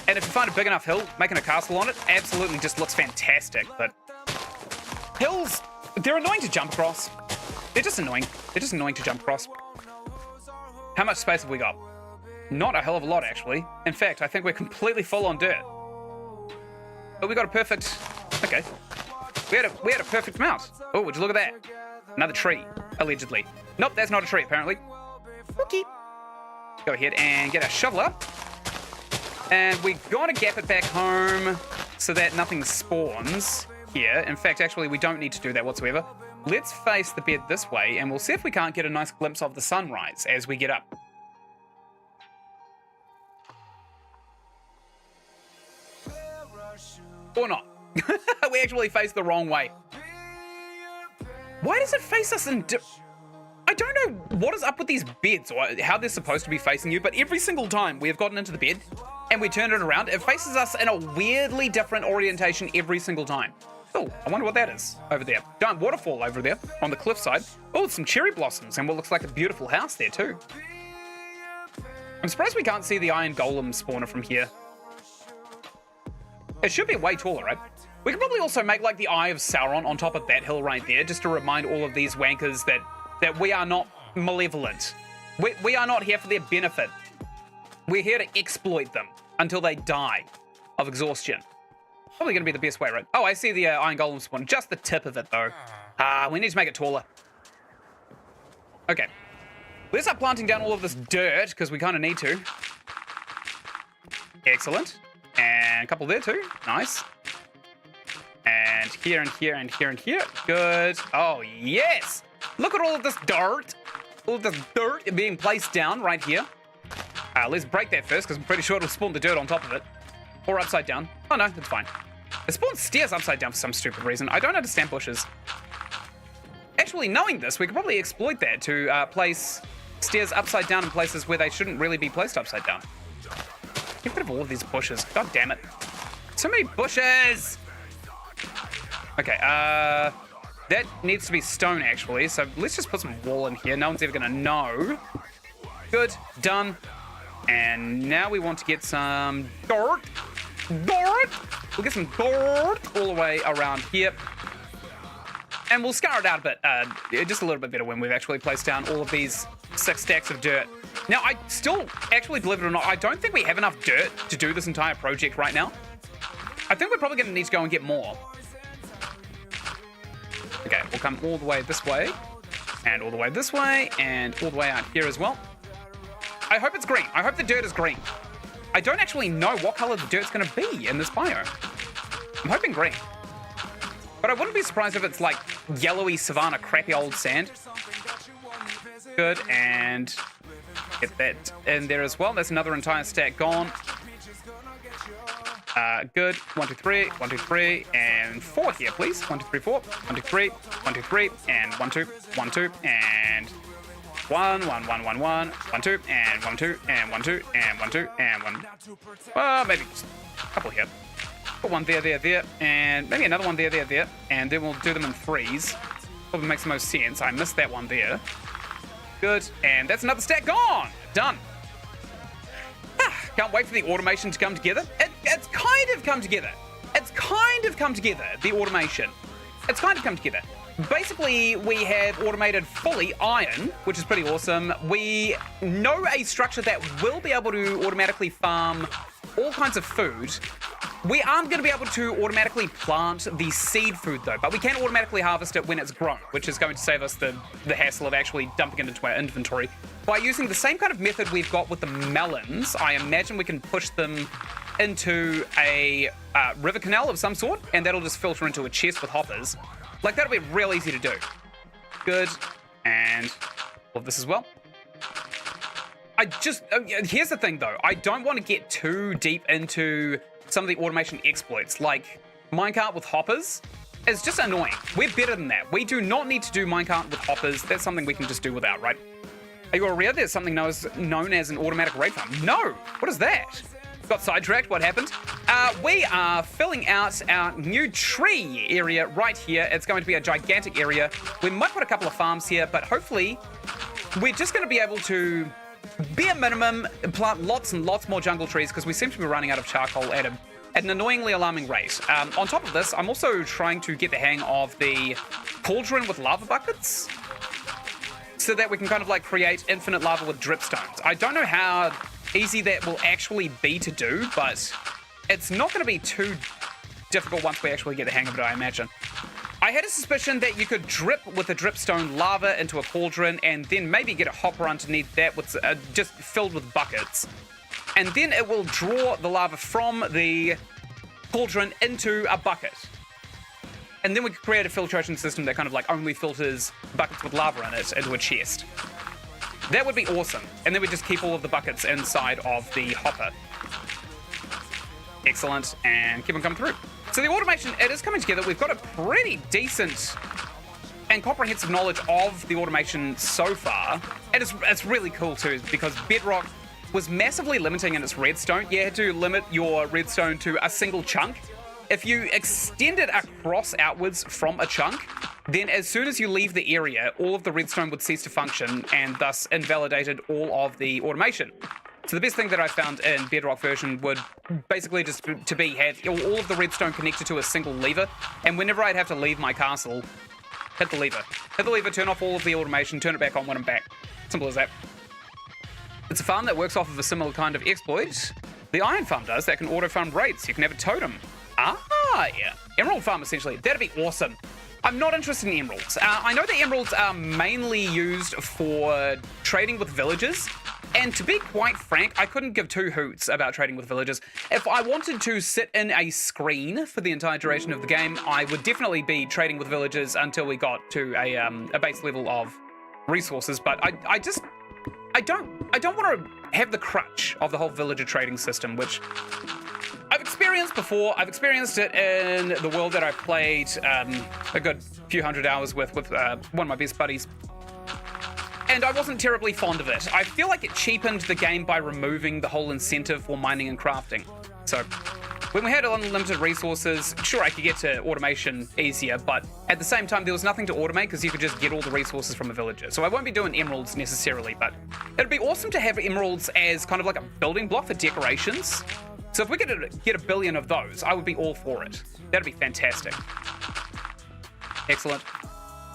And if you find a big enough hill, making a castle on it absolutely just looks fantastic, but... Hills, they're annoying to jump across. They're just annoying. They're just annoying to jump across. How much space have we got? Not a hell of a lot, actually. In fact, I think we're completely full on dirt. But we got a perfect... Okay. We had a perfect amount. Oh, would you look at that? Another tree, allegedly. Nope, that's not a tree, apparently. Okay. Go ahead and get our shovel up. And we gotta gap it back home so that nothing spawns here. In fact, actually, we don't need to do that whatsoever. Let's face the bed this way, and we'll see if we can't get a nice glimpse of the sunrise as we get up. Or not. We actually face the wrong way. Why does it face us in... I don't know what is up with these beds or how they're supposed to be facing you, but every single time we have gotten into the bed and we turn it around, it faces us in a weirdly different orientation every single time. Oh, I wonder what that is over there. Giant waterfall over there on the cliffside. Oh, some cherry blossoms and what looks like a beautiful house there too. I'm surprised we can't see the iron golem spawner from here. It should be way taller, right? We could probably also make like the Eye of Sauron on top of that hill right there, just to remind all of these wankers that we are not malevolent. We are not here for their benefit. We're here to exploit them until they die of exhaustion. Probably going to be the best way, right? Oh, I see the iron golem spawn. Just the tip of it, though. We need to make it taller. Okay. Let's start planting down all of this dirt, because we kind of need to. Excellent. And a couple there, too. Nice. And here, and here, and here, and here. Good. Oh, yes! Look at all of this dirt. All of this dirt being placed down right here. Let's break that first, because I'm pretty sure it'll spawn the dirt on top of it. Or upside down. Oh, no, that's fine. It spawns stairs upside down for some stupid reason. I don't understand bushes. Actually, knowing this, we could probably exploit that to place stairs upside down in places where they shouldn't really be placed upside down. Get rid of all of these bushes. God damn it. So many bushes! Okay, that needs to be stone, actually. So let's just put some wall in here. No one's ever going to know. Good. Done. And now we want to get some dirt. Dirt! We'll get some dirt all the way around here. And we'll scar it out a bit, just a little bit better when we've actually placed down all of these 6 stacks of dirt. Now, I still, actually, believe it or not, I don't think we have enough dirt to do this entire project right now. I think we're probably going to need to go and get more. Okay, we'll come all the way this way, and all the way this way, and all the way out here as well. I hope it's green. I hope the dirt is green. I don't actually know what color the dirt's going to be in this biome. I'm hoping green. But I wouldn't be surprised if it's like yellowy savanna, crappy old sand. Good, and get that in there as well. That's another entire stack gone. Good. 1, 2, 3, 1, 2, 3, and 4 here, please. 1, 2, 3, 4. 1, 2, 3, 1, 2, 3, and 1, 2, 1, 2, and 1, 1, 1, 1, 1, 1, 2, and 1, 2, and 1, 2, and 1, 2, and 1. Well, maybe just a couple here. Put one there, there, there, and maybe another one there, there, there, and then we'll do them in 3s. Probably makes the most sense. I missed that one there. Good, and that's another stack gone. Done. Can't wait for the automation to come together. It's kind of come together. It's kind of come together, the automation. It's kind of come together. Basically, we have automated fully iron, which is pretty awesome. We know a structure that will be able to automatically farm all kinds of food. We aren't going to be able to automatically plant the seed food, though, but we can automatically harvest it when it's grown, which is going to save us the hassle of actually dumping it into our inventory. By using the same kind of method we've got with the melons, I imagine we can push them into a river canal of some sort, and that'll just filter into a chest with hoppers. Like, that'll be real easy to do. Good. And all of this as well. Here's the thing, though. I don't want to get too deep into some of the automation exploits. Like, minecart with hoppers is just annoying. We're better than that. We do not need to do minecart with hoppers. That's something we can just do without, right? Are you aware there's something known as an automatic raid farm? No! What is that? Got sidetracked. What happened? We are filling out our new tree area right here. It's going to be a gigantic area. We might put a couple of farms here, but hopefully we're just going to be able to, bare minimum, plant lots and lots more jungle trees because we seem to be running out of charcoal at an annoyingly alarming rate. On top of this, I'm also trying to get the hang of the cauldron with lava buckets so that we can kind of like create infinite lava with dripstones. I don't know how easy that will actually be to do, but it's not going to be too difficult once we actually get the hang of it, I imagine. I had a suspicion that you could drip with a dripstone lava into a cauldron and then maybe get a hopper underneath that with just filled with buckets. And then it will draw the lava from the cauldron into a bucket. And then we could create a filtration system that kind of like only filters buckets with lava in it into a chest. That would be awesome. And then we just keep all of the buckets inside of the hopper. Excellent. And keep on coming through. So the automation, it is coming together. We've got a pretty decent and comprehensive knowledge of the automation so far. And it's really cool too, because Bedrock was massively limiting in its redstone. You had to limit your redstone to a single chunk. If you extend it across outwards from a chunk, then as soon as you leave the area, all of the redstone would cease to function and thus invalidated all of the automation. So the best thing that I found in Bedrock version would basically just have all of the redstone connected to a single lever, and whenever I'd have to leave my castle, Hit the lever. Hit the lever, turn off all of the automation, turn it back on when I'm back. Simple as that. It's a farm that works off of a similar kind of exploit the iron farm does that can auto-farm raids. You can have a totem. Yeah. Emerald farm, essentially. That'd be awesome. I'm not interested in emeralds. I know that emeralds are mainly used for trading with villagers. And to be quite frank, I couldn't give two hoots about trading with villagers. If I wanted to sit in a screen for the entire duration of the game, I would definitely be trading with villagers until we got to a base level of resources. But I don't want to have the crutch of the whole villager trading system, which I've experienced before. I've experienced it in the world that I played a good few hundred hours with one of my best buddies. And I wasn't terribly fond of it. I feel like it cheapened the game by removing the whole incentive for mining and crafting. So when we had unlimited resources, sure, I could get to automation easier, but at the same time, there was nothing to automate because you could just get all the resources from a villager. So I won't be doing emeralds necessarily, but it'd be awesome to have emeralds as kind of like a building block for decorations. So if we could get a billion of those, I would be all for it. That'd be fantastic. Excellent.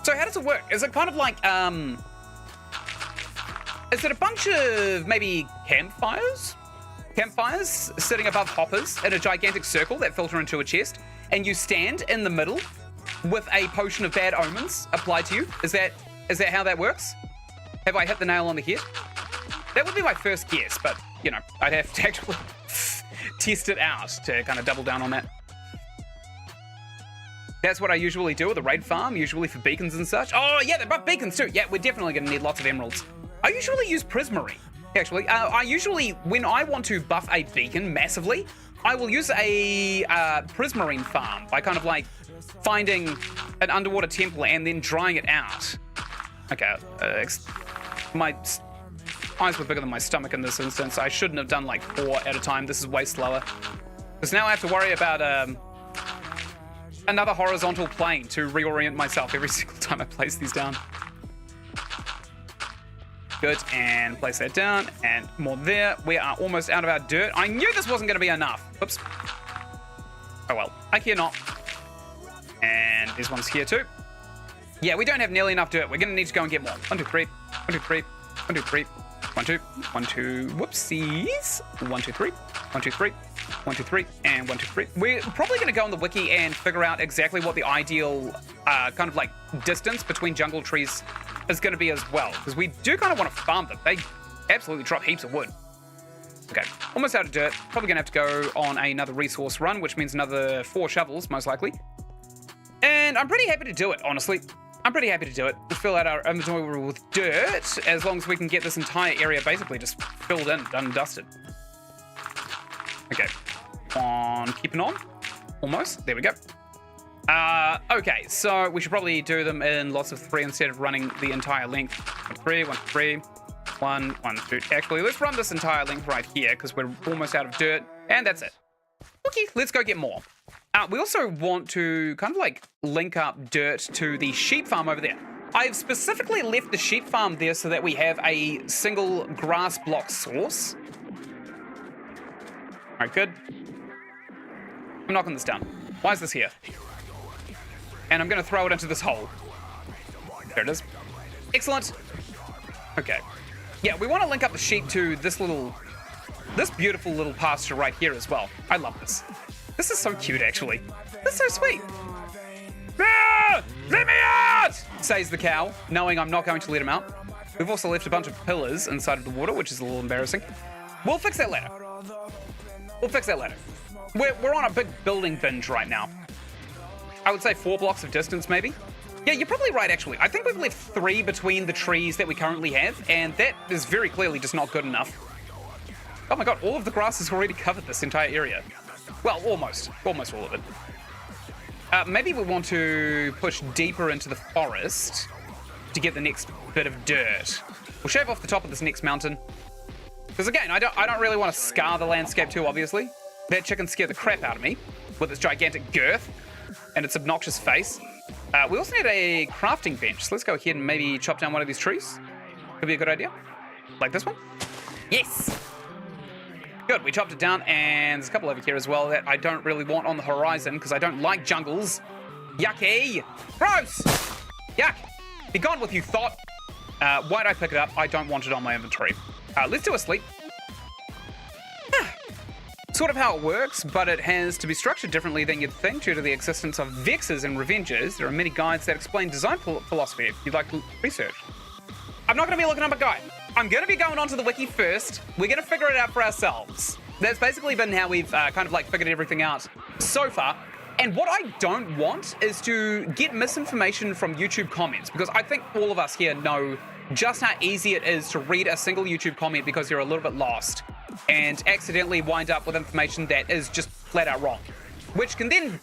So how does it work? Is it kind of like, is it a bunch of maybe campfires? Campfires sitting above hoppers in a gigantic circle that filter into a chest, and you stand in the middle with a potion of bad omens applied to you? Is that how that works? Have I hit the nail on the head? That would be my first guess, but, you know, I'd have to actually test it out to kind of double down on that. That's what I usually do with a raid farm, usually for beacons and such. Oh, yeah, they're buff beacons too. Yeah, we're definitely going to need lots of emeralds. I usually use prismarine, actually. I usually, when I want to buff a beacon massively, I will use a prismarine farm by kind of like finding an underwater temple and then drying it out. Okay, my eyes were bigger than my stomach in this instance. I shouldn't have done like 4 at a time. This is way slower. Because now I have to worry about another horizontal plane to reorient myself every single time I place these down. Good, and place that down, and more there. We are almost out of our dirt. I knew this wasn't going to be enough. Whoops. Oh well, I care not. And there's one's here too. Yeah, we don't have nearly enough dirt. We're going to need to go and get more. 1, 2, 3. 1, 2, 3. 1, 2, 3. 1, 2. 1, 2. Whoopsies. 1, 2, 3. 1, 2, 3. 1, 2, 3. And 1, 2, 3. We're probably going to go on the wiki and figure out exactly what the ideal kind of like distance between jungle trees is going to be as well, because we do kind of want to farm them. They absolutely drop heaps of wood. Okay, almost out of dirt. Probably going to have to go on another resource run, which means another 4 shovels, most likely. And I'm pretty happy to do it, honestly. I'm pretty happy to do it. We'll fill out our inventory with dirt, as long as we can get this entire area basically just filled in, done and dusted. Okay, keeping on. Almost, there we go. Okay, so we should probably do them in lots of 3 instead of running the entire length. 1, 3, 1, 3, 1, 1, 2. Actually, let's run this entire length right here because we're almost out of dirt, and that's it. Okay, let's go get more. We also want to kind of like link up dirt to the sheep farm over there. I've specifically left the sheep farm there so that we have a single grass block source. All right, good. I'm knocking this down. Why is this here? And I'm going to throw it into this hole. There it is. Excellent. Okay. Yeah, we want to link up the sheep to this beautiful little pasture right here as well. I love this. This is so cute, actually. That's so sweet. Ah, let me out! Says the cow, knowing I'm not going to let him out. We've also left a bunch of pillars inside of the water, which is a little embarrassing. We'll fix that later. We'll fix that later. We're on a big building binge right now. I would say 4 blocks of distance, maybe. Yeah, you're probably right, actually. I think we've left 3 between the trees that we currently have, and that is very clearly just not good enough. Oh my god, all of the grass has already covered this entire area. Well, almost. Almost all of it. Maybe we want to push deeper into the forest to get the next bit of dirt. We'll shave off the top of this next mountain. Because again, I don't really want to scar the landscape too, obviously. That chicken scared the crap out of me with its gigantic girth and its obnoxious face. We also need a crafting bench, so let's go ahead and maybe chop down one of these trees. Could be a good idea. Like this one. Yes! Good, we chopped it down, and there's a couple over here as well that I don't really want on the horizon because I don't like jungles. Yucky! Gross! Yuck! Be gone with you, thought. Why'd I pick it up? I don't want it on my inventory. Let's do a sleep. Sort of how it works, but it has to be structured differently than you'd think due to the existence of vexes and revengers. There are many guides that explain design philosophy if you'd like to research. I'm not going to be looking up a guide. I'm going to be going onto the wiki first. We're going to figure it out for ourselves. That's basically been how we've kind of like figured everything out so far. And what I don't want is to get misinformation from YouTube comments, because I think all of us here know just how easy it is to read a single YouTube comment because you're a little bit lost and accidentally wind up with information that is just flat out wrong, which can then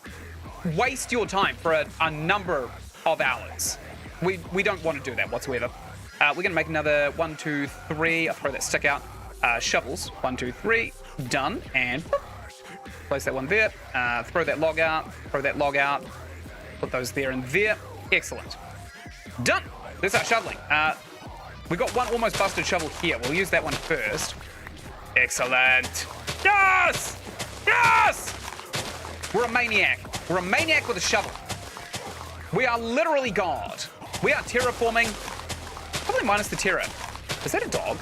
waste your time for a number of hours. We don't want to do that whatsoever. We're going to make another 1, 2, 3. I'll throw that stick out. Shovels. 1, 2, 3. Done. And place that one there. Throw that log out. Throw that log out. Put those there and there. Excellent. Done. Let's start shoveling. We got one almost busted shovel here. We'll use that one first. Excellent. Yes! Yes! We're a maniac. We're a maniac with a shovel. We are literally God. We are terraforming. Probably minus the terror. Is that a dog?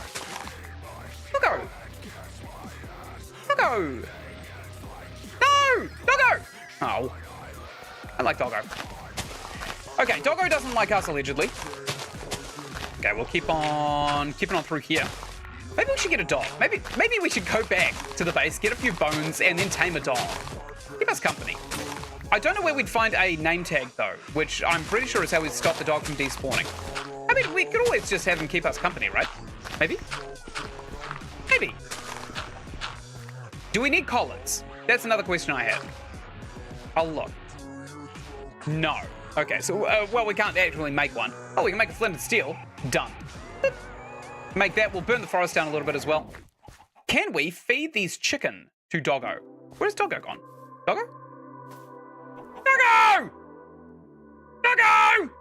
Doggo! Doggo! No! Doggo! Oh. I like Doggo. Okay, Doggo doesn't like us, allegedly. Okay, we'll keep on keeping on through here. Maybe we should get a dog. Maybe we should go back to the base, get a few bones, and then tame a dog. Keep us company. I don't know where we'd find a name tag, though, which I'm pretty sure is how we'd stop the dog from despawning. I mean, we could always just have him keep us company, right? Maybe? Maybe. Do we need collars? That's another question I have. I'll look. No. Okay, so, well, we can't actually make one. Oh, we can make a flint and steel. Done. Make that. We'll burn the forest down a little bit as well. Can we feed these chicken to Doggo? Where's Doggo gone? Doggo? Doggo! Doggo!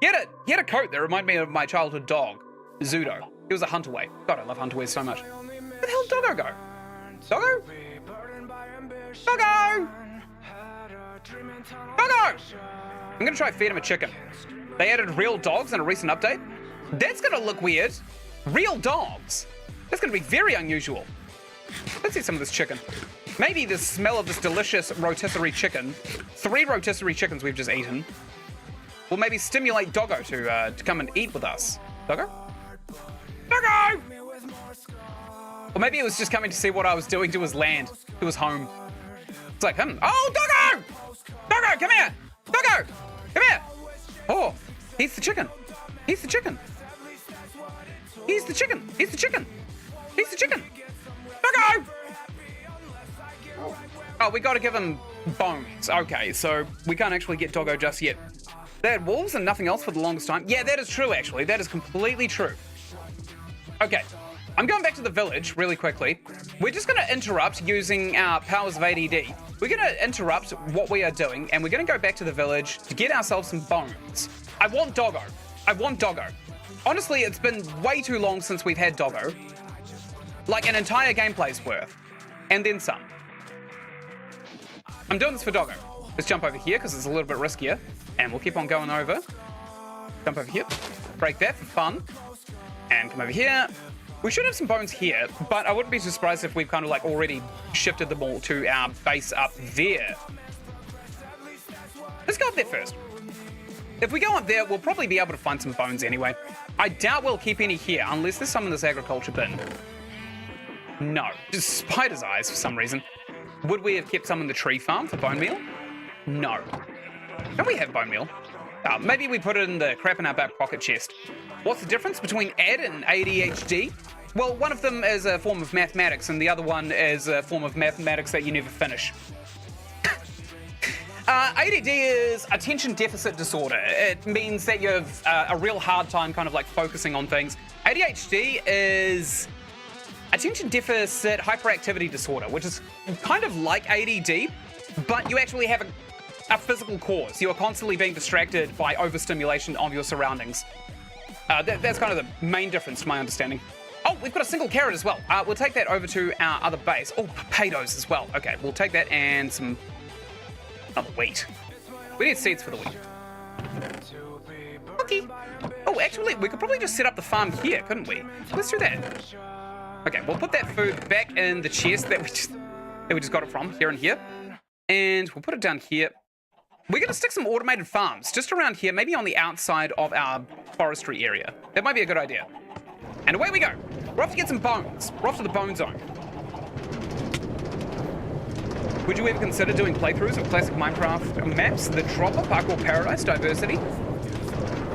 He had a coat that reminded me of my childhood dog, Zudo. He was a Hunterway. God, I love Hunterways so much. Where the hell did Doggo go? Doggo? Doggo! Doggo! I'm gonna try feed him a chicken. They added real dogs in a recent update. That's gonna look weird. Real dogs. That's gonna be very unusual. Let's eat some of this chicken. Maybe the smell of this delicious rotisserie chicken, 3 rotisserie chickens we've just eaten, will maybe stimulate Doggo to come and eat with us. Doggo? Doggo! Or maybe it was just coming to see what I was doing to his land, to his home. It's like, oh, Doggo! Doggo, come here! Doggo! Come here! Oh, he's the chicken. He's the chicken. He's the chicken. He's the chicken. He's the chicken. Doggo! Oh, we gotta give him bones. Okay, so we can't actually get Doggo just yet. They had wolves and nothing else for the longest time. Yeah, that is true, actually. That is completely true. Okay, I'm going back to the village really quickly. We're just gonna interrupt using our powers of ADD. We're gonna interrupt what we are doing, and we're gonna go back to the village to get ourselves some bones. I want Doggo. I want Doggo. Honestly, it's been way too long since we've had Doggo. Like an entire gameplay's worth. And then some. I'm doing this for Doggo. Let's jump over here because it's a little bit riskier. And we'll keep on going over. Jump over here. Break that for fun. And come over here. We should have some bones here, but I wouldn't be too surprised if we've kind of like already shifted them all to our base up there. Let's go up there first. If we go up there, we'll probably be able to find some bones anyway. I doubt we'll keep any here, unless there's some in this agriculture bin. No, just spider's eyes for some reason. Would we have kept some in the tree farm for bone meal? No. Don't we have bone meal? Maybe we put it in the crap in our back pocket chest. What's the difference between AD and ADHD? Well, one of them is a form of mathematics, and the other one is a form of mathematics that you never finish. ADD is attention deficit disorder. It means that you have a real hard time kind of like focusing on things. ADHD is attention deficit hyperactivity disorder, which is kind of like ADD, but you actually have a physical cause. You are constantly being distracted by overstimulation of your surroundings. That's kind of the main difference to my understanding. Oh, we've got a single carrot as well. We'll take that over to our other base. Oh, potatoes as well. Okay, we'll take that and some... not wheat. We need seeds for the wheat. Okay. Oh, actually, we could probably just set up the farm here, couldn't we? Let's do that. Okay, we'll put that food back in the chest that we just got it from, here and here. And we'll put it down here. We're going to stick some automated farms just around here, maybe on the outside of our forestry area. That might be a good idea. And away we go. We're off to get some bones. We're off to the bone zone. Would you ever consider doing playthroughs of classic Minecraft maps? The Dropper, Parkour Paradise, Diversity?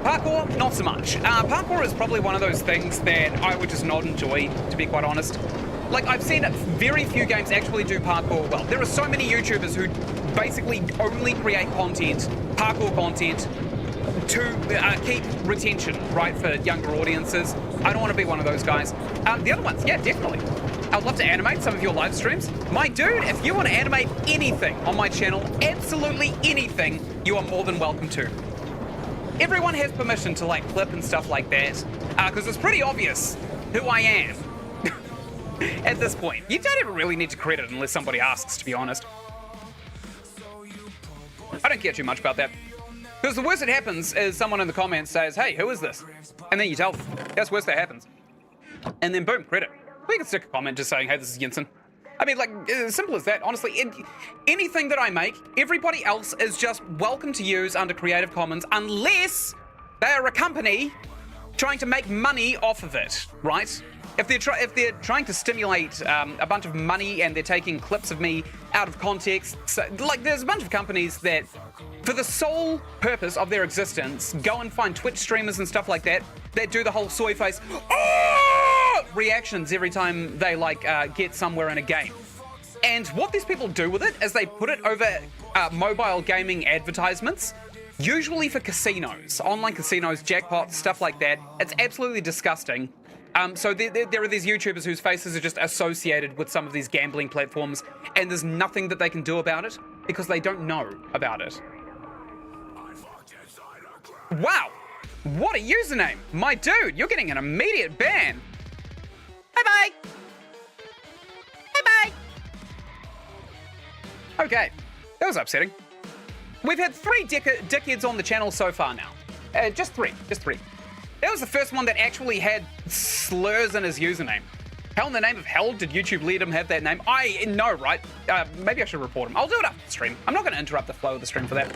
Parkour, not so much. Parkour is probably one of those things that I would just not enjoy, to be quite honest. Like, I've seen very few games actually do parkour well. There are so many YouTubers who basically only create content, parkour content, to keep retention, right, for younger audiences. I don't want to be one of those guys. The other ones, yeah, definitely. I'd love to animate some of your live streams. My dude, if you want to animate anything on my channel, absolutely anything, you are more than welcome to. Everyone has permission to, like, clip and stuff like that, because it's pretty obvious who I am. At this point, you don't ever really need to credit unless somebody asks, to be honest. I don't care too much about that. Because the worst that happens is someone in the comments says, hey, who is this? And then you tell them. That's the worst that happens. And then boom, credit. We can stick a comment just saying, hey, this is Ynsin. I mean, like, as simple as that. Honestly, anything that I make, everybody else is just welcome to use under Creative Commons unless they are a company trying to make money off of it, right? If they're trying to stimulate a bunch of money and they're taking clips of me out of context, so, like, there's a bunch of companies that, for the sole purpose of their existence, go and find Twitch streamers and stuff like that do the whole soy face reactions every time they get somewhere in a game. And what these people do with it is they put it over mobile gaming advertisements, usually for casinos, online casinos, jackpots, stuff like that. It's absolutely disgusting. So there are these YouTubers whose faces are just associated with some of these gambling platforms, and there's nothing that they can do about it because they don't know about it. Wow, what a username. My dude, you're getting an immediate ban. Bye-bye. Bye-bye. Okay, that was upsetting. We've had 3 dickheads on the channel so far now. Just three. That was the first one that actually had slurs in his username. How in the name of hell did YouTube let him have that name? I know, right? Maybe I should report him. I'll do it after the stream. I'm not going to interrupt the flow of the stream for that.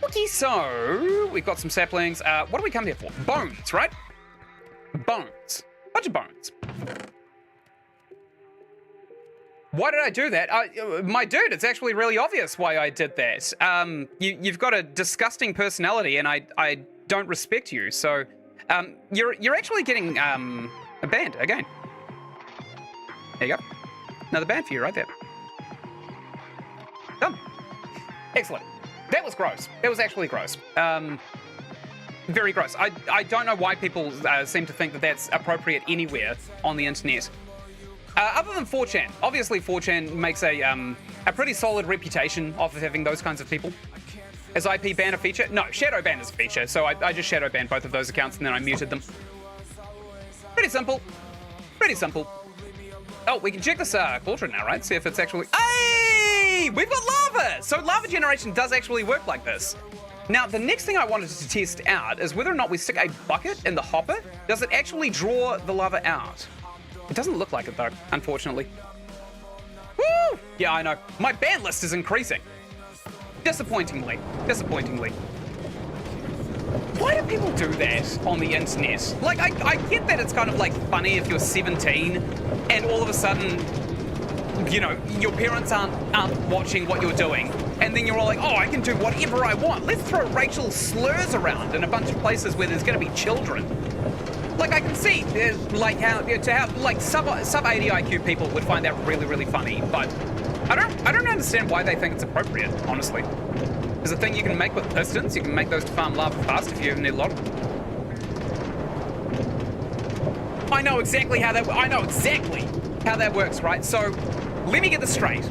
Okay, so we've got some saplings. What do we come here for? Bones, right? Bones. Bunch of bones. Why did I do that? My dude, it's actually really obvious why I did that. You've got a disgusting personality, and I don't respect you, so you're actually getting banned again. There you go. Another ban for you right there. Done. Excellent. That was gross. That was actually gross. Very gross. I don't know why people seem to think that that's appropriate anywhere on the internet. Other than 4chan. Obviously 4chan makes a pretty solid reputation off of having those kinds of people. Is IP ban a feature? No, shadow ban is a feature, so I just shadow banned both of those accounts and then I muted them. Pretty simple. Pretty simple. Oh, we can check this cauldron now, right? See if it's actually... Hey! We've got lava! So lava generation does actually work like this. Now, the next thing I wanted to test out is whether or not we stick a bucket in the hopper. Does it actually draw the lava out? It doesn't look like it, though, unfortunately. Woo! Yeah, I know. My ban list is increasing. Disappointingly. Why do people do that on the internet? Like, I get that it's kind of like funny if you're 17 and all of a sudden, you know, your parents aren't watching what you're doing. And then you're all like, oh, I can do whatever I want. Let's throw racial slurs around in a bunch of places where there's going to be children. Like, I can see, like, how like, sub 80 IQ people would find that really, really funny. But I don't understand why they think it's appropriate, honestly. There's a thing you can make with pistons. You can make those to farm lava fast if you need a lot. I know exactly how that works, right? So, let me get this straight.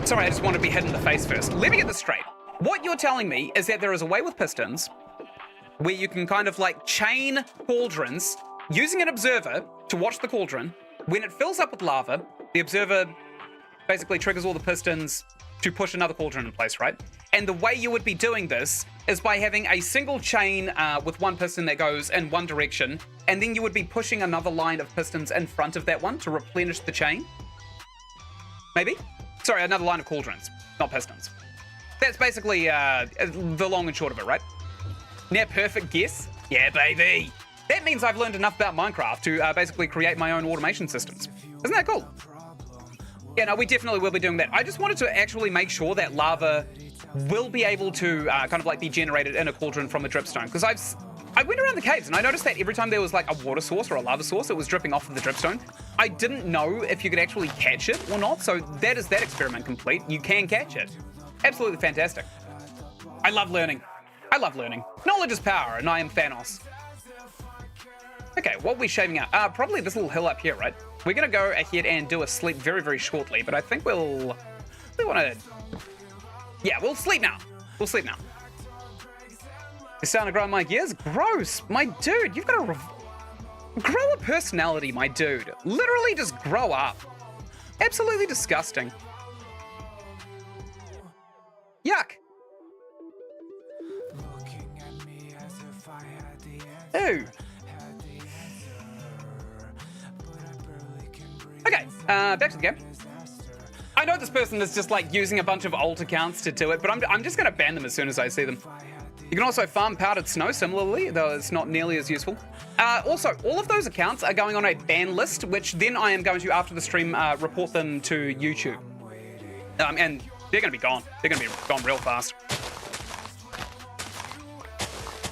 Sorry, I just want to be hit in the face first. Let me get this straight. What you're telling me is that there is a way with pistons where you can kind of like chain cauldrons using an observer to watch the cauldron. When it fills up with lava, the observer basically triggers all the pistons, to push another cauldron in place, right? And the way you would be doing this is by having a single chain with one piston that goes in one direction, and then you would be pushing another line of pistons in front of that one to replenish the chain. Maybe? Sorry, another line of cauldrons, not pistons. That's basically the long and short of it, right? Near perfect guess? Yeah, baby! That means I've learned enough about Minecraft to basically create my own automation systems. Isn't that cool? Yeah, no, we definitely will be doing that. I just wanted to actually make sure that lava will be able to kind of like be generated in a cauldron from a dripstone. Because I went around the caves and I noticed that every time there was like a water source or a lava source, it was dripping off of the dripstone. I didn't know if you could actually catch it or not, so that is that experiment complete. You can catch it. Absolutely fantastic. I love learning. I love learning. Knowledge is power, and I am Thanos. Okay, what are we shaving out? Probably this little hill up here, right? We're gonna go ahead and do a sleep very, very shortly, but I think we wanna... Yeah, we'll sleep now. We'll sleep now. It's starting to grind my gears? Gross. My dude, you've got to grow a personality, my dude. Literally just grow up. Absolutely disgusting. Yuck. Ew. Okay, back to the game. I know this person is just like using a bunch of alt accounts to do it, but I'm just gonna ban them as soon as I see them. You can also farm powdered snow similarly, though it's not nearly as useful. Also, all of those accounts are going on a ban list, which then I am going to, after the stream, report them to YouTube. And they're gonna be gone. They're gonna be gone real fast.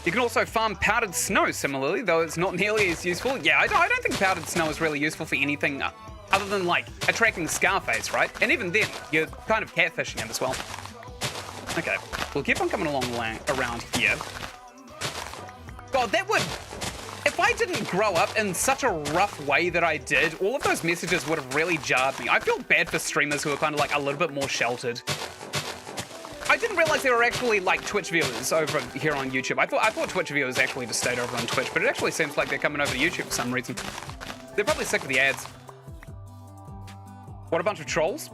You can also farm powdered snow similarly, though it's not nearly as useful. Yeah, I don't think powdered snow is really useful for anything other than like attracting Scarface, right? And even then, you're kind of catfishing him as well. Okay, we'll keep on coming along around here. God, that would... If I didn't grow up in such a rough way that I did, all of those messages would have really jarred me. I feel bad for streamers who are kind of like a little bit more sheltered. I didn't realize there were actually like Twitch viewers over here on YouTube. I thought Twitch viewers actually just stayed over on Twitch, but it actually seems like they're coming over to YouTube for some reason. They're probably sick of the ads. What a bunch of trolls.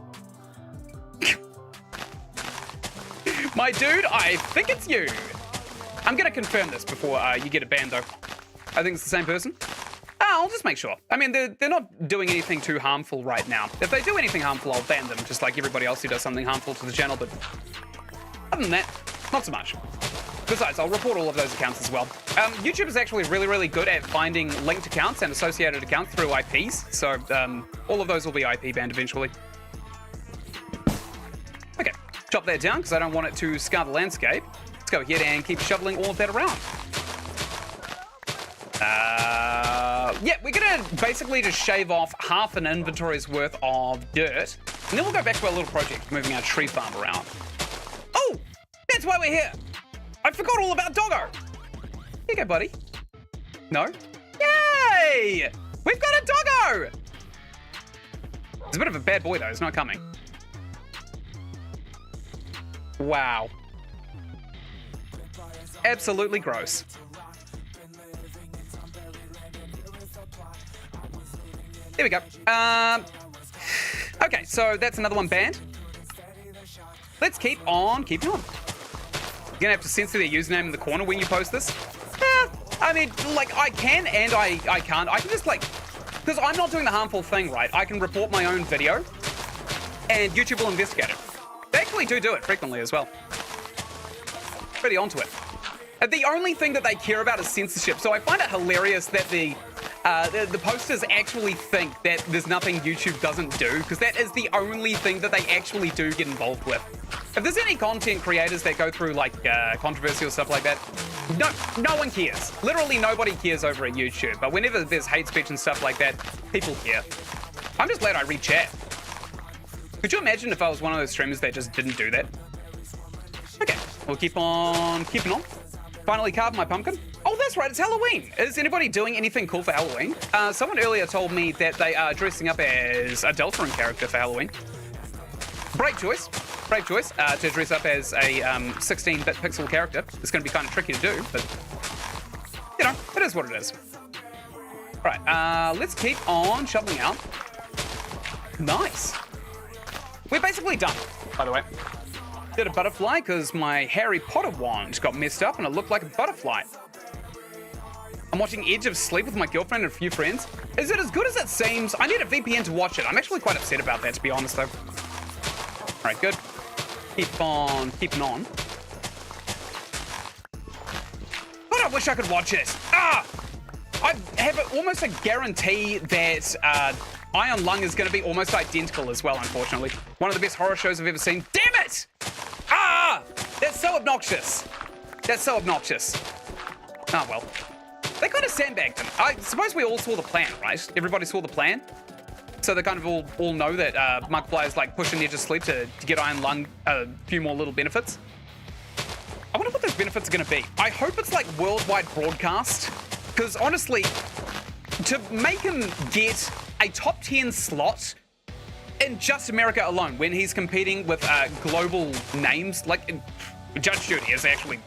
My dude, I think it's you. I'm gonna confirm this before you get a ban though. I think it's the same person. I'll just make sure. I mean, they're not doing anything too harmful right now. If they do anything harmful, I'll ban them, just like everybody else who does something harmful to the channel, but other than that, not so much. Besides, I'll report all of those accounts as well. YouTube is actually really, really good at finding linked accounts and associated accounts through IPs, so all of those will be IP banned eventually. Okay, chop that down because I don't want it to scar the landscape. Let's go ahead and keep shoveling all of that around. Yeah, we're gonna basically just shave off half an inventory's worth of dirt, and then we'll go back to our little project, moving our tree farm around. Oh, that's why we're here. I forgot all about Doggo. Here you go, buddy. No? Yay! We've got a Doggo! He's a bit of a bad boy, though. He's not coming. Wow. Absolutely gross. There we go. Okay, so that's another one banned. Let's keep on keeping on. You're gonna have to censor their username in the corner when you post this. I mean, like, I can and I can't. I can just, like, because I'm not doing the harmful thing, right? I can report my own video, and YouTube will investigate it. They actually do it frequently as well. Pretty onto it. The only thing that they care about is censorship, so I find it hilarious that the posters actually think that there's nothing YouTube doesn't do, because that is the only thing that they actually do get involved with. If there's any content creators that go through like controversy or stuff like that, no one cares. Literally nobody cares over at YouTube. But whenever there's hate speech and stuff like that, people care. I'm just glad I read chat. Could you imagine if I was one of those streamers that just didn't do that? Okay, we'll keep on keeping on. Finally carved my pumpkin. Oh, that's right, it's Halloween. Is anybody doing anything cool for Halloween? Someone earlier told me that they are dressing up as a Deltarune character for Halloween. Brave choice to dress up as a 16-bit pixel character. It's going to be kind of tricky to do, but, you know, it is what it is. All right, let's keep on shoveling out. Nice. We're basically done. by the way. Did a butterfly because my Harry Potter wand got messed up and it looked like a butterfly. I'm watching Edge of Sleep with my girlfriend and a few friends. Is it as good as it seems? I need a VPN to watch it. I'm actually quite upset about that, to be honest, though. All right, good. Keep on keeping on. But I wish I could watch it. Ah! I have almost a guarantee that Iron Lung is going to be almost identical as well, unfortunately. One of the best horror shows I've ever seen. Damn it! Ah! That's so obnoxious. That's so obnoxious. Oh, well. They kind of sandbagged them. I suppose we all saw the plan, right? Everybody saw the plan. So they kind of all know that Markiplier is like pushing Edge of Sleep to get Iron Lung a few more little benefits. I wonder what those benefits are going to be. I hope it's like worldwide broadcast. Because honestly, to make him get a top 10 slot in just America alone, when he's competing with global names, like Judge Judy is actually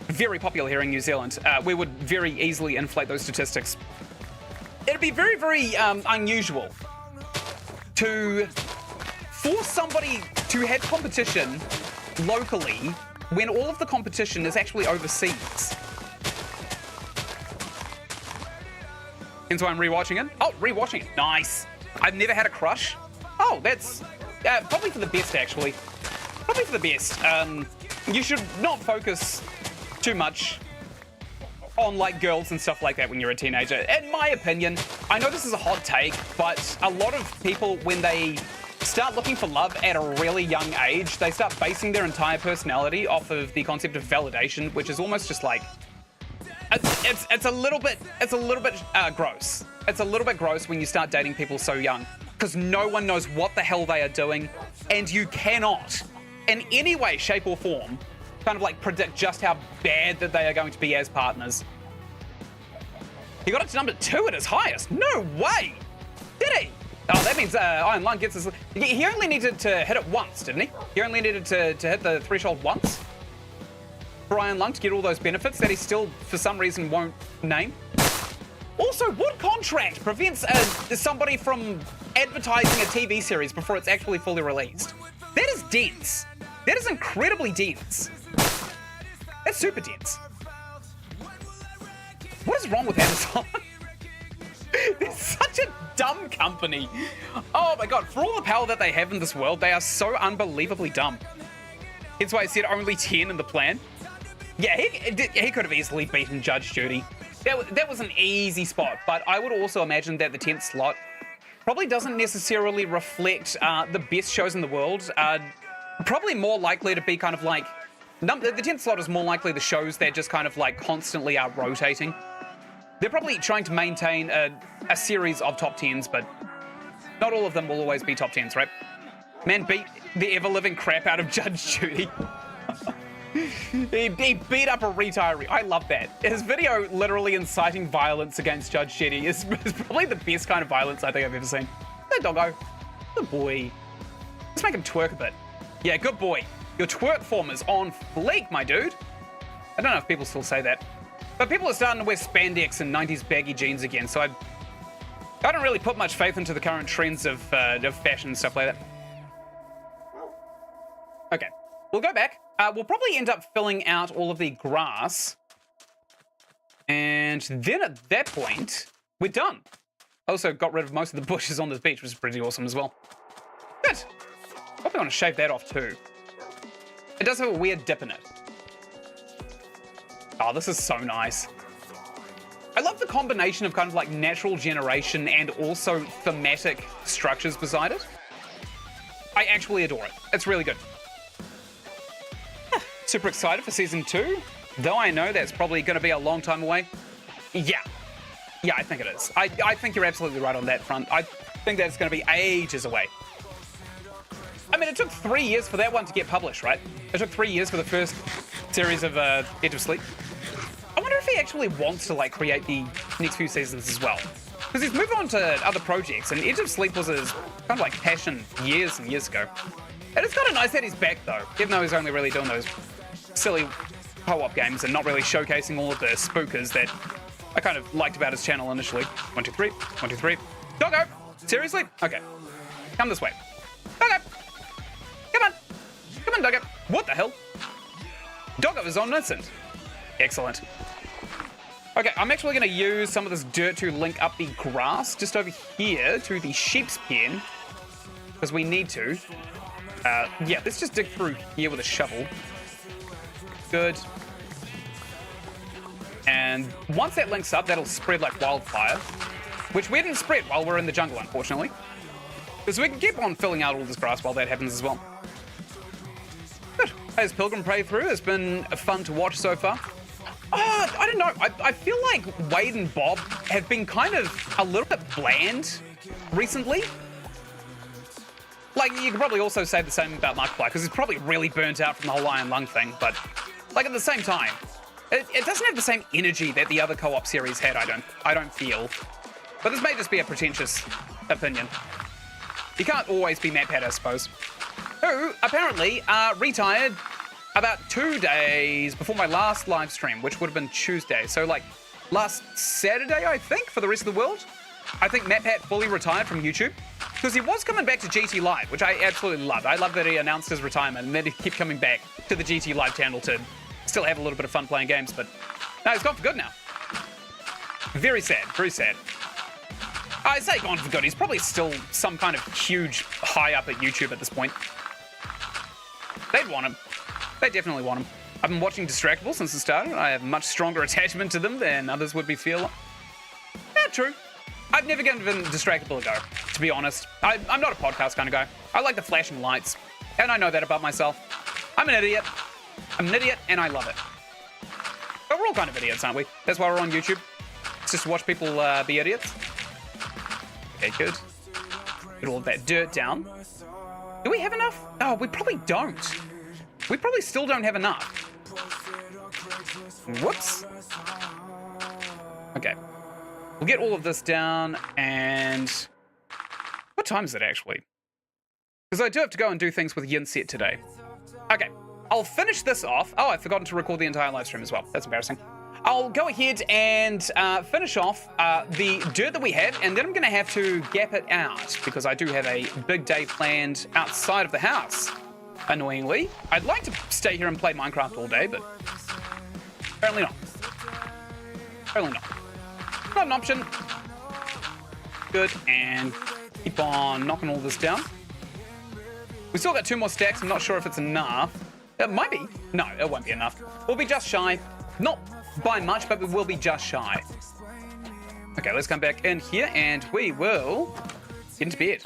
very popular here in New Zealand, we would very easily inflate those statistics. It'd be very, very unusual to force somebody to have competition locally when all of the competition is actually overseas. Hence why I'm rewatching it. Oh, rewatching it. Nice. I've never had a crush. Oh, that's probably for the best, actually. Probably for the best. You should not focus too much on like girls and stuff like that when you're a teenager. In my opinion, I know this is a hot take, but a lot of people, when they start looking for love at a really young age, they start basing their entire personality off of the concept of validation, which is almost just like it's a little bit gross. It's a little bit gross when you start dating people so young, because no one knows what the hell they are doing, and you cannot, in any way, shape, or form, kind of like predict just how bad that they are going to be as partners. He got it to number 2 at his highest. No way! Did he? Oh, that means Iron Lung gets his... He only needed to hit it once, didn't he? He only needed to hit the threshold once for Iron Lung to get all those benefits that he still, for some reason, won't name. Also, what contract prevents somebody from advertising a TV series before it's actually fully released? That is dense. That is incredibly dense. That's super dense. What is wrong with Amazon? They're such a dumb company. Oh my god, for all the power that they have in this world, they are so unbelievably dumb. That's why I said only 10 in the plan. Yeah, he could have easily beaten Judge Judy. That was an easy spot, but I would also imagine that the 10th slot probably doesn't necessarily reflect the best shows in the world. Probably more likely to be kind of like... The 10th slot is more likely the shows that just kind of like constantly are rotating. They're probably trying to maintain a series of top 10s, but not all of them will always be top 10s, right? Man beat the ever-living crap out of Judge Judy. He beat up a retiree. I love that. His video literally inciting violence against Judge Judy is probably the best kind of violence I think I've ever seen. That doggo. Good boy. Let's make him twerk a bit. Yeah, good boy. Your twerk form is on fleek, my dude. I don't know if people still say that. But people are starting to wear spandex and 90s baggy jeans again, so I don't really put much faith into the current trends of fashion and stuff like that. Okay, we'll go back. We'll probably end up filling out all of the grass. And then at that point, we're done. Also got rid of most of the bushes on this beach, which is pretty awesome as well. Good. Probably want to shave that off too. It does have a weird dip in it. Oh, this is so nice. I love the combination of kind of like natural generation and also thematic structures beside it. I actually adore it. It's really good. Super excited for season 2, though I know that's probably going to be a long time away. Yeah, I think it is. I think you're absolutely right on that front. I think that's going to be ages away. I mean, it took 3 years for that one to get published, right? It took 3 years for the first series of Edge of Sleep. I wonder if he actually wants to like create the next few seasons as well. Because he's moved on to other projects, and Edge of Sleep was his kind of like passion years and years ago. And it's kind of nice that he's back though, even though he's only really doing those silly co-op games and not really showcasing all of the spookers that I kind of liked about his channel initially. 1, 2, 3, 1, 2, 3. Doggo! Seriously? Okay. Come this way. Doggo! Come on! What the hell? Doggo is on Ynsin. Excellent. Okay, I'm actually going to use some of this dirt to link up the grass just over here to the sheep's pen, because we need to. Yeah, let's just dig through here with a shovel. Good. And once that links up, that'll spread like wildfire, which we didn't spread while we're in the jungle, unfortunately. So we can keep on filling out all this grass while that happens as well. Good. As Pilgrim playthrough has been fun to watch so far. I don't know. I feel like Wade and Bob have been kind of a little bit bland recently. Like, you could probably also say the same about Markiplier, because he's probably really burnt out from the whole Iron Lung thing, but, like, at the same time, it doesn't have the same energy that the other co-op series had, I don't feel. But this may just be a pretentious opinion. You can't always be MatPat, I suppose. Who, apparently, retired about 2 days before my last live stream, which would have been Tuesday. So, like, last Saturday, I think, for the rest of the world. I think MatPat fully retired from YouTube. Because he was coming back to GT Live, which I absolutely loved. I love that he announced his retirement and then he kept coming back to the GT Live channel to still have a little bit of fun playing games. But no, he's gone for good now. Very sad, very sad. I say gone for good. He's probably still some kind of huge high up at YouTube at this point. They'd want him. They definitely want him. I've been watching Distractable since it started. I have a much stronger attachment to them than others would be feel. Yeah, true. I've never given Distractable a go, to be honest. I'm not a podcast kind of guy. I like the flashing lights, and I know that about myself. I'm an idiot. I'm an idiot, and I love it. But we're all kind of idiots, aren't we? That's why we're on YouTube. It's just to watch people be idiots. Okay, good. Get all of that dirt down. Do we have enough? Oh, we probably don't. We probably still don't have enough. Whoops. Okay. We'll get all of this down, and what time is it actually? Because I do have to go and do things with Ynsin today. Okay, I'll finish this off. Oh, I've forgotten to record the entire live stream as well. That's embarrassing. I'll go ahead and finish off the dirt that we have, and then I'm going to have to gap it out because I do have a big day planned outside of the house. Annoyingly, I'd like to stay here and play Minecraft all day, but apparently not. Apparently not. Not an option. Good, and keep on knocking all this down. We still got 2 more stacks. I'm not sure if it's enough. It might be. No, it won't be enough. We'll be just shy. Not by much, but we will be just shy. Okay, let's come back in here, and we will get into bed.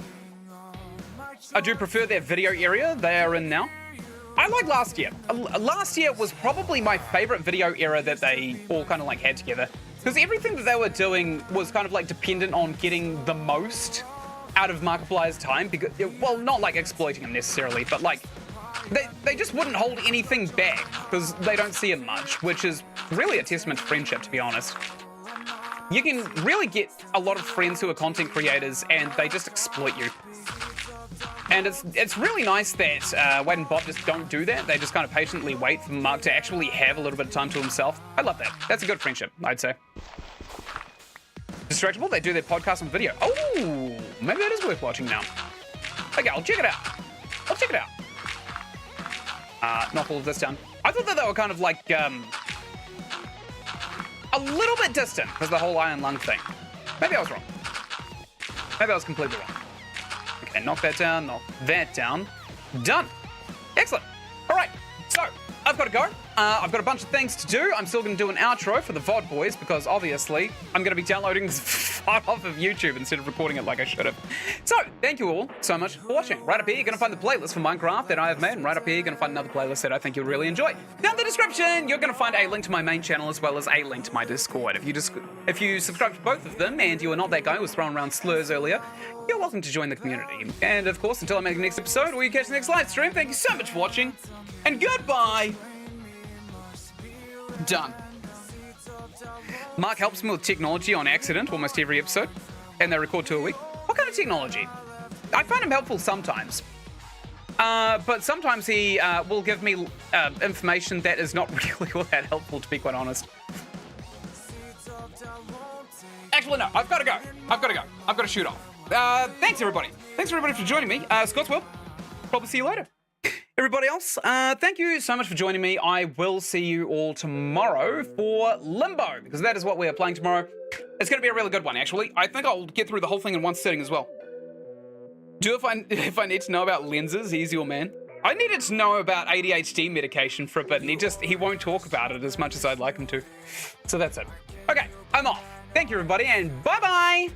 I do prefer their video area they are in now. I like last year. Last year was probably my favorite video era that they all kind of like had together. Because everything that they were doing was kind of like dependent on getting the most out of Markiplier's time. Because, well, not like exploiting him necessarily, but like they just wouldn't hold anything back because they don't see him much, which is really a testament to friendship, to be honest. You can really get a lot of friends who are content creators and they just exploit you. And it's really nice that Wade and Bob just don't do that. They just kind of patiently wait for Mark to actually have a little bit of time to himself. I love that. That's a good friendship, I'd say. Distractable, they do their podcast on video. Oh, maybe that is worth watching now. Okay, I'll check it out. I'll check it out. Knock all of this down. I thought that they were kind of like a little bit distant because of the whole Iron Lung thing. Maybe I was wrong. Maybe I was completely wrong. Okay, knock that down, knock that down. Done. Excellent. All right, so I've got to go. I've got a bunch of things to do. I'm still going to do an outro for the VOD boys because obviously I'm going to be downloading this file off of YouTube instead of recording it like I should have. So thank you all so much for watching. Right up here, you're going to find the playlist for Minecraft that I have made. And right up here, you're going to find another playlist that I think you'll really enjoy. Down in the description, you're going to find a link to my main channel as well as a link to my Discord. If you subscribe to both of them and you are not that guy who was throwing around slurs earlier, you're welcome to join the community. And of course, until I make the next episode or you catch the next live stream, thank you so much for watching and goodbye. Done. Mark helps me with technology on accident almost every episode, and they record 2 a week. What kind of technology? I find him helpful sometimes. But sometimes he will give me information that is not really all that helpful, to be quite honest. Actually, no, I've got to go. I've got to shoot off. Thanks, everybody. Thanks, everybody, for joining me. Scott's Will. Probably see you later. Everybody else, thank you so much for joining me. I will see you all tomorrow for Limbo, because that is what we are playing tomorrow. It's going to be a really good one, actually. I think I'll get through the whole thing in one sitting as well. If I need to know about lenses, he's your man. I needed to know about ADHD medication for a bit, and he won't talk about it as much as I'd like him to. So that's it. Okay, I'm off. Thank you, everybody, and bye-bye.